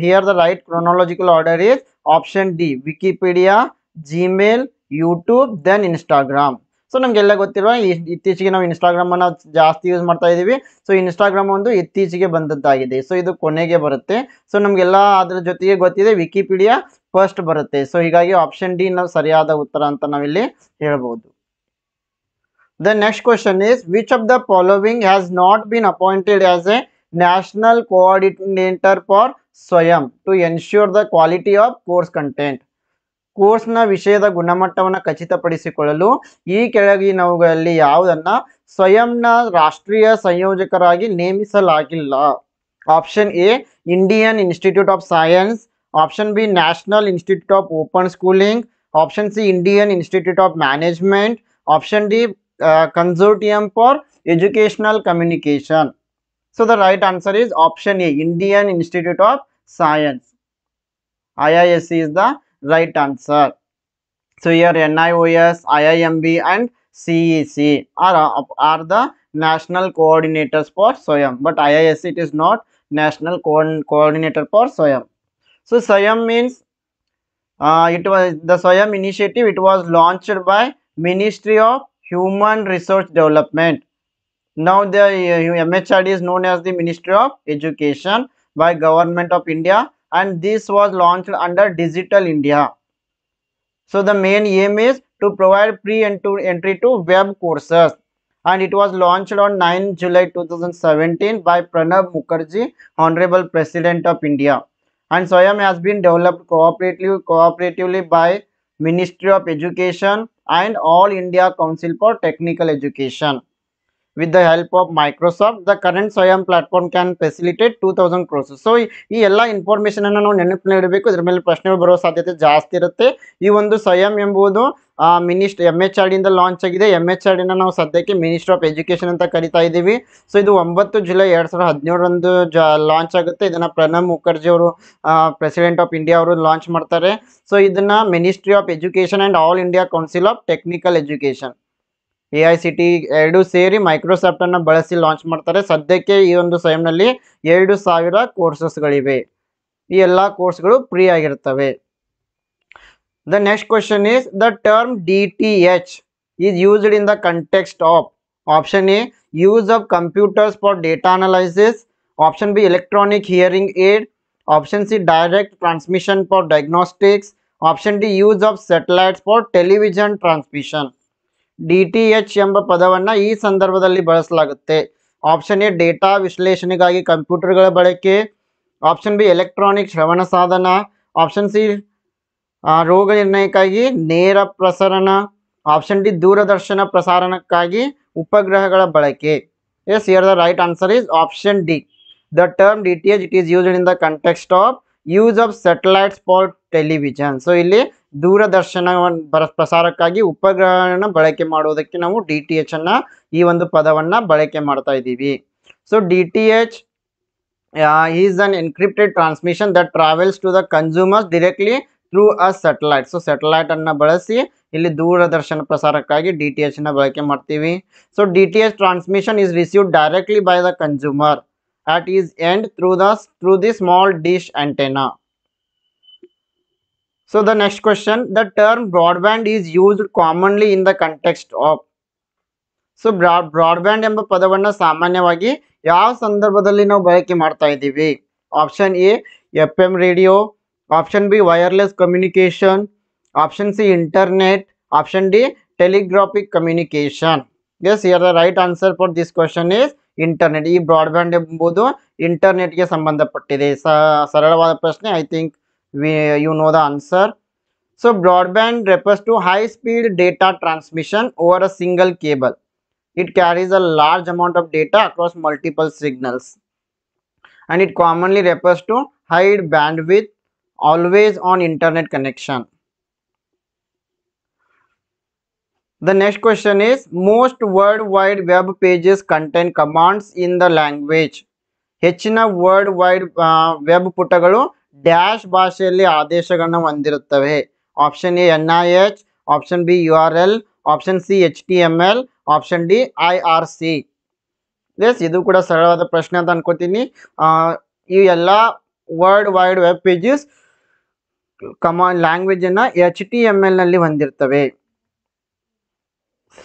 here the right chronological order is option D, Wikipedia, Gmail, YouTube, then Instagram. So ನಮಗೆಲ್ಲ ಗೊತ್ತಿರುವ ಇತ್ತೀಚೆಗೆ ನಾವು Instagram ಅನ್ನು ಜಾಸ್ತಿ use ಮಾಡ್ತಾ ಇದ್ದೀವಿ. So Instagram ಒಂದು ಇತ್ತೀಚೆಗೆ ಬಂದದ್ದಾಗಿದೆ. ಸೊ ಇದು ಕೊನೆಗೆ ಬರುತ್ತೆ. ಸೊ ನಮಗೆಲ್ಲ ಅದ್ರ ಜೊತೆಗೆ ಗೊತ್ತಿದೆ ವಿಕಿಪೀಡಿಯಾ ಫಸ್ಟ್ ಬರುತ್ತೆ. ಸೊ ಹೀಗಾಗಿ ಆಪ್ಷನ್ ಡಿ ನಾವು ಸರಿಯಾದ ಉತ್ತರ ಅಂತ ನಾವಿಲ್ಲಿ ಹೇಳ್ಬೋದು. The next question is, which of the following has not been appointed as a national coordinator for SWAYAM to ensure the quality of course content? ಕೋರ್ಸ್ನ ವಿಷಯದ ಗುಣಮಟ್ಟವನ್ನು ಖಚಿತಪಡಿಸಿಕೊಳ್ಳಲು ಈ ಕೆಳಗಿನವುಗಳಲ್ಲಿ ಯಾವುದನ್ನ ಸ್ವಯಂನ ರಾಷ್ಟ್ರೀಯ ಸಂಯೋಜಕರಾಗಿ ನೇಮಿಸಲಾಗಿಲ್ಲ? Option A Indian institute of science. Option B national institute of open schooling. Option C Indian institute of management. Option D consortium for educational communication. So the right answer is option A, Indian Institute of Science. IISc is the right answer. So here NIOS, IIMB and CEC are the national coordinators for SWAYAM, but IISc it is not national coordinator for SWAYAM. So SWAYAM means it was the SWAYAM initiative. It was launched by Ministry of Human Resource Development. Now the MHRD is known as the Ministry of Education by Government of India, and this was launched under Digital India. So the main aim is to provide pre-entry to web courses, and it was launched on 9 July 2017 by Pranab Mukherjee, Honorable President of India. And SWAYAM has been developed cooperatively by Ministry of Education and All India Council for Technical Education. With the help of Microsoft, the current SWAYAM platform can facilitate 2000 courses. So ಈ ಎಲ್ಲ information ಅನ್ನು ನಾವು ನೆನಪಿನಲ್ಲಿ ಇಡಬೇಕು. ಇದರ ಮೇಲೆ ಪ್ರಶ್ನೆಗಳು ಬರೋ ಸಾಧ್ಯತೆ ಜಾಸ್ತಿ ಇರುತ್ತೆ. ಈ ಒಂದು SWAYAM ಎಂಬುದು MHRD ಇಂದ ಲಾಂಚ್ ಆಗಿದೆ. MHRD ನ ನಾವು ಸದ್ಯಕ್ಕೆ ಮಿನಿಸ್ಟ್ರಿ ಆಫ್ ಎಜುಕೇಶನ್ ಅಂತ ಕರಿತಾ ಇದ್ದೀವಿ. ಸೊ ಇದು 9 ಜುಲೈ 2017ರಂದು ಲಾಂಚ್ ಆಗುತ್ತೆ. ಇದನ್ನ ಪ್ರಣಬ್ ಮುಖರ್ಜಿ ಅವರು ಪ್ರೆಸಿಡೆಂಟ್ ಆಫ್ ಇಂಡಿಯಾ ಅವರು ಲಾಂಚ್ ಮಾಡ್ತಾರೆ. ಸೊ ಇದನ್ನ ministry of education and all India council of technical education AICT ಎರಡು ಸೇರಿ ಮೈಕ್ರೋಸಾಫ್ಟ್ ಅನ್ನು ಬಳಸಿ ಲಾಂಚ್ ಮಾಡ್ತಾರೆ. ಸದ್ಯಕ್ಕೆ ಈ ಒಂದು SWAYAMನಲ್ಲಿ 2000 ಕೋರ್ಸಸ್ಗಳಿವೆ. ಈ ಎಲ್ಲ ಕೋರ್ಸ್ಗಳು ಫ್ರೀ ಆಗಿರ್ತವೆ. The next question is, the term DTH is used in the context of option A, use of computers for data analysis. Option B, electronic hearing aid. Option C, direct transmission for diagnostics. Option D, use of satellites for television transmission. DTH ಎಂಬ ಪದವನ್ನು ಈ ಸಂದರ್ಭದಲ್ಲಿ ಬಳಸಲಾಗುತ್ತೆ. Option A data ವಿಶ್ಲೇಷಣೆಗಾಗಿ ಕಂಪ್ಯೂಟರ್ಗಳ ಬಳಕೆ. Option B electronic ಶ್ರವಣ ಸಾಧನ. ಆಪ್ಷನ್ ಸಿ ರೋಗ ನಿರ್ಣಯಕ್ಕಾಗಿ ನೇರ ಪ್ರಸರಣ. ಆಪ್ಷನ್ ಡಿ ದೂರದರ್ಶನ ಪ್ರಸಾರಣಕ್ಕಾಗಿ ಉಪಗ್ರಹಗಳ ಬಳಕೆ. Yes, here the right answer is option D. The term DTH, it is used in the context of use of satellites for television. So ಇಲ್ಲಿ ದೂರದರ್ಶನ ಪ್ರಸಾರಕ್ಕಾಗಿ ಉಪಗ್ರಹನ ಬಳಕೆ ಮಾಡೋದಕ್ಕೆ ನಾವು DTH ಅನ್ನ ಈ ಒಂದು ಪದವನ್ನ ಬಳಕೆ ಮಾಡ್ತಾ ಇದ್ದೀವಿ. So DTH is an encrypted transmission that travels to the consumers directly through a satellite. So satellite ಅನ್ನ ಬಳಸಿ ಇಲ್ಲಿ ದೂರದರ್ಶನ ಪ್ರಸಾರಕ್ಕಾಗಿ DTH ನ ಬಳಕೆ ಮಾಡ್ತೀವಿ. So DTH transmission is received directly by the consumer at his end through the small dish antenna. So the next question, the term broadband is used commonly in the context of. ಸೊ broadband ಎಂಬ ಪದವನ್ನು ಸಾಮಾನ್ಯವಾಗಿ ಯಾವ ಸಂದರ್ಭದಲ್ಲಿ ನಾವು ಬಳಕೆ ಮಾಡ್ತಾ ಇದ್ದೀವಿ? Option A FM radio. Option B wireless communication. Option C internet. Option D telegraphic communication. Yes, here the right answer for this question is internet. ಈ ಬ್ರಾಡ್ಬ್ಯಾಂಡ್ ಎಂಬುದು ಇಂಟರ್ನೆಟ್ಗೆ ಸಂಬಂಧಪಟ್ಟಿದೆ. ಸರಳವಾದ ಪ್ರಶ್ನೆ. I think you know the answer. So broadband refers to high speed data transmission over a single cable. It carries a large amount of data across multiple signals, and it commonly refers to high bandwidth, always on internet connection. The next question is, most World Wide Web pages contain commands in the language. ಹೆಚ್ಚಿನ world wide web ಪುಟಗಳು dash ಭಾಷೆಯಲ್ಲಿ ಆದೇಶಗಳನ್ನು ಹೊಂದಿರುತ್ತವೆ. Option A NIH, option B URL, option C HTML, option D IRC. Yes, ಇದು ಕೂಡ ಸರಳವಾದ ಪ್ರಶ್ನೆ ಅಂತ ಅನ್ಕೋತೀನಿ. ಈ ಎಲ್ಲ world wide web pages command language ಅನ್ನ HTML ನಲ್ಲಿ ಹೊಂದಿರ್ತವೆ.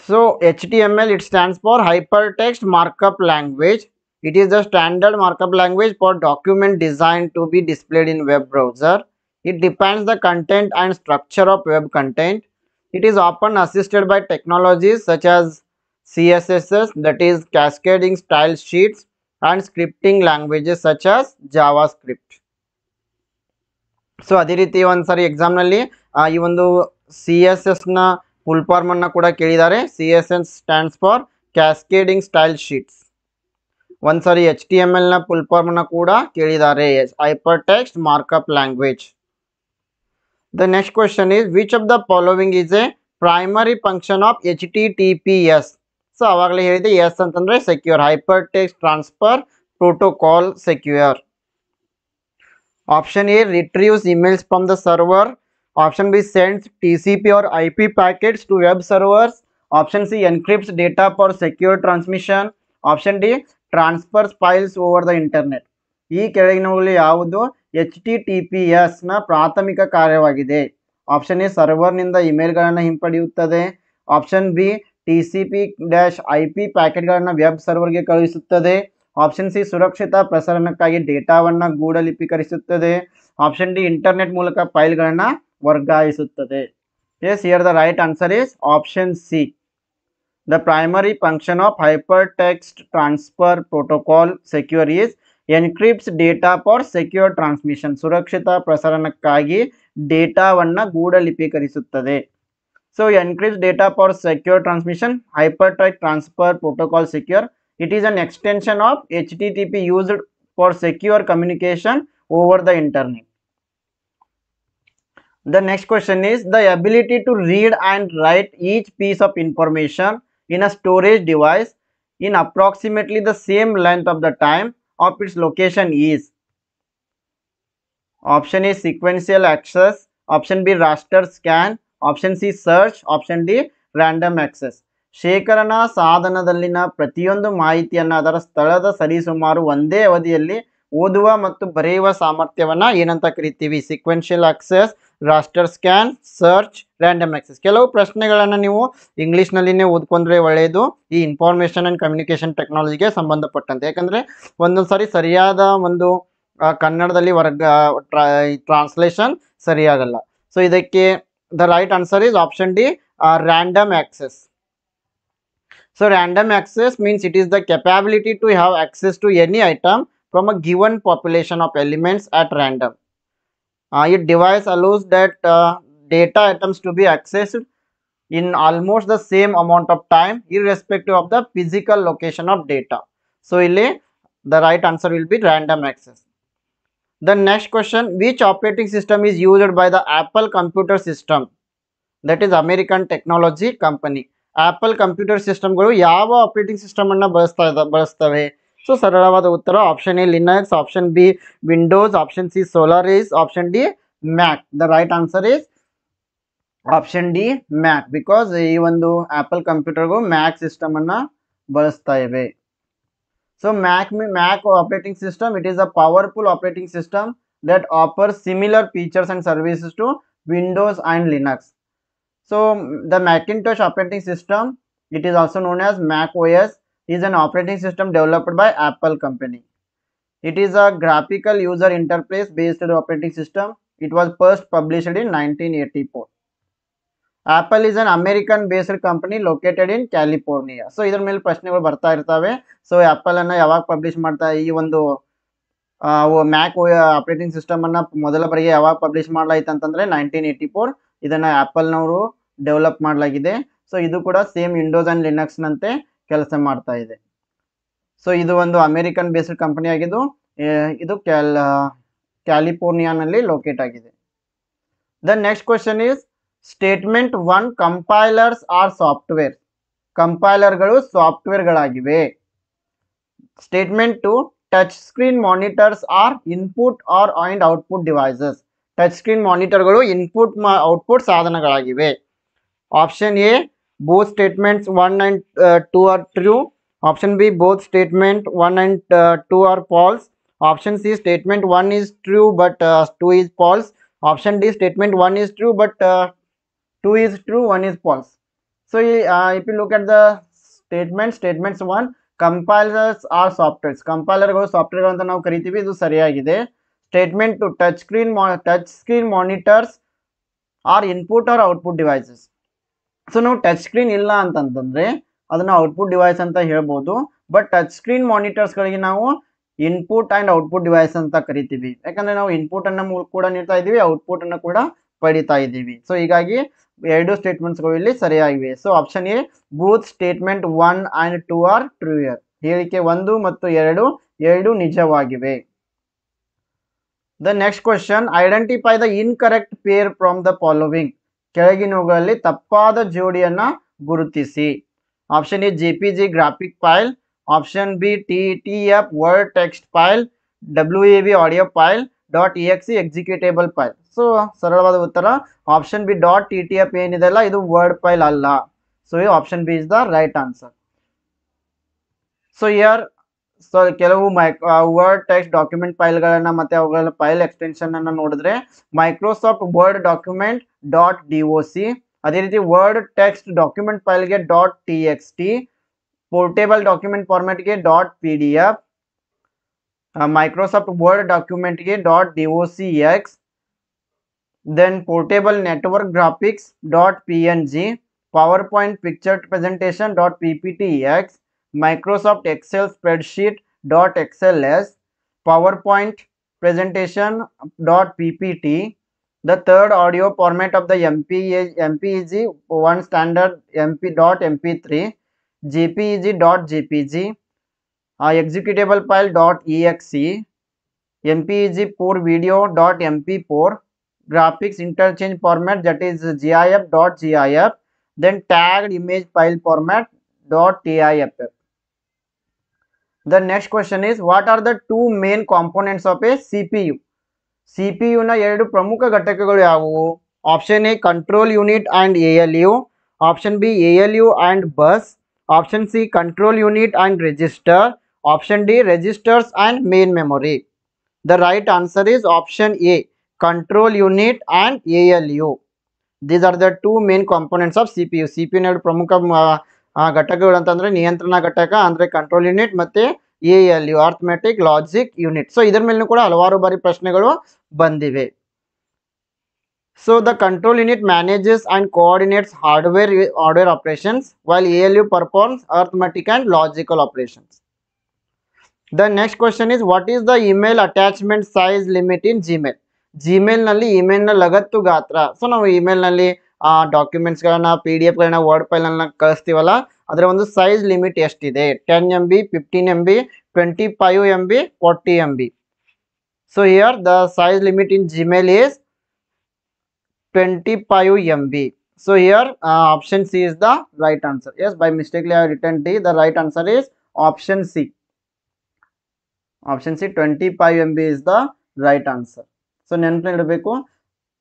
So HTML, it stands for Hypertext Markup Language. It is the standard markup language for document designed to be displayed in web browser. It defines the content and structure of web content. It is often assisted by technologies such as CSS, that is cascading style sheets, and scripting languages such as JavaScript. So ಅದೇ ರೀತಿ ಒಂದ್ಸರಿ ಎಕ್ಸಾಮ್ನಲ್ಲಿ ಈ ಒಂದು CSS ನ full form ಅನ್ನ ಕೂಡ ಕೇಳಿದ್ದಾರೆ. CSS stands for cascading style sheets. ಒಂದ್ಸರಿ HTML ನ ಫುಲ್ ಫಾರ್ಮ್ ಅನ್ನ ಕೂಡ ಕೇಳಿದ್ದಾರೆ, hypertext markup language. The next question is, which of the following is a primary function of HTTPS? So ಅವಾಗಲೇ ಹೇಳಿದೆ, ಎಸ್ ಅಂತಂದ್ರೆ secure, hyper text transfer protocol secure. Option A, retrieves emails from the server. Option B, sends TCP or IP packets to web servers. Option C, encrypts data for secure transmission. Option D, transfers files over the internet. ಈ ಕೆಳಗಿನವುಗಳಲ್ಲಿ ಯಾವುದು HTTPS ನ ಪ್ರಾಥಮಿಕ ಕಾರ್ಯವಾಗಿದೆ? Option A, ಸರ್ವರ್ನಿಂದ ಇಮೇಲ್ಗಳನ್ನು ಹಿಂಪಡೆಯುತ್ತದೆ. Option B, TCP-IP ಪ್ಯಾಕೆಟ್ಗಳನ್ನು web ಸರ್ವರ್ಗೆ ಕಳುಹಿಸುತ್ತದೆ. Option C, ಸುರಕ್ಷಿತ ಪ್ರಸರಣಕ್ಕಾಗಿ ಡೇಟಾವನ್ನು ಗೂಢಲಿಪೀಕರಿಸುತ್ತದೆ. ಆಪ್ಷನ್ ಡಿ, ಇಂಟರ್ನೆಟ್ ಮೂಲಕ ಫೈಲ್ಗಳನ್ನು ವರ್ಗಾಯಿಸುತ್ತದೆ. Yes, here the right answer is option C. The primary function of hypertext transfer protocol secure is encrypts data for secure transmission. ಸುರಕ್ಷಿತ ಪ್ರಸರಣಕ್ಕಾಗಿ ಡೇಟಾವನ್ನು ಗೂಢಲಿಪೀಕರಿಸುತ್ತದೆ. So encrypts data for secure transmission, hypertext transfer protocol secure. It is an extension of HTTP used for secure communication over the internet. The next question is, the ability to read and write each piece of information in a storage device in approximately the same length of the time of its location is? Option A, sequential access. Option B, raster scan. Option C, search. Option D, random access. ಶೇಖರಣಾ ಸಾಧನದಲ್ಲಿನ ಪ್ರತಿಯೊಂದು ಮಾಹಿತಿಯನ್ನು ಅದರ ಸ್ಥಳದ ಸರಿಸುಮಾರು ಒಂದೇ ಅವಧಿಯಲ್ಲಿ ಓದುವ ಮತ್ತು ಬರೆಯುವ ಸಾಮರ್ಥ್ಯವನ್ನ ಏನಂತ ಕರಿತೀವಿ? Sequential access, raster scan, search, random access. ಕೆಲವು ಪ್ರಶ್ನೆಗಳನ್ನು ನೀವು ಇಂಗ್ಲೀಷ್ನಲ್ಲಿನೇ ಓದ್ಕೊಂಡ್ರೆ ಒಳ್ಳೆಯದು, ಈ ಇನ್ಫಾರ್ಮೇಷನ್ ಆ್ಯಂಡ್ ಕಮ್ಯುನಿಕೇಷನ್ ಟೆಕ್ನಾಲಜಿಗೆ ಸಂಬಂಧಪಟ್ಟಂತೆ. ಯಾಕಂದರೆ ಒಂದೊಂದು ಸಾರಿ ಸರಿಯಾದ ಒಂದು ಕನ್ನಡದಲ್ಲಿ ಟ್ರಾನ್ಸ್ಲೇಷನ್ ಸರಿಯಾಗಲ್ಲ. ಸೊ ಇದಕ್ಕೆ the right answer is option D, random access. So random access means it is the capability to have access to any item from a given population of elements at random. It device allows that data items to be accessed in almost the same amount of time irrespective of the physical location of data. So the right answer will be random access. The next question, which operating system is used by the Apple computer system? That is American technology company. Apple computer ಸಿಸ್ಟಮ್ಗಳು ಯಾವ operating system ಅನ್ನ ಬಳಸ್ತವೆ? So ಸರಳವಾದ ಉತ್ತರ option A, Linux. Option B, Windows. Option C, Solaris. Option D, Mac. The right answer is option D, Mac. Because ಈ ಒಂದು Apple ಕಂಪ್ಯೂಟರ್ಗೂ Mac system ಅನ್ನ ಬಳಸ್ತಾ ಇವೆ. So Mac operating system, it is a powerful operating system that offers similar features and services to Windows and Linux. So the Macintosh operating system, it is also known as Mac OS, is an operating system developed by Apple company. It is a graphical user interface based operating system. It was first published in 1984. Apple is an American based company located in California. So ಇದರ ಮೇಲೆ ಪ್ರಶ್ನೆಗಳು ಬರ್ತಾ ಇರ್ತವೆ. So apple ಅನ್ನ ಯಾವಾಗ publish ಮಾಡ್ತಾ, ಈ ಒಂದು ಮ್ಯಾಕ್ ಆಪರೇಟಿಂಗ್ ಸಿಸ್ಟಮ್ ಅನ್ನ ಮೊದಲ ಬಾರಿಗೆ ಯಾವಾಗ ಪಬ್ಲಿಷ್ ಮಾಡಲಾಯಿತು ಅಂತಂದ್ರೆ 1984. ಇದನ್ನ ಆಪಲ್ ನವರು ಡೆವಲಪ್ ಮಾಡಲಾಗಿದೆ. ಸೊ ಇದು ಕೂಡ ಸೇಮ್ ವಿಂಡೋಸ್ ಅಂಡ್ ಲಿನಕ್ಸ್ ನಂತೆ ಕೆಲಸ ಮಾಡ್ತಾ ಇದೆ. ಸೊ ಇದು ಒಂದು ಅಮೆರಿಕನ್ ಬೇಸ್ಡ್ ಕಂಪನಿ ಆಗಿದ್ದು ಇದು ಕ್ಯಾಲಿಫೋರ್ನಿಯಾನಲ್ಲಿ ಲೊಕೇಟ್ ಆಗಿದೆ. The next question is statement 1 compilers are software. ಕಂಪೈಲರ್ಗಳು ಸಾಫ್ಟ್ವೇರ್ಗಳಾಗಿವೆ. Statement 2 touch screen monitors are input or and output devices. Touch screen ಮಾನಿಟರ್ಗಳು ಇನ್ಪುಟ್ ಔಟ್ಪುಟ್ ಸಾಧನಗಳಾಗಿವೆ. Option A both statements 1 and 2 are true. Option B both statement 1 and 2 are false. Option C statement 1 is true but 2 is false. Option D statement 1 is true but 2 is true, 1 is false. So if you look at the statements 1 compilers are softwares. Compiler ಗಳು software ಅಂತ ನಾವು ಕರಿತೀವಿ, ಇದು ಸರಿಯಾಗಿದೆ. Statement 2 touch screen monitors are input or output devices. So ನಾವು touch screen ಇಲ್ಲ ಅಂತಂತಂದ್ರೆ ಅದನ್ನ ಔಟ್ಪುಟ್ ಡಿವೈಸ್ ಅಂತ ಹೇಳ್ಬೋದು. ಬಟ್ ಟಚ್ ಸ್ಕ್ರೀನ್ ಮಾನಿಟರ್ಸ್ಗಳಿಗೆ ನಾವು ಇನ್ಪುಟ್ ಆ್ಯಂಡ್ ಔಟ್ಪುಟ್ ಡಿವೈಸ್ ಅಂತ ಕರಿತೀವಿ. ಯಾಕಂದ್ರೆ ನಾವು ಇನ್ಪುಟ್ ಅನ್ನು ಕೂಡ ನೀಡ್ತಾ ಇದ್ದೀವಿ, ಔಟ್ಪುಟ್ ಅನ್ನು ಕೂಡ ಪಡಿತಾ ಇದ್ದೀವಿ. ಸೊ ಹೀಗಾಗಿ ಎರಡು ಸ್ಟೇಟ್ಮೆಂಟ್ಸ್ಗಳು ಇಲ್ಲಿ ಸರಿಯಾಗಿವೆ. So option A both statement 1 and 2 are true. ಹೇಳಿಕೆ 1 ಮತ್ತು 2 ಎರಡು ನಿಜವಾಗಿವೆ. The next question identify the incorrect pair from the following. ಕೆಳಗಿನವುಗಳಲ್ಲಿ ತಪ್ಪಾದ ಜೋಡಿಯನ್ನ ಗುರುತಿಸಿ. Option A JPG graphic file, option B TTF word text file, WAV audio file, .exe executable file. So ಸರಳವಾದ ಉತ್ತರ ಆಪ್ಷನ್ ಬಿ .ttf ಏನಿದೆಲ್ಲ ಇದು word file ಅಲ್ಲ. So option B is the right answer. So here ಕೆಲವು word text document ಫೈಲ್ಗಳನ್ನ ಮತ್ತೆ ಅವುಗಳ file extension ಅನ್ನ ನೋಡಿದ್ರೆ ಮೈಕ್ರೋಸಾಫ್ಟ್ ವರ್ಡ್ ಡಾಕ್ಯುಮೆಂಟ್ .doc, ಅದೇ ರೀತಿ ವರ್ಡ್ ಟೆಕ್ಸ್ಟ್ ಡಾಕ್ಯುಮೆಂಟ್ ಫೈಲ್ಗೆ .txt, ಪೋರ್ಟೇಬಲ್ ಡಾಕ್ಯುಮೆಂಟ್ ಫಾರ್ಮ್ಯಾಟ್ಗೆ .pdf, ಮೈಕ್ರೋಸಾಫ್ಟ್ ವರ್ಡ್ ಡಾಕ್ಯುಮೆಂಟ್ಗೆ .docx, then portable network graphics .png, PowerPoint picture presentation .pptx, Microsoft Excel spreadsheet .xls, PowerPoint presentation .ppt. The third audio format of the MPEG 1 standard .mp3, JPEG executable file .exe, MPEG 4 video .mp4, graphics interchange format that is GIF, then tagged image file format .tiff. The next question is what are the two main components of a CPU? CPU ನ ಎರಡು ಪ್ರಮುಖ ಘಟಕಗಳು ಯಾವುವು? Option A control unit and ALU, option B ALU and bus, option C control unit and register, option D registers and main memory. The right answer is option A control unit and ALU. These are the two main components of CPU. CPU ನ ಎರಡು ಪ್ರಮುಖ ಘಟಕಗಳು ಅಂತಂದ್ರೆ ನಿಯಂತ್ರಣ ಘಟಕ ಅಂದ್ರೆ control unit ಮತ್ತೆ ALU arithmetic logic unit. So ಇದರ ಮೇಲೂ ಕೂಡ ಹಲವಾರು ಬಾರಿ ಪ್ರಶ್ನೆಗಳು ಬಂದಿವೆ. So the control unit manages and coordinates hardware operations while ALU performs arithmetic and logical operations. The next question is what is the email attachment size limit in Gmail. Gmail ನಲ್ಲಿ email ನ ಲಗತ್ತು ಗಾತ್ರ. So ನಾವು email ನಲ್ಲಿ ಡಾಕ್ಯುಮೆಂಟ್ಸ್ಗಳನ್ನ PDF ಗಳನ್ನ word ಫೈಲ್ನ ಕಳಿಸ್ತೀವಲ್ಲ ಅದರ ಒಂದು size limit ಎಷ್ಟಿದೆ? 10 MB, 15 MB, 25 MB, 40 MB. So here the size limit in Gmail is 25 MB. So here option C is the right answer. Yes, by mistakenly I have written D. The right answer is option C. Option C 25 MB is the right answer. So ನೆನಪಿಡಬೇಕು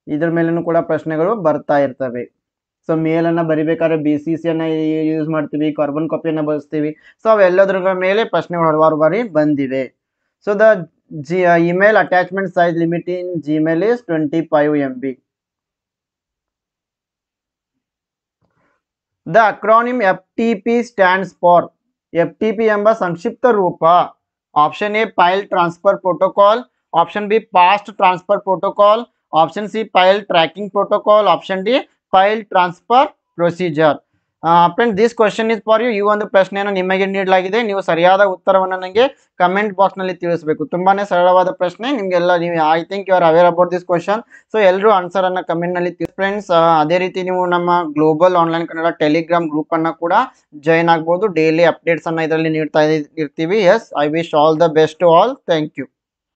ಇದ್ರ ಮೇಲೂ ಕೂಡ ಪ್ರಶ್ನೆಗಳು ಬರ್ತಾ ಇರ್ತವೆ. So ಮೇಲನ್ನು ಬರಿಬೇಕಾದ್ರೆ BCC ಅನ್ನ use ಮಾಡ್ತೀವಿ, carbon ಕಾಪಿಯನ್ನು ಬಳಸ್ತೀವಿ. ಸೊ ಅವೆಲ್ಲದ್ರ ಮೇಲೆ ಪ್ರಶ್ನೆಗಳು ಹಲವಾರು ಬಾರಿ ಬಂದಿವೆ. So the email attachment size limit in Gmail is 25 MB. The acronym FTP stands for. FTP ಎಂಬ ಸಂಕ್ಷಿಪ್ತ ರೂಪ. Option A file transfer protocol, option B fast transfer protocol, option C file tracking protocol, option D file transfer procedure. Friend this question is for you. ಈ ಒಂದು ಪ್ರಶ್ನೆಯನ್ನು ನಿಮಗೆ ನೀಡಲಾಗಿದೆ. ನೀವು ಸರಿಯಾದ ಉತ್ತರವನ್ನು ನನಗೆ ಕಮೆಂಟ್ ಬಾಕ್ಸ್ನಲ್ಲಿ ತಿಳಿಸಬೇಕು. ತುಂಬಾನೇ ಸರಳವಾದ ಪ್ರಶ್ನೆ ನಿಮಗೆಲ್ಲ. ನೀವು I think you are aware about this question. So ಎಲ್ಲರೂ ಆನ್ಸರನ್ನು ಕಮೆಂಟ್ನಲ್ಲಿ ಫ್ರೆಂಡ್ಸ್. ಅದೇ ರೀತಿ ನೀವು ನಮ್ಮ ಗ್ಲೋಬಲ್ ಆನ್ಲೈನ್ ಕನ್ನಡ ಟೆಲಿಗ್ರಾಮ್ ಗ್ರೂಪನ್ನು ಕೂಡ ಜಾಯ್ನ್ ಆಗ್ಬೋದು. ಡೈಲಿ ಅಪ್ಡೇಟ್ಸನ್ನು ಇದರಲ್ಲಿ ನೀಡ್ತಾ ಇರ್ತೀವಿ. Yes, I wish all the best to all. Thank you.